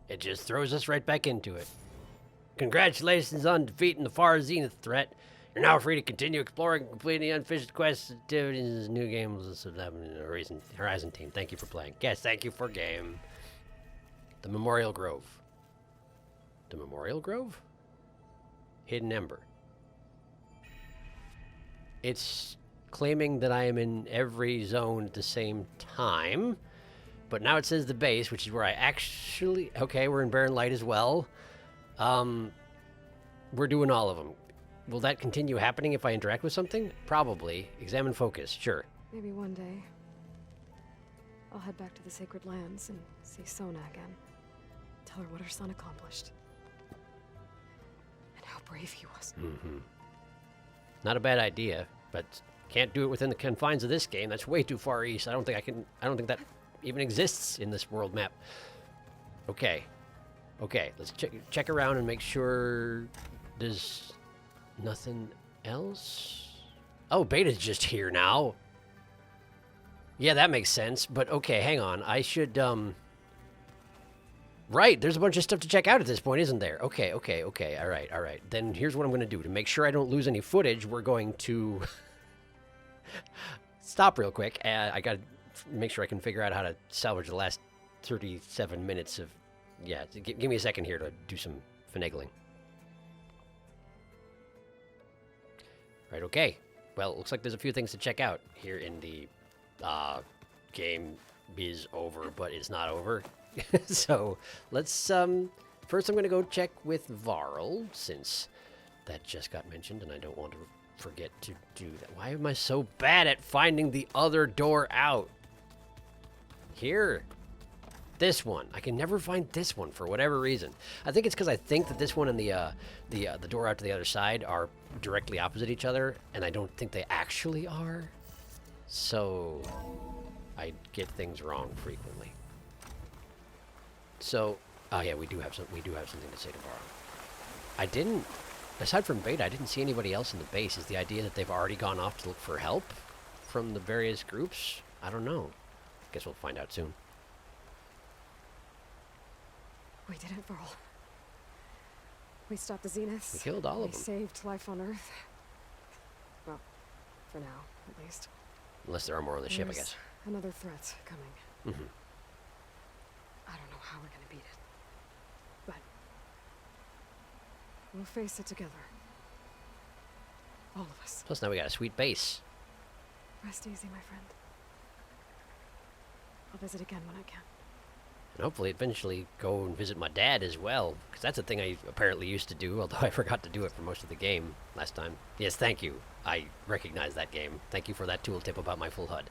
It just throws us right back into it. Congratulations on defeating the far zenith threat. You're now free to continue exploring and completing the unfinished quests, activities, new games, Horizon team. Thank you for playing. Yes, thank you for game. The Memorial Grove. The Memorial Grove? Hidden Ember. It's claiming that I am in every zone at the same time, but now it says the base, which is where I actually... Okay, we're in Barren Light as well. We're doing all of them. Will that continue happening if I interact with something? Probably. Examine focus, sure. Maybe one day, I'll head back to the Sacred Lands and see Sona again. Tell her what her son accomplished. And how brave he was. Mm-hmm. Not a bad idea, but can't do it within the confines of this game. That's way too far east. I don't think that even exists in this world map. Okay. Okay, let's check around and make sure there's nothing else. Oh, Beta's just here now. Yeah, that makes sense. But okay, hang on. I should, Right, there's a bunch of stuff to check out at this point, isn't there? Okay. All right. Then here's what I'm going to do. To make sure I don't lose any footage, we're going to stop real quick. I got to make sure I can figure out how to salvage the last 37 minutes of... Yeah, give me a second here to do some finagling. Right, okay. Well, it looks like there's a few things to check out here in the game is over, but it's not over. So let's first I'm going to go check with Varl, since that just got mentioned and I don't want to forget to do that. Why am I so bad at finding the other door out? Here. This one. I can never find this one for whatever reason. I think it's because I think that this one and the door out to the other side are directly opposite each other, and I don't think they actually are. So I get things wrong frequently. So, oh yeah, we do have something to say to Varl. Aside from Beta, I didn't see anybody else in the base. Is the idea that they've already gone off to look for help from the various groups? I don't know. Guess we'll find out soon. We did it, Varl. We stopped the Zeniths. We killed all of them. We saved life on Earth. Well, for now, at least. Unless there are more on the ship, I There's guess. another threat coming. Mm-hmm. I don't know how we're gonna beat it. But we'll face it together. All of us. Plus now we got a sweet base. Rest easy, my friend. I'll visit again when I can. And hopefully eventually go and visit my dad as well, because that's a thing I apparently used to do, although I forgot to do it for most of the game last time. Yes, thank you. I recognize that game. Thank you for that tooltip about my full HUD.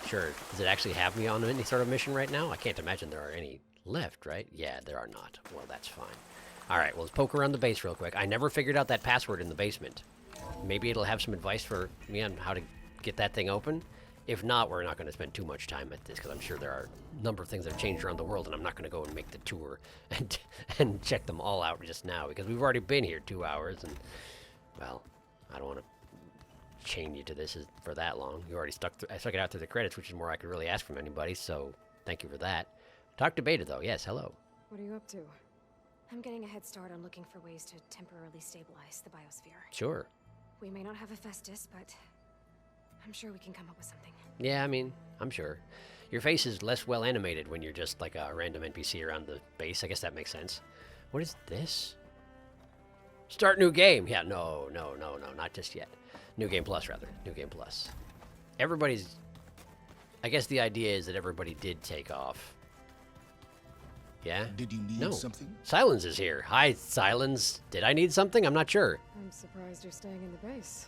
Sure. Does it actually have me on any sort of mission right now? I can't imagine there are any left, right? Yeah, there are not. Well, that's fine. All right, well, let's poke around the base real quick. I never figured out that password in the basement. Maybe it'll have some advice for me on how to get that thing open. If not, we're not going to spend too much time at this, because I'm sure there are a number of things that have changed around the world, and I'm not going to go and make the tour and check them all out just now, because we've already been here 2 hours, and, well, I don't want to chain you to this for that long. You already I stuck it out through the credits, which is more I could really ask from anybody, so thank you for that. Talk to Beta, though. Yes, hello. What are you up to? I'm getting a head start on looking for ways to temporarily stabilize the biosphere. Sure. We may not have Hephaestus, but I'm sure we can come up with something. Yeah, I mean, I'm sure. Your face is less well animated when you're just like a random NPC around the base. I guess that makes sense. What is this? Start new game. Yeah, no, not just yet. New game plus, rather. New game plus. Everybody's... I guess the idea is that everybody did take off. Yeah? Did you need something? Silence is here. Hi, Silence. Did I need something? I'm not sure. I'm surprised you're staying in the base.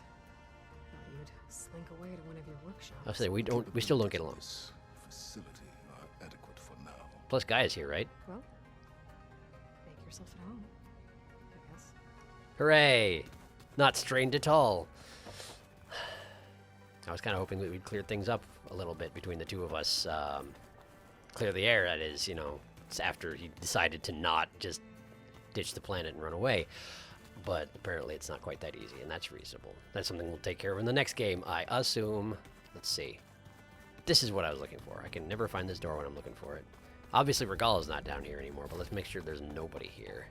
Thought you'd slink away to one of your workshops. I'll say we still don't get along. Facility are adequate for now. Plus Guy is here, right? Well, make yourself at home, I guess. Hooray! Not strained at all. I was kind of hoping that we'd clear things up a little bit between the two of us. Clear the air, that is, you know, after he decided to not just ditch the planet and run away. but apparently it's not quite that easy, and that's reasonable. That's something we'll take care of in the next game, I assume. Let's see. This is what I was looking for. I can never find this door when I'm looking for it. Obviously, Regala's not down here anymore, but let's make sure there's nobody here.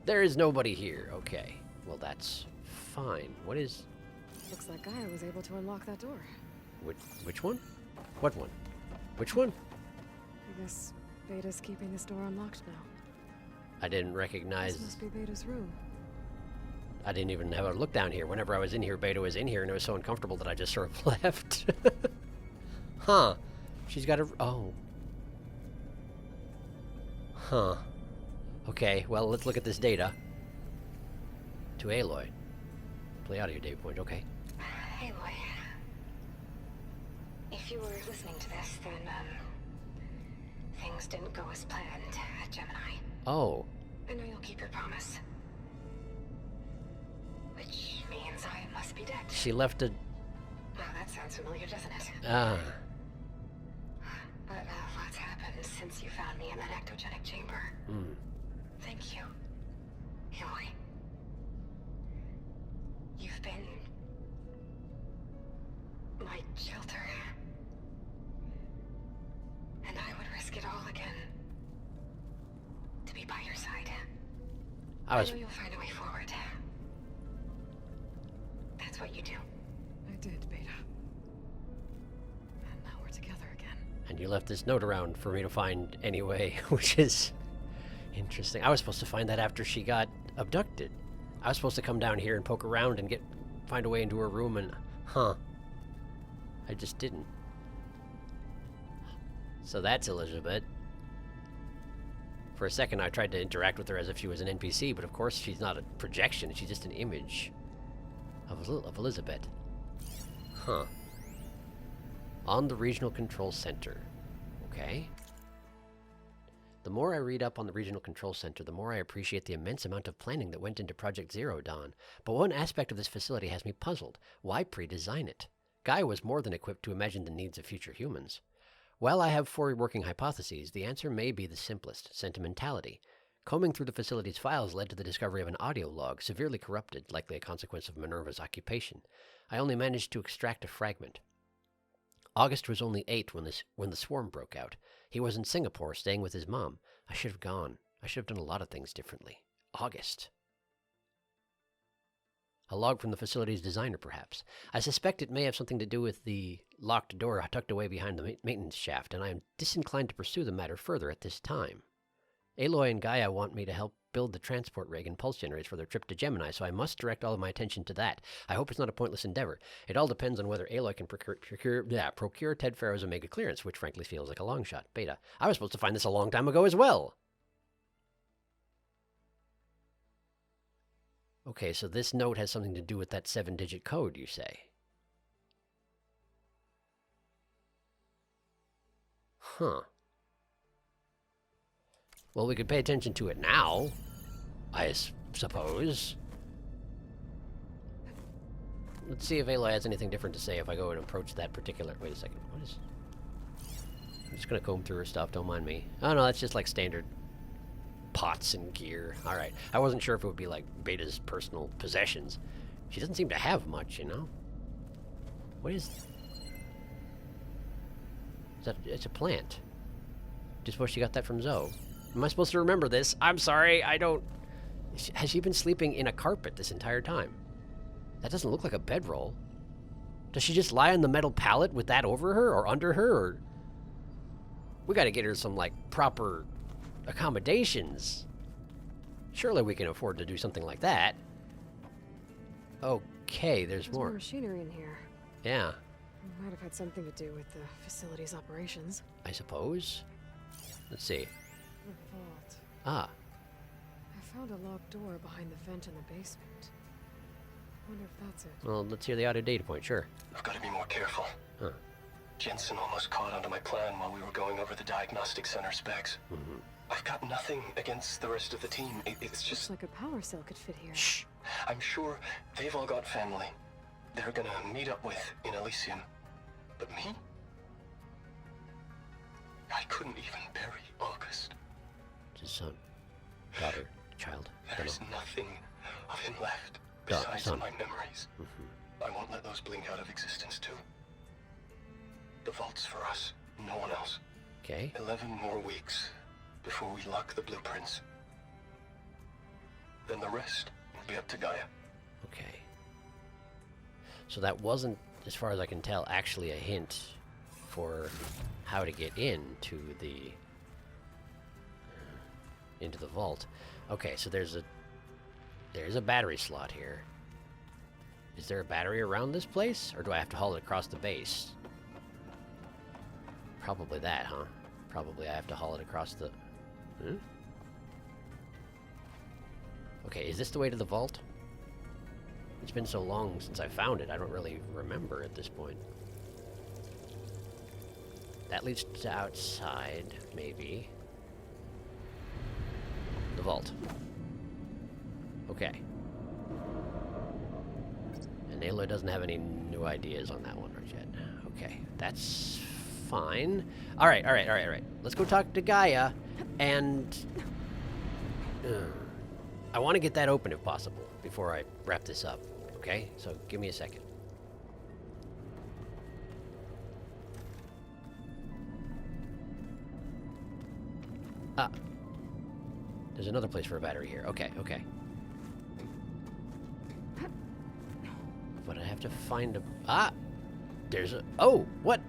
There is nobody here. Okay. Well, that's fine. What is... Looks like Gaia was able to unlock that door. Which one? What one? Which one? I guess Beta's keeping this door unlocked now. I didn't recognize... This must be Beta's room. I didn't even have a look down here. Whenever I was in here, Beta was in here, and it was so uncomfortable that I just sort of left. Huh. She's got a... Oh. Huh. Okay, well, let's look at this data. To Aloy. Play out of your data point, okay. Aloy. If you were listening to this, then, things didn't go as planned at Gemini. Oh. I know you'll keep your promise. Which means I must be dead. She left a... Well, that sounds familiar, doesn't it? Ah. But lots happened since you found me in that ectogenic chamber. Hmm. Thank you, Aloy. You've been my shelter. And I would risk it all again to be by your side. I know you'll find a way forward. That's what you do. I did, Beta. And now we're together again. And you left this note around for me to find anyway, which is interesting. I was supposed to find that after she got abducted. I was supposed to come down here and poke around and find a way into her room and... Huh. I just didn't. So that's Elizabeth. For a second I tried to interact with her as if she was an NPC, but of course she's not a projection, she's just an image of Elizabeth. Huh. On the Regional Control Center. Okay. The more I read up on the Regional Control Center, the more I appreciate the immense amount of planning that went into Project Zero Dawn. But one aspect of this facility has me puzzled. Why pre-design it? Gaia was more than equipped to imagine the needs of future humans. While I have 4 working hypotheses, the answer may be the simplest: sentimentality. Combing through the facility's files led to the discovery of an audio log, severely corrupted, likely a consequence of Minerva's occupation. I only managed to extract a fragment. August was only 8 when the swarm broke out. He was in Singapore, staying with his mom. I should have gone. I should have done a lot of things differently. August. A log from the facility's designer, perhaps. I suspect it may have something to do with the locked door tucked away behind the maintenance shaft, and I am disinclined to pursue the matter further at this time. Aloy and Gaia want me to help build the transport rig and pulse generators for their trip to Gemini, so I must direct all of my attention to that. I hope it's not a pointless endeavor. It all depends on whether Aloy can procure Ted Farrow's Omega clearance, which frankly feels like a long shot. Beta. I was supposed to find this a long time ago as well. Okay, so this note has something to do with that 7-digit code, you say? Huh. Well, we could pay attention to it now, I suppose. Let's see if Aloy has anything different to say if I go and approach that particular... Wait a second, what is... I'm just gonna comb through her stuff, don't mind me. Oh no, that's just like standard pots and gear. Alright, I wasn't sure if it would be like Beta's personal possessions. She doesn't seem to have much, you know? What is... that? It's a plant. Just suppose she got that from Zoe. Am I supposed to remember this? I'm sorry, I don't... Has she been sleeping in a carpet this entire time? That doesn't look like a bedroll. Does she just lie on the metal pallet with that over her or under her? Or... We gotta get her some, like, proper accommodations. Surely we can afford to do something like that. Okay, there's more. Machinery in here. Yeah. It might have had something to do with the facility's operations. I suppose. Let's see. The vault. Ah. I found a locked door behind the vent in the basement. Wonder if that's it. Well, let's hear the audio data point, sure. I've got to be more careful. Huh. Jensen almost caught onto my plan while we were going over the diagnostic center specs. Mm-hmm. I've got nothing against the rest of the team. It's just... Looks like a power cell could fit here. Shh! I'm sure they've all got family they're gonna meet up with in Elysium. But me? I couldn't even bury August. His son. daughter, child. There's nothing of him left besides son. my memories. I won't let those blink out of existence too. The vault's for us, no one else. Okay. 11 more weeks before we lock the blueprints. Then the rest will be up to Gaia. Okay. So that wasn't, as far as I can tell, actually a hint for how to get into the vault. Okay, so there's a battery slot here. Is there a battery around this place, or do I have to haul it across the base? Probably that, huh? Probably I have to haul it across the... Okay, is this the way to the vault? It's been so long since I found it, I don't really remember at this point. That leads to outside, maybe. The vault. Okay. And Aloy doesn't have any new ideas on that one yet. Okay, that's fine. Alright. Let's go talk to Gaia, and... I want to get that open if possible, before I wrap this up. Okay? So, give me a second. Ah. There's another place for a battery here. Okay. But I have to find a... Ah! There's a... Oh! What?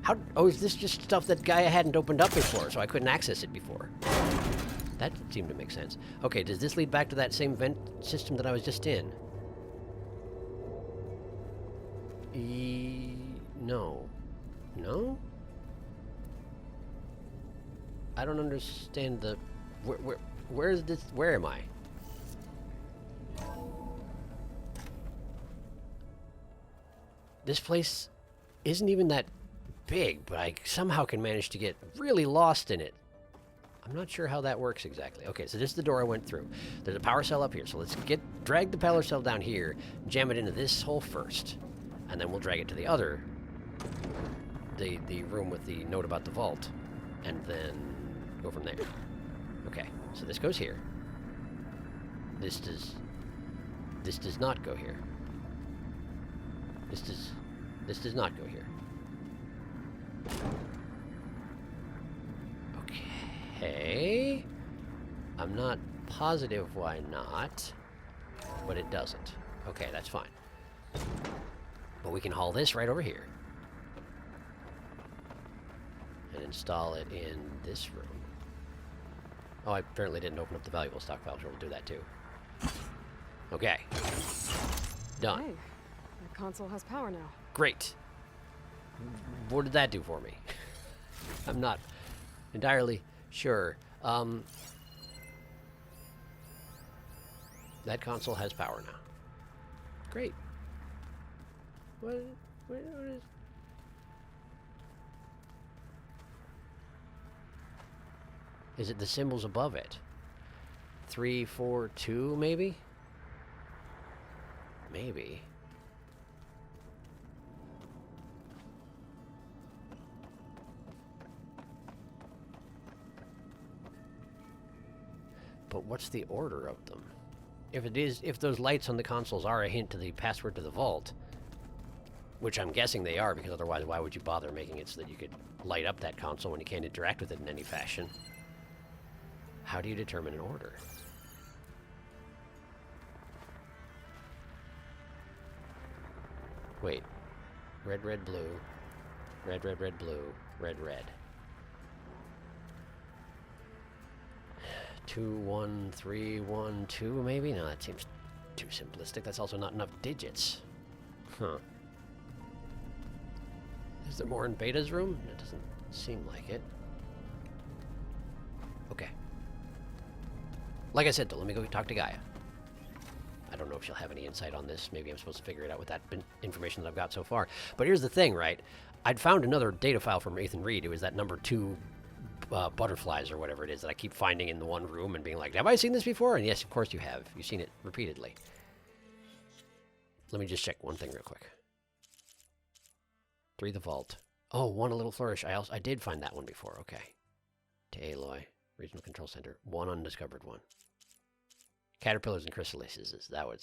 How... Oh, is this just stuff that Gaia hadn't opened up before, so I couldn't access it before? That seemed to make sense. Okay, does this lead back to that same vent system that I was just in? No. No? I don't understand the... Where is this... Where am I? This place isn't even that big, but I somehow can manage to get really lost in it. I'm not sure how that works exactly. Okay, so this is the door I went through. There's a power cell up here, so let's drag the power cell down here, jam it into this hole first, and then we'll drag it to the other, the room with the note about the vault, and then go from there. Okay, so this goes here. This does not go here. This does not go here. Okay. I'm not positive why not, but it doesn't. Okay, that's fine. But we can haul this right over here and install it in this room. Oh, I apparently didn't open up the valuable stockpile, so we'll do that too. Okay. Done. Hey, the console has power now. Great. What did that do for me? I'm not entirely sure. That console has power now. Great. What is... Is it the symbols above it? 3, 4, 2, maybe? Maybe. But what's the order of them? If those lights on the consoles are a hint to the password to the vault, which I'm guessing they are, because otherwise why would you bother making it so that you could light up that console when you can't interact with it in any fashion? How do you determine an order? Wait. Red, red, blue. Red, red, red, blue. Red, red. 2, 1, 3, 1, 2, maybe? No, that seems too simplistic. That's also not enough digits. Huh. Is there more in Beta's room? It doesn't seem like it. Okay. Like I said, though, let me go talk to Gaia. I don't know if she'll have any insight on this. Maybe I'm supposed to figure it out with that information that I've got so far. But here's the thing, right? I'd found another data file from Ethan Reed. It was that number 2 butterflies or whatever it is that I keep finding in the one room and being like, have I seen this before? And yes, of course you have. You've seen it repeatedly. Let me just check one thing real quick. 3, the vault. Oh, 1, a little flourish. I did find that one before. Okay. To Aloy. Regional Control Center. One undiscovered one. Caterpillars and chrysalises.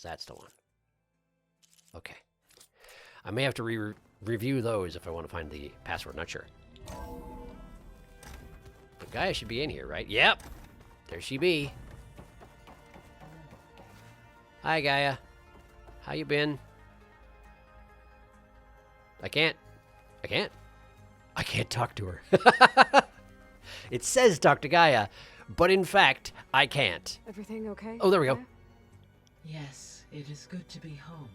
That's the one. Okay. I may have to review those if I want to find the password. Not sure. But Gaia should be in here, right? Yep. There she be. Hi, Gaia. How you been? I can't talk to her. It says talk to Gaia, but in fact, I can't. Everything okay? Oh, there we go. Yes, it is good to be home.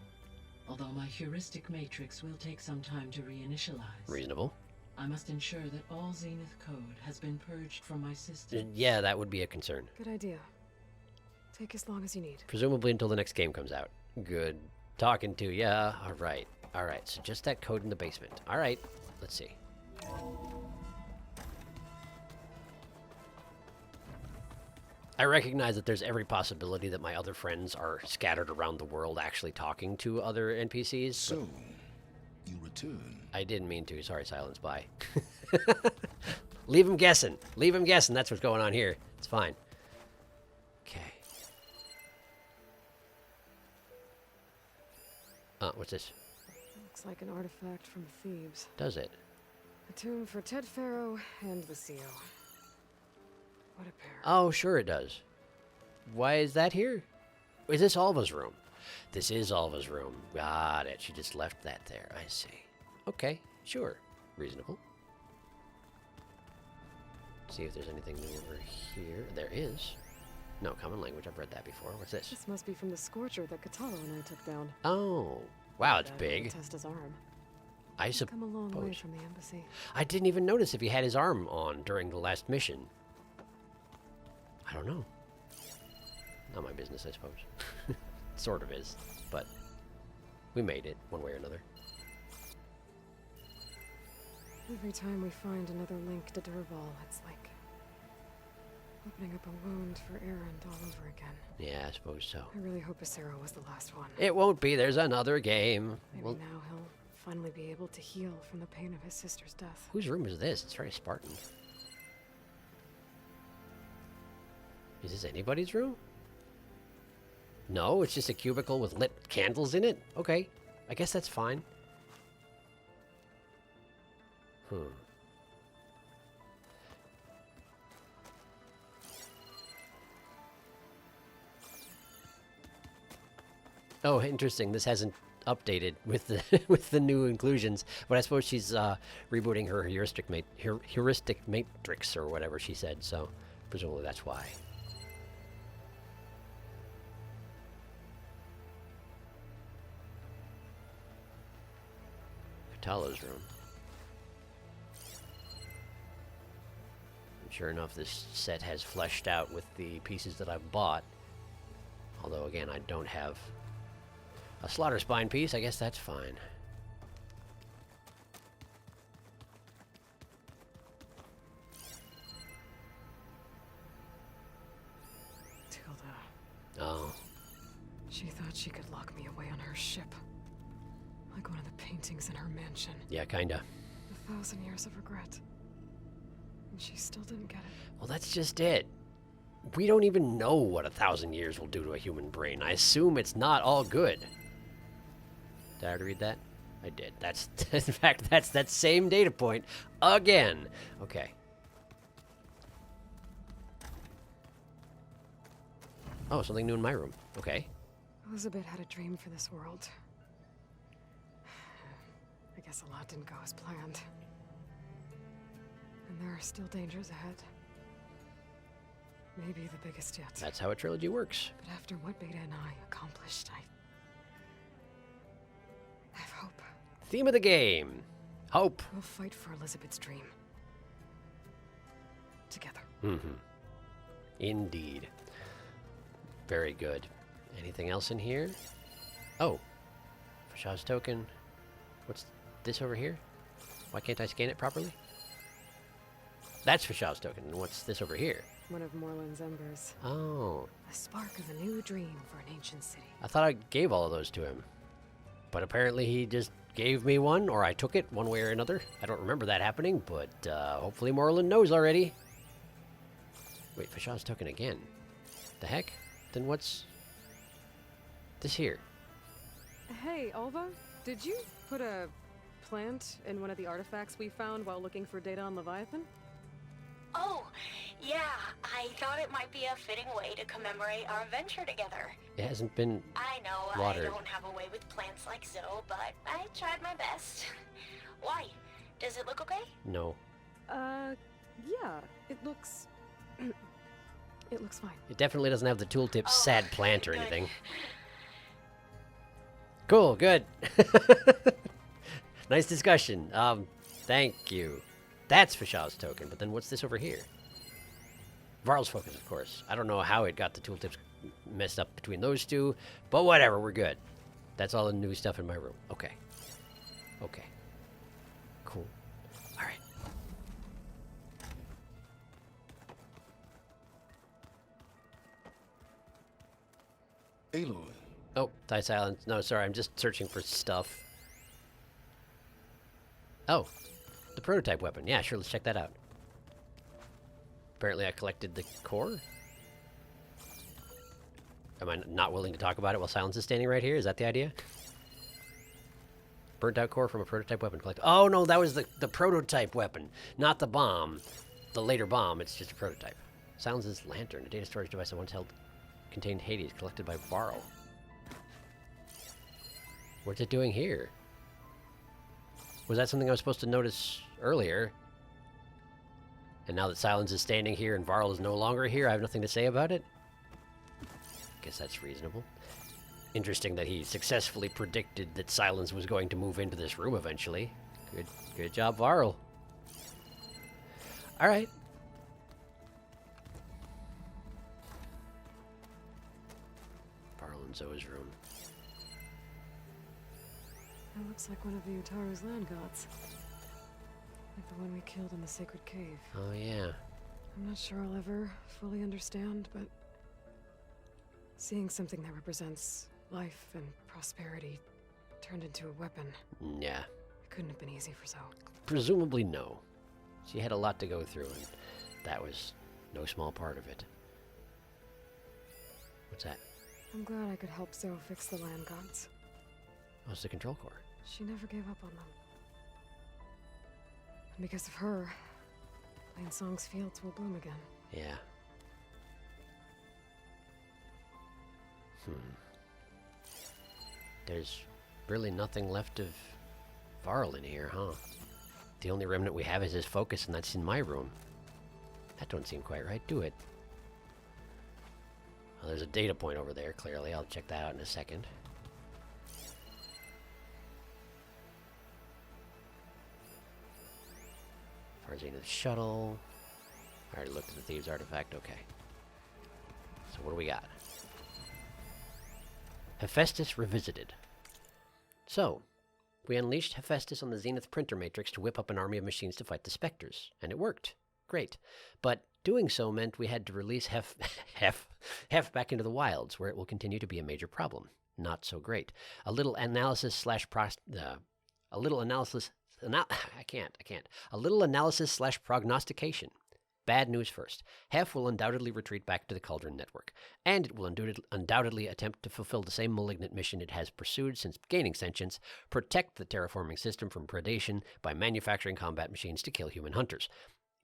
Although my heuristic matrix will take some time to reinitialize. Reasonable. I must ensure that all Zenith code has been purged from my system. Yeah, that would be a concern. Good idea. Take as long as you need. Presumably until the next game comes out. Good talking to ya. All right. All right, so just that code in the basement. All right, let's see. I recognize that there's every possibility that my other friends are scattered around the world actually talking to other NPCs. So, you return. I didn't mean to. Sorry, Silent Spy. Leave him guessing. Leave him guessing. That's what's going on here. It's fine. Okay. What's this? Looks like an artifact from Thebes. Does it? A tomb for Ted Pharaoh and the seal. What a pair. Oh, sure it does. Why is that here? Is this Alva's room? This is Alva's room. Got it. She just left that there. I see. Okay, sure. Reasonable. See if there's anything new over here. There is. No, common language. I've read that before. What's this? This must be from the Scorcher that Katalo and I took down. Oh. Wow, it's big. Test his arm. I suppose. Come a long way from the embassy. I didn't even notice if he had his arm on during the last mission. I don't know. Not my business, I suppose. Sort of is, but we made it one way or another. Every time we find another link to Derval, it's like opening up a wound for Erend all over again. Yeah, I suppose so. I really hope Acero was the last one. It won't be. There's another game. Maybe now he'll finally be able to heal from the pain of his sister's death. Whose room is this? It's very Spartan. Is this anybody's room? No, it's just a cubicle with lit candles in it? Okay, I guess that's fine. Oh, interesting. This hasn't updated with the with the new inclusions, but I suppose she's rebooting her heuristic matrix or whatever she said. So presumably that's why. Katalo's room. And sure enough, this set has fleshed out with the pieces that I've bought. Although again, I don't have a slaughter spine piece. I guess that's fine. Tilda. Oh. She thought she could lock me away on her ship. Like one of the paintings in her mansion. Yeah, kinda. 1,000 years of regret. And she still didn't get it. Well, that's just it. We don't even know what 1,000 years will do to a human brain. I assume it's not all good. Did I already read that? I did. That's, in fact, that's that same data point again. Okay. Oh, something new in my room. Okay. Elizabeth had a dream for this world. I guess a lot didn't go as planned. And there are still dangers ahead. Maybe the biggest yet. That's how a trilogy works. But after what Beta and I accomplished, I have hope. Theme of the game. Hope. We'll fight for Elizabeth's dream. Together. Mm-hmm. Indeed. Very good. Anything else in here? Oh. Fashad's token. What's this over here? Why can't I scan it properly? That's Fashad's token. And what's this over here? One of Morland's embers. Oh. A spark of a new dream for an ancient city. I thought I gave all of those to him. But apparently he just gave me one, or I took it one way or another. I don't remember that happening, but hopefully Morland knows already. Wait, Fashaw's token again. The heck? Then what's this here? Hey, Alva, did you put a plant in one of the artifacts we found while looking for data on Leviathan? Oh, yeah. I thought it might be a fitting way to commemorate our venture together. It hasn't been I know watered. I don't have a way with plants like Zoe, but I tried my best. Why? Does it look okay? No. Yeah. It looks... it looks fine. It definitely doesn't have the tooltip sad plant or anything. Cool, good. Nice discussion. Thank you. That's Fashaw's token, but then what's this over here? Varl's focus, of course. I don't know how it got the tooltips messed up between those two, but whatever, we're good. That's all the new stuff in my room. Okay. Okay. Cool. All right. Aloy. Oh, tie silence. No, sorry, I'm just searching for stuff. Oh, the prototype weapon. Yeah, sure, let's check that out. Apparently I collected the core. Am I not willing to talk about it while Silence is standing right here? Is that the idea? Burnt out core from a prototype weapon collected. Oh, no, that was the prototype weapon, not the bomb. The later bomb, it's just a prototype. Silence's lantern, a data storage device I once held, contained Hades, collected by Varl. What's it doing here? Was that something I was supposed to notice earlier? And now that Silence is standing here and Varl is no longer here, I have nothing to say about it? Guess that's reasonable. Interesting that he successfully predicted that Silence was going to move into this room eventually. Good job, Varl. Alright. Varl and Zoe's room. That looks like one of the Utaru's land gods. Like the one we killed in the sacred cave. Oh, yeah. I'm not sure I'll ever fully understand, but seeing something that represents life and prosperity turned into a weapon. Yeah. It couldn't have been easy for Zoe. Presumably no. She had a lot to go through, and that was no small part of it. What's that? I'm glad I could help Zoe fix the land gods. Oh, it's the control core. She never gave up on them. And because of her, Plain Song's fields will bloom again. Yeah. There's really nothing left of Varl in here, huh? The only remnant we have is his focus, and that's in my room. That don't seem quite right, do it? Well, there's a data point over there, clearly. I'll check that out in a second. Zenith shuttle. I already looked at the Thieves artifact. Okay. So what do we got? Hephaestus Revisited. So, we unleashed Hephaestus on the Zenith printer matrix to whip up an army of machines to fight the Spectres. And it worked. Great. But doing so meant we had to release Hef back into the wilds, where it will continue to be a major problem. Not so great. A little analysis slash prognostication. Bad news first. Hef will undoubtedly retreat back to the Cauldron Network, and it will undoubtedly attempt to fulfill the same malignant mission it has pursued since gaining sentience: protect the terraforming system from predation by manufacturing combat machines to kill human hunters.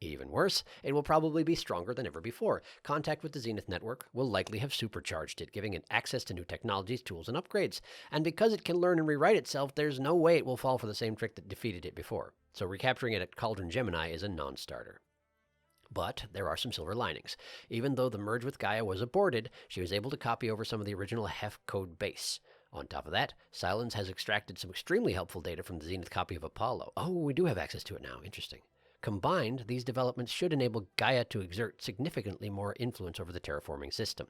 Even worse, it will probably be stronger than ever before. Contact with the Zenith Network will likely have supercharged it, giving it access to new technologies, tools, and upgrades. And because it can learn and rewrite itself, there's no way it will fall for the same trick that defeated it before. So recapturing it at Cauldron Gemini is a non-starter. But there are some silver linings. Even though the merge with Gaia was aborted, she was able to copy over some of the original Hef code base. On top of that, Silence has extracted some extremely helpful data from the Zenith copy of Apollo. Oh, we do have access to it now. Interesting. Combined, these developments should enable Gaia to exert significantly more influence over the terraforming system.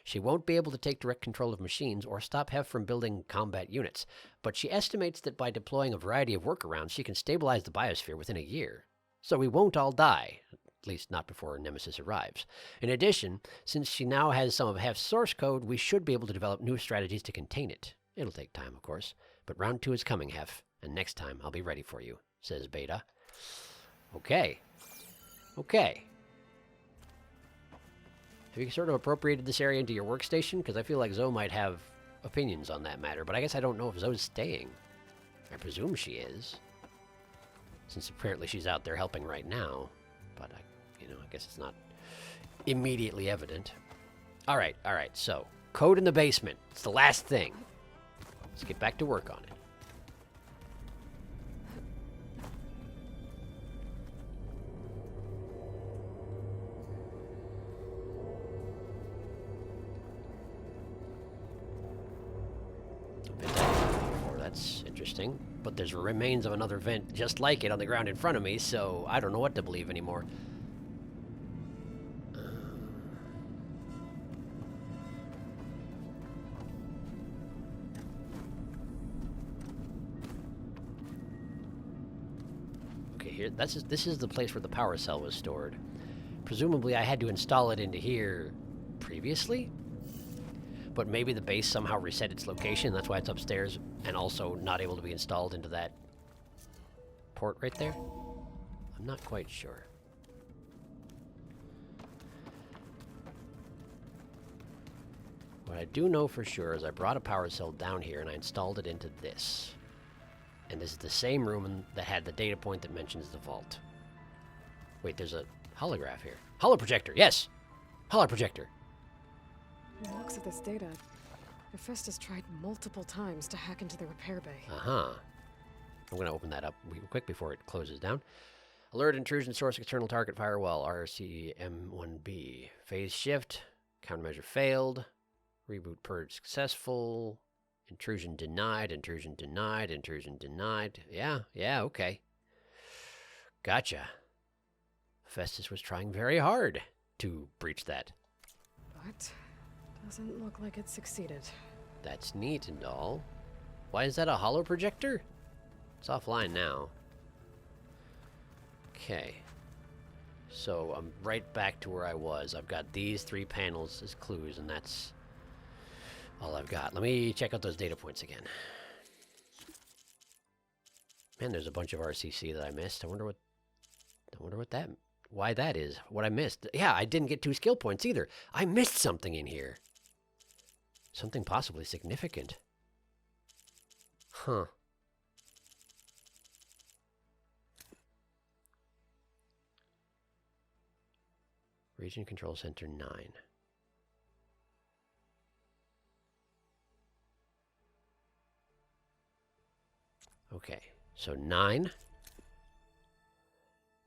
She won't be able to take direct control of machines or stop Hef from building combat units, but she estimates that by deploying a variety of workarounds, she can stabilize the biosphere within a year. So we won't all die, at least not before Nemesis arrives. In addition, since she now has some of Hef's source code, we should be able to develop new strategies to contain it. It'll take time, of course, but round 2 is coming, Hef, and next time I'll be ready for you, says Beta. Okay. Okay. Have you sort of appropriated this area into your workstation? Because I feel like Zoe might have opinions on that matter, but I guess I don't know if Zoe's staying. I presume she is, since apparently she's out there helping right now. But I guess it's not immediately evident. All right. So, code in the basement. It's the last thing. Let's get back to work on it. That's interesting. But there's remains of another vent just like it on the ground in front of me, so I don't know what to believe anymore. Okay, here. This is the place where the power cell was stored. Presumably, I had to install it into here previously. But maybe the base somehow reset its location, that's why it's upstairs, and also not able to be installed into that port right there? I'm not quite sure. What I do know for sure is I brought a power cell down here and I installed it into this. And this is the same room that had the data point that mentions the vault. Wait, there's a holograph here. Holoprojector, yes! Holoprojector. From the looks of this data, Hephaestus tried multiple times to hack into the repair bay. Uh-huh. I'm going to open that up real quick before it closes down. Alert intrusion source external target firewall RCM1B. Phase shift. Countermeasure failed. Reboot purge successful. Intrusion denied. Intrusion denied. Intrusion denied. Yeah, okay. Gotcha. Hephaestus was trying very hard to breach that. But doesn't look like it succeeded. That's neat and all. Why is that a holo projector? It's offline now. Okay. So I'm right back to where I was. I've got these 3 panels as clues, and that's all I've got. Let me check out those data points again. Man, there's a bunch of RCC that I missed. I wonder why that is. What I missed. Yeah, I didn't get 2 skill points either. I missed something in here. Something possibly significant. Huh. Region Control Center 9. Okay, so 9,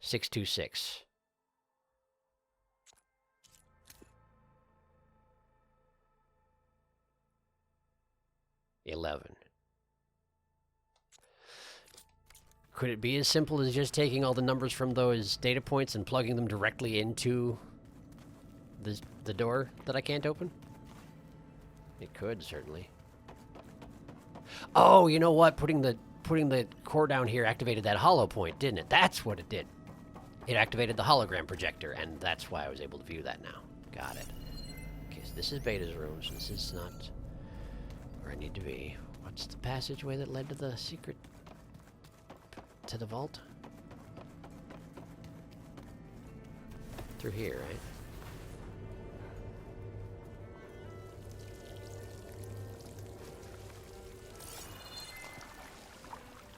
626. 11. Could it be as simple as just taking all the numbers from those data points and plugging them directly into the door that I can't open? It could, certainly. Oh, you know what? Putting the core down here activated that hollow point, didn't it? That's what it did. It activated the hologram projector, and that's why I was able to view that now. Got it. Okay, so this is Beta's room, so this is not where I need to be. What's the passageway that led to the secret... to the vault? Through here, right?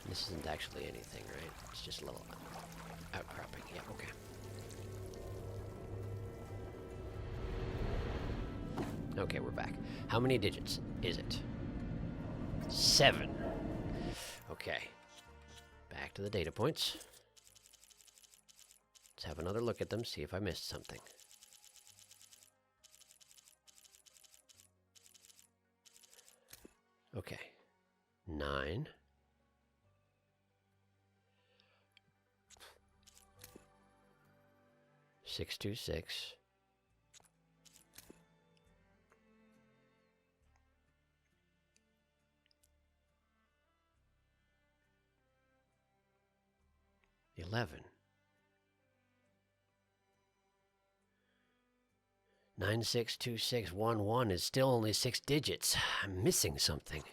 This isn't actually anything, right? It's just a little outcropping. Yeah, okay. Okay, we're back. How many digits is it? 7. Okay. Back to the data points. Let's have another look at them, see if I missed something. Okay. 9. 626. 11. 962611 is still only 6 digits. I'm missing something.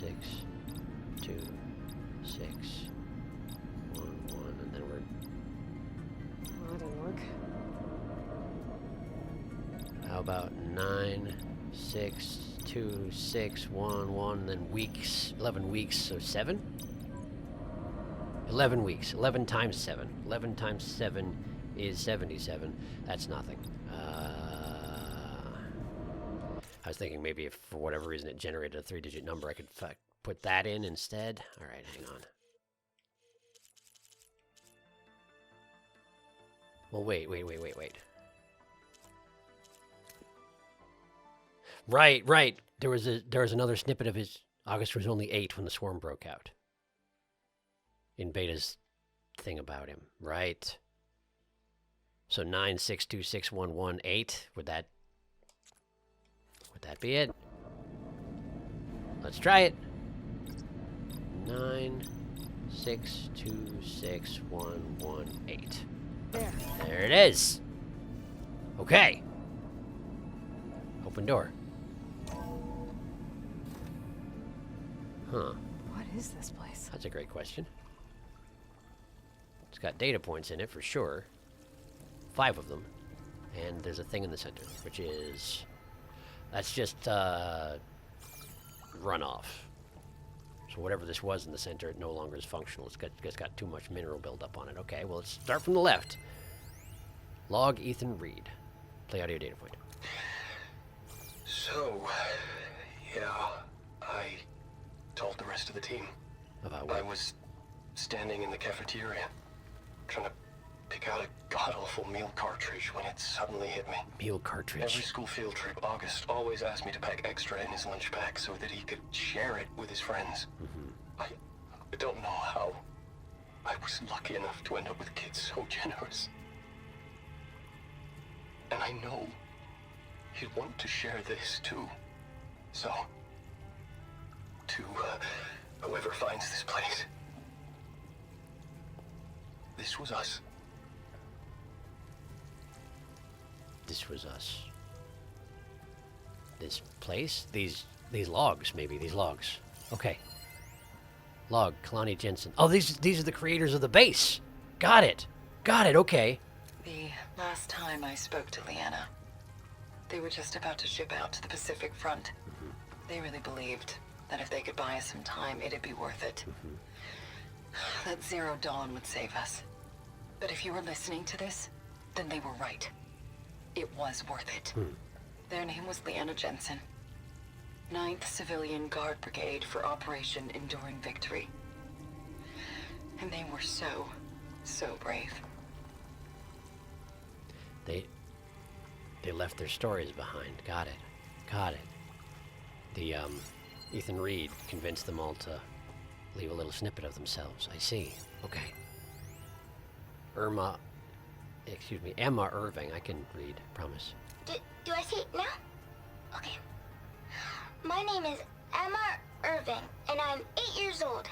6, 2, 6, 1, 1, and then we're... Oh, that didn't work. How about 9, 6, 2, 6, 1, 1, then weeks, 11 weeks, so 7? 11 weeks, 11 times 7. 11 times 7 is 77. That's nothing. I was thinking maybe if for whatever reason it generated a 3-digit number, I could put that in instead. All right, hang on. Well, wait. Right. There was another snippet of his. August was only 8 when the swarm broke out. In Beta's thing about him, right? So 9, 6, 2, 6, 1, 1, 8. Would that be it? Let's try it. 9, 6, 2, 6, 1, 1, 8. There it is. Okay. Open door. Huh. What is this place? That's a great question. It's got data points in it for sure. 5 of them. And there's a thing in the center, which is... That's just runoff. So whatever this was in the center, it no longer is functional. It's got too much mineral buildup on it. Okay, well, let's start from the left. Log Ethan Reed. Play audio data point. So, yeah, I told the rest of the team. About what? I was standing in the cafeteria, trying to pick out a god-awful meal cartridge when it suddenly hit me. Meal cartridge? Every school field trip, August always asked me to pack extra in his lunch pack so that he could share it with his friends. I don't know how I was lucky enough to end up with kids so generous. And I know he'd want to share this too. So, to whoever finds this place, this was us. This was us. This place? These logs, maybe. These logs. Okay. Log, Kalani Jensen. Oh, these are the creators of the base. Got it. Okay. The last time I spoke to Leanna, they were just about to ship out to the Pacific Front. They really believed that if they could buy us some time, it'd be worth it. That Zero Dawn would save us. But if you were listening to this, then they were right. It was worth it. Their name was Leanna Jensen. 9th Civilian Guard Brigade for Operation Enduring Victory. And they were so brave. They left their stories behind. Got it. The, Ethan Reed convinced them all to leave a little snippet of themselves. I see. Okay. Emma Irving. I can read, promise. Do I say it now? Okay. My name is Emma Irving, and I'm 8 years old.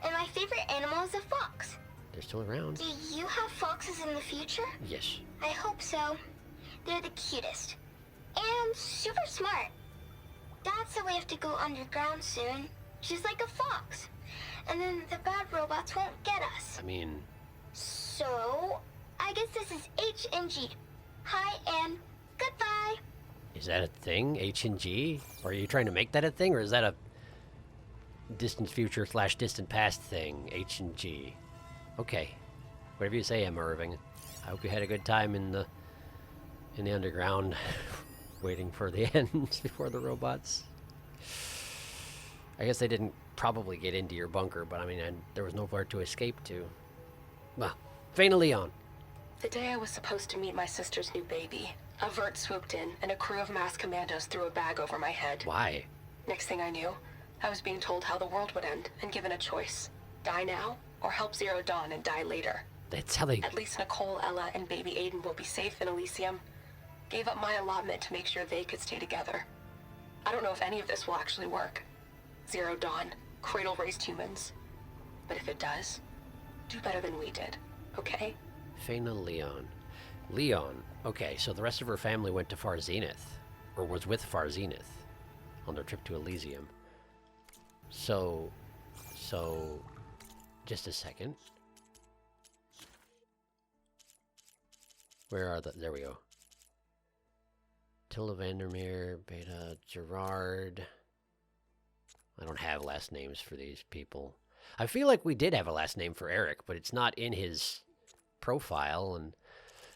And my favorite animal is a fox. They're still around. Do you have foxes in the future? Yes. I hope so. They're the cutest. And super smart. Dad said we have to go underground soon, just like a fox. And then the bad robots won't get us. I mean... So, I guess this is H and G. Hi and goodbye. Is that a thing? H and G? Or are you trying to make that a thing, or is that a distant future / distant past thing? H and G. Okay. Whatever you say, Emma Irving. I hope you had a good time in the underground, waiting for the end before the robots. I guess they didn't probably get into your bunker, but I mean, there was nowhere to escape to. Well, Faina Leon. The day I was supposed to meet my sister's new baby, a vert swooped in, and a crew of masked commandos threw a bag over my head. Why? Next thing I knew, I was being told how the world would end, and given a choice. Die now, or help Zero Dawn and die later. That's how they... At least Nicole, Ella, and baby Aiden will be safe in Elysium. Gave up my allotment to make sure they could stay together. I don't know if any of this will actually work. Zero Dawn, cradle-raised humans. But if it does, do better than we did, okay? Faina Leon. Leon. Okay, so the rest of her family went to Far Zenith, or was with Far Zenith, on their trip to Elysium. So, just a second. Where are the... There we go. Tilda Vandermeer, Beta, Gerard. I don't have last names for these people. I feel like we did have a last name for Eric, but it's not in his profile, and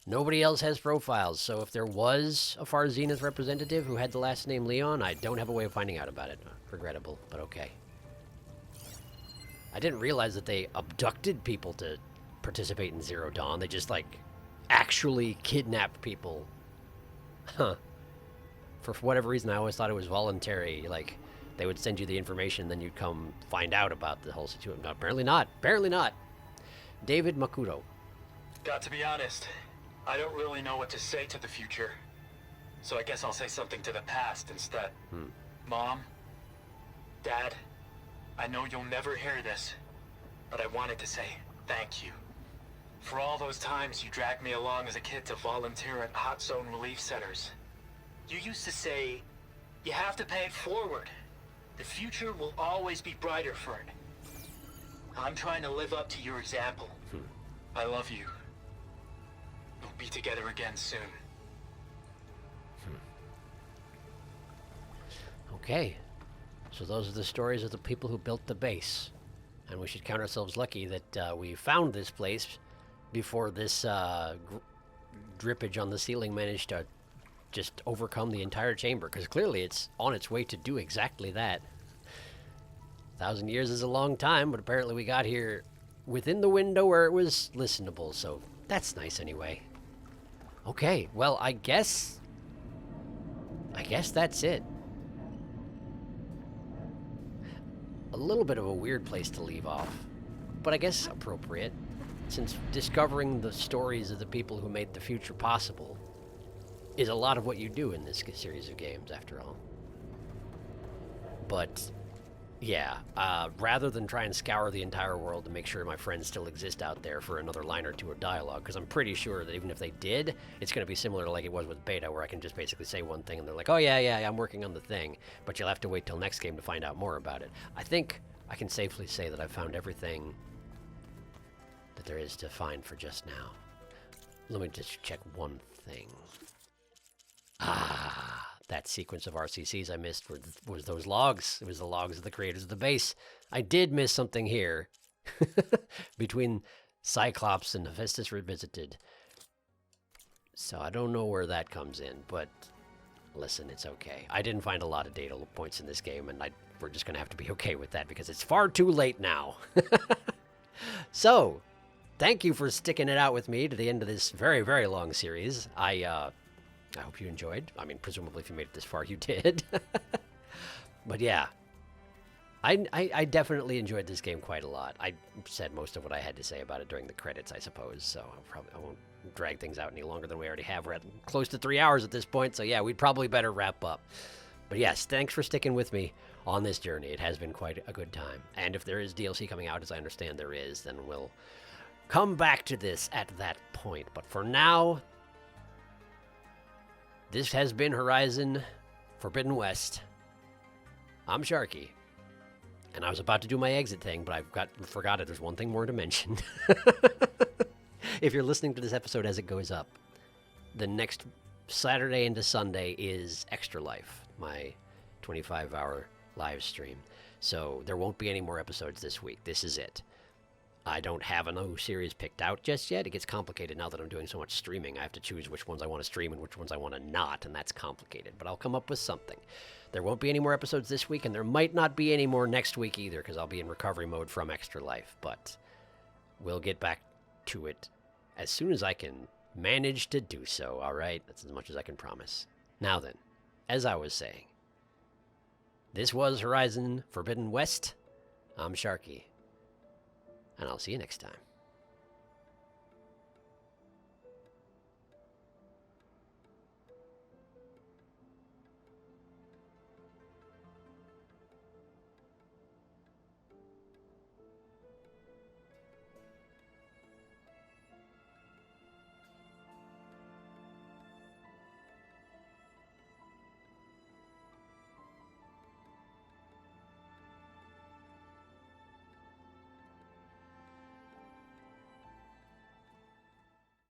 nobody else has profiles. So if there was a Far Zenith representative who had the last name Leon, I don't have a way of finding out about it. Regrettable, but okay. I didn't realize that they abducted people to participate in Zero Dawn. They just, like, actually kidnapped people. Huh. For whatever reason, I always thought it was voluntary. Like, they would send you the information, then you'd come find out about the whole situation. No, apparently not. Apparently not. David Makuto. Got to be honest, I don't really know what to say to the future. So I guess I'll say something to the past instead. Mom, Dad, I know you'll never hear this, but I wanted to say thank you. For all those times you dragged me along as a kid to volunteer at hot zone relief centers. You used to say, you have to pay it forward. The future will always be brighter for it. I'm trying to live up to your example. I love you. We'll be together again soon. Okay. So those are the stories of the people who built the base. And we should count ourselves lucky that we found this place before this drippage on the ceiling managed to just overcome the entire chamber, because clearly it's on its way to do exactly that. 1,000 years is a long time, but apparently we got here within the window where it was listenable, so that's nice anyway. Okay, well, I guess that's it. A little bit of a weird place to leave off, but I guess appropriate, since discovering the stories of the people who made the future possible is a lot of what you do in this series of games, after all. But, yeah, rather than try and scour the entire world to make sure my friends still exist out there for another line or two of dialogue, because I'm pretty sure that even if they did, it's going to be similar to like it was with Beta, where I can just basically say one thing and they're like, oh yeah, I'm working on the thing, but you'll have to wait till next game to find out more about it. I think I can safely say that I've found everything that there is to find for just now. Let me just check one thing. That sequence of RCCs I missed was those logs. It was the logs of the creators of the base. I did miss something here. Between Cyclops and Hephaestus Revisited. So I don't know where that comes in, but listen, it's okay. I didn't find a lot of data points in this game, and we're just going to have to be okay with that because it's far too late now. So, thank you for sticking it out with me to the end of this very, very long series. I hope you enjoyed. I mean, presumably if you made it this far, you did. But yeah, I definitely enjoyed this game quite a lot. I said most of what I had to say about it during the credits, I suppose, so I won't drag things out any longer than we already have. We're at close to 3 hours at this point, so yeah, we'd probably better wrap up. But yes, thanks for sticking with me on this journey. It has been quite a good time. And if there is DLC coming out, as I understand there is, then we'll come back to this at that point. But for now, this has been Horizon Forbidden West. I'm Sharky. And I was about to do my exit thing, but I forgot it. There's one thing more to mention. If you're listening to this episode as it goes up, the next Saturday into Sunday is Extra Life, my 25-hour live stream. So there won't be any more episodes this week. This is it. I don't have a new series picked out just yet. It gets complicated now that I'm doing so much streaming. I have to choose which ones I want to stream and which ones I want to not, and that's complicated. But I'll come up with something. There won't be any more episodes this week, and there might not be any more next week either, because I'll be in recovery mode from Extra Life. But we'll get back to it as soon as I can manage to do so, all right? That's as much as I can promise. Now then, as I was saying, this was Horizon Forbidden West. I'm Sharky. And I'll see you next time.